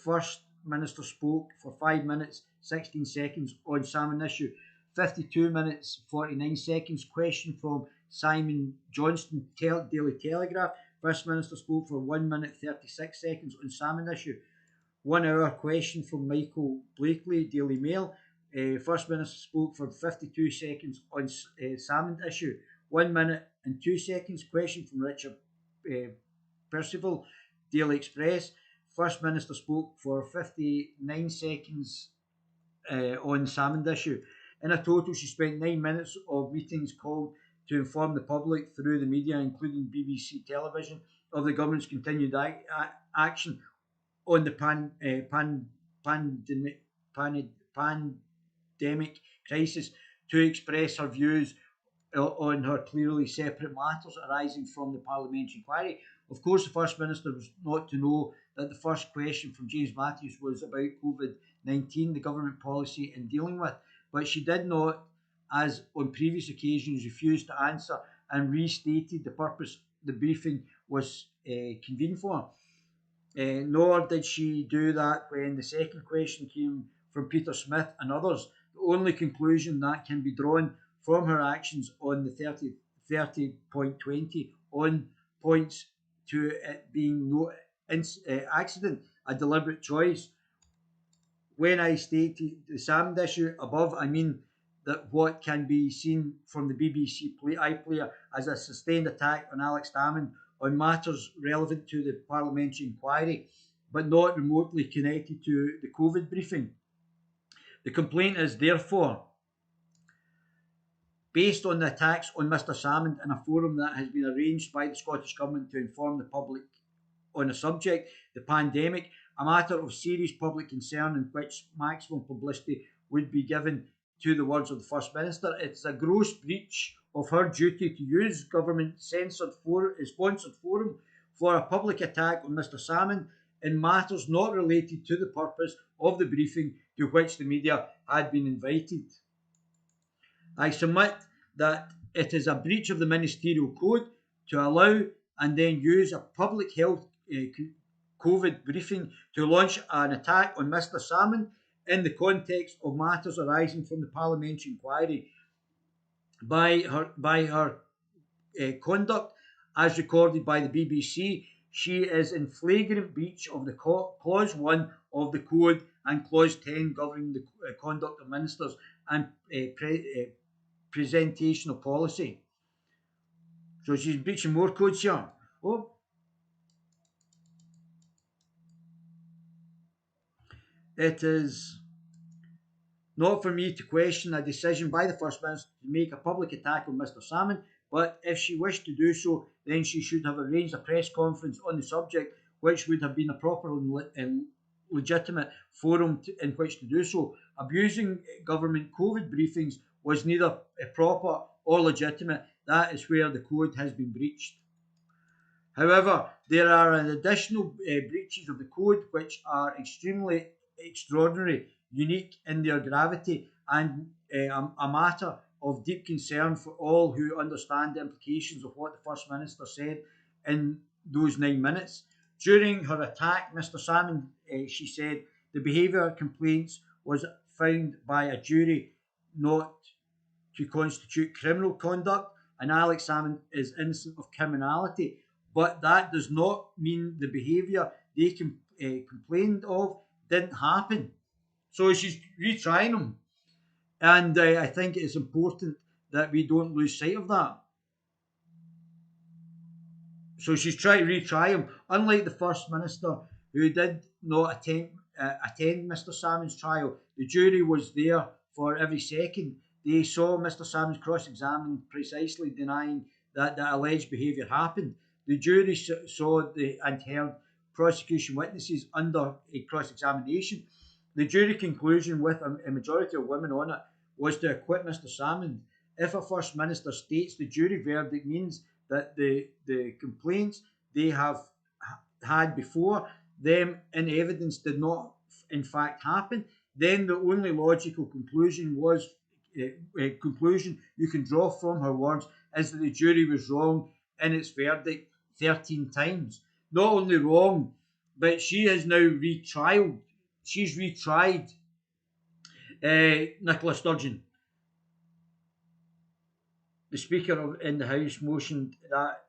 First Minister spoke for 5 minutes 16 seconds on Salmond issue. 52 minutes 49 seconds question from Simon Johnston, Daily Telegraph. First Minister spoke for 1 minute 36 seconds on Salmond issue. 1 hour question from Michael Blakely, Daily Mail. First Minister spoke for 52 seconds on Salmond issue. 1 minute and 2 seconds question from Richard Percival, Daily Express. First Minister spoke for 59 seconds on Salmond issue. In a total, she spent 9 minutes of meetings called to inform the public through the media, including BBC television, of the government's continued action on the pandemic crisis, to express her views on her clearly separate matters arising from the parliamentary inquiry. Of course, the First Minister was not to know that the first question from James Matthews was about COVID-19, the government policy in dealing with, but she did not, as on previous occasions, refuse to answer and restated the purpose the briefing was convened for. Nor did she do that when the second question came from Peter Smith and others. The only conclusion that can be drawn from her actions on the 30.20 on points to it being no accident, a deliberate choice. When I stated the Salmond issue above, I mean that what can be seen from the BBC iPlayer as a sustained attack on Alex Salmond on matters relevant to the parliamentary inquiry, but not remotely connected to the COVID briefing. The complaint is therefore based on the attacks on Mr. Salmond in a forum that has been arranged by the Scottish Government to inform the public on a subject, the pandemic, a matter of serious public concern in which maximum publicity would be given to the words of the First Minister. It's a gross breach of her duty to use government-sponsored forum for a public attack on Mr. Salmond in matters not related to the purpose of the briefing to which the media had been invited. I submit that it is a breach of the Ministerial Code to allow and then use a public health COVID briefing to launch an attack on Mr. Salmond in the context of matters arising from the parliamentary inquiry. By her conduct, as recorded by the BBC, she is in flagrant breach of the Clause 1 of the Code and Clause 10 governing the conduct of ministers and presentation of policy. So she's breaching more codes here. Oh. It is not for me to question a decision by the First Minister to make a public attack on Mr. Salmond, but if she wished to do so, then she should have arranged a press conference on the subject, which would have been a proper and legitimate forum in which to do so. Abusing government COVID briefings was neither proper or legitimate. That is where the code has been breached. However, there are additional breaches of the code which are extremely extraordinary, unique in their gravity, and a matter of deep concern for all who understand the implications of what the First Minister said in those 9 minutes. During her attack, Mr. Salmond, she said, the behaviour complaints was found by a jury not to constitute criminal conduct, and Alex Salmond is innocent of criminality. But that does not mean the behaviour they complained of didn't happen. So she's retrying them. And I think it's important that we don't lose sight of that. So she's trying to retry him. Unlike the First Minister, who did not attend Mr. Salmond's trial, the jury was there for every second. They saw Mr. Salmond's cross-examining, precisely denying that the alleged behaviour happened. The jury saw and heard prosecution witnesses under a cross-examination. The jury conclusion, with a majority of women on it, was to acquit Mr. Salmond. If a First Minister states the jury verdict means that the complaints they have had before them in evidence did not in fact happen, then the only logical conclusion you can draw from her words is that the jury was wrong in its verdict 13 times. Not only wrong, but she has now retried. She's retried Nicola Sturgeon. The Speaker in the House motioned that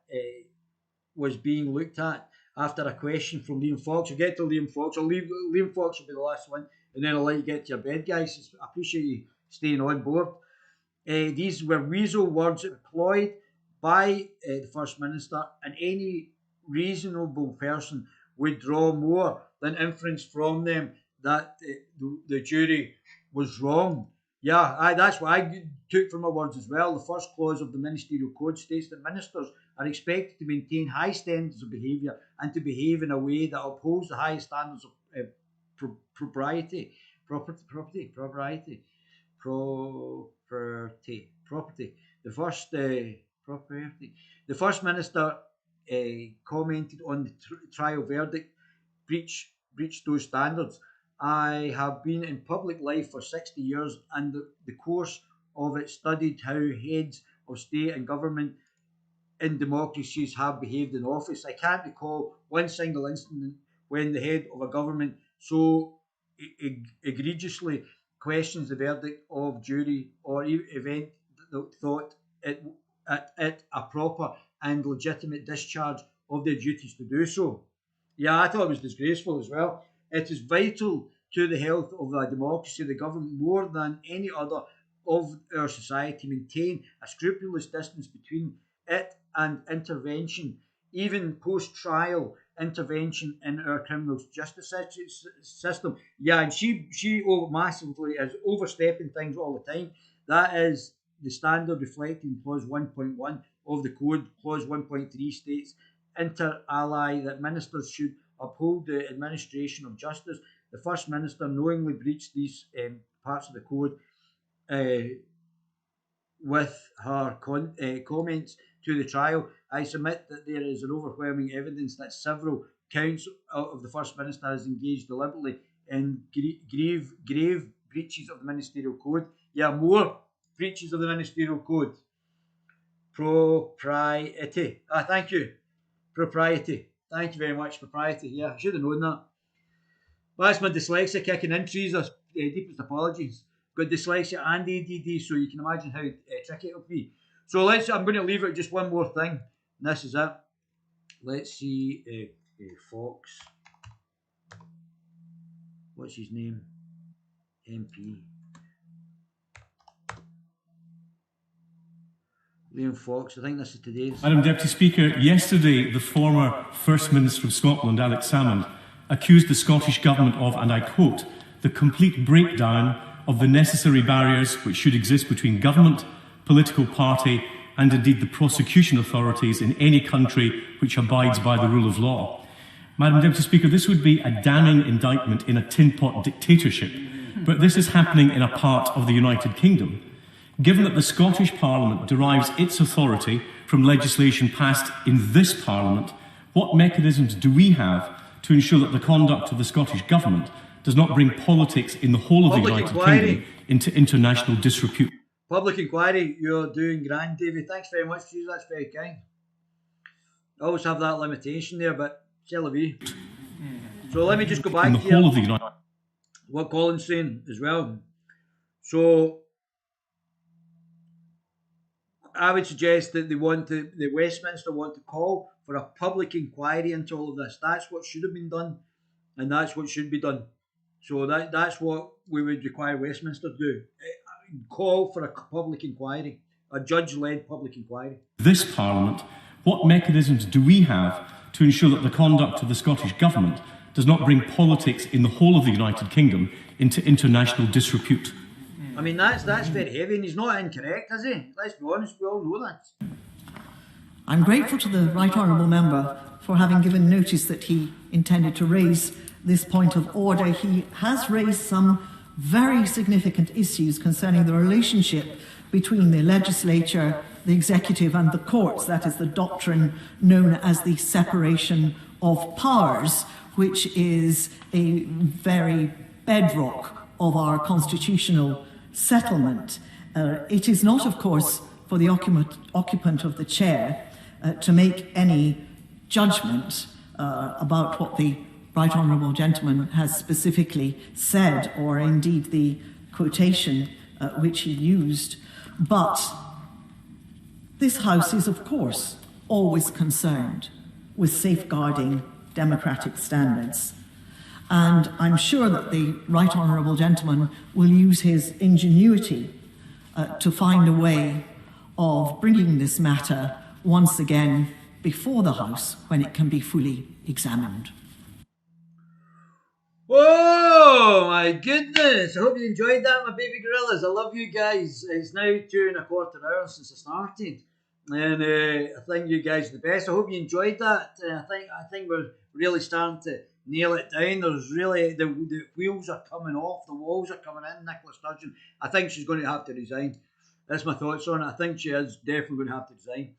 was being looked at after a question from Liam Fox. We'll get to Liam Fox. Liam Fox will be the last one, and then I'll let you get to your bed, guys. I appreciate you staying on board. These were weasel words employed by the First Minister, and any reasonable person would draw more than inference from them that the jury was wrong. Yeah, that's what I took from her words as well. The first clause of the Ministerial Code states that ministers are expected to maintain high standards of behaviour and to behave in a way that upholds the highest standards of propriety. The First Minister commented on the trial verdict breached those standards. I have been in public life for 60 years, and the course of it studied how heads of state and government in democracies have behaved in office. I can't recall one single incident when the head of a government so egregiously questions the verdict of jury or event that thought it a proper and legitimate discharge of their duties to do so. Yeah, I thought it was disgraceful as well. It is vital to the health of a democracy, the government, more than any other of our society, maintain a scrupulous distance between it and intervention, even post-trial intervention in our criminal justice system. Yeah, and she massively is overstepping things all the time. That is the standard reflected in clause 1.1 of the code. Clause 1.3 states, inter alia, that ministers should uphold the administration of justice. The First Minister knowingly breached these parts of the code with her comments to the trial. I submit that there is an overwhelming evidence that several counts of the First Minister has engaged deliberately in grave breaches of the Ministerial Code. Yeah, more breaches of the Ministerial Code. Propriety. Thank you. Propriety. Thank you very much, propriety. Yeah, I should have known that. Well, that's my dyslexia kicking in. Trees, deepest apologies. Got dyslexia and ADD, so you can imagine how tricky it'll be. So I'm going to leave it just one more thing. And this is it. Let's see. Fox. What's his name? MP. Liam Fox. I think this is today's. Madam Deputy Speaker, yesterday the former First Minister of Scotland, Alex Salmond, accused the Scottish Government of, and I quote, the complete breakdown of the necessary barriers which should exist between government, political party and indeed the prosecution authorities in any country which abides by the rule of law. Madam Deputy Speaker, this would be a damning indictment in a tin pot dictatorship, but this is happening in a part of the United Kingdom. Given that the Scottish Parliament derives its authority from legislation passed in this Parliament, what mechanisms do we have to ensure that the conduct of the Scottish Government does not bring politics in the whole of the United Kingdom into international disrepute? Public inquiry, you're doing grand, David. Thanks very much, Jesus. That's very kind. I always have that limitation there, but c'est la vie. So let me just go back in the here. Whole of the United. What Colin's saying as well. So I would suggest that the Westminster want to call for a public inquiry into all of this. That's what should have been done, and that's what should be done. So that's what we would require Westminster to do. Call for a public inquiry, a judge-led public inquiry. This Parliament, what mechanisms do we have to ensure that the conduct of the Scottish Government does not bring politics in the whole of the United Kingdom into international disrepute? I mean, that's very heavy, and he's not incorrect, is he? Let's be honest, we all know that. I'm grateful to the Right Honourable Member for having given notice that he intended to raise this point of order. He has raised some very significant issues concerning the relationship between the legislature, the executive and the courts. That is the doctrine known as the separation of powers, which is a very bedrock of our constitutional settlement. It is not, of course, for the occupant of the chair to make any judgment about what the Right Honourable Gentleman has specifically said, or indeed the quotation which he used. But this House is, of course, always concerned with safeguarding democratic standards. And I'm sure that the Right Honourable Gentleman will use his ingenuity to find a way of bringing this matter once again before the House when it can be fully examined. Oh my goodness! I hope you enjoyed that, my baby gorillas. I love you guys. It's now 2.25 hours since I started, and I think you guys are the best. I hope you enjoyed that. I think we're really starting to nail it down. There's really the wheels are coming off, the walls are coming in. Nicola Sturgeon, I think she's going to have to resign. That's my thoughts on it. I think she is definitely going to have to resign.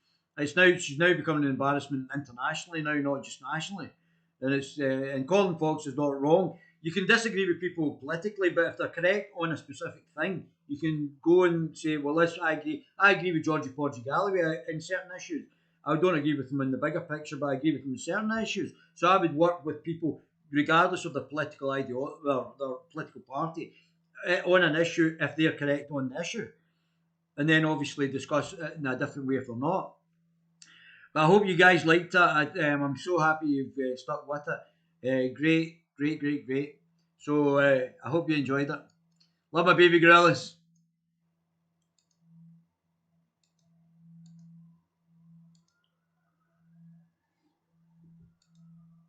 She's now becoming an embarrassment internationally now, not just nationally. And and Colin Fox is not wrong. You can disagree with people politically, but if they're correct on a specific thing, you can go and say, well, I agree with Georgie Porgy Galloway in certain issues. I don't agree with him in the bigger picture, but I agree with him in certain issues. So I would work with people, regardless of their political their political party, on an issue if they're correct on the issue. And then obviously discuss it in a different way if they're not. But I hope you guys liked it. I'm so happy you've stuck with it. Great. So I hope you enjoyed it. Love my baby gorillas.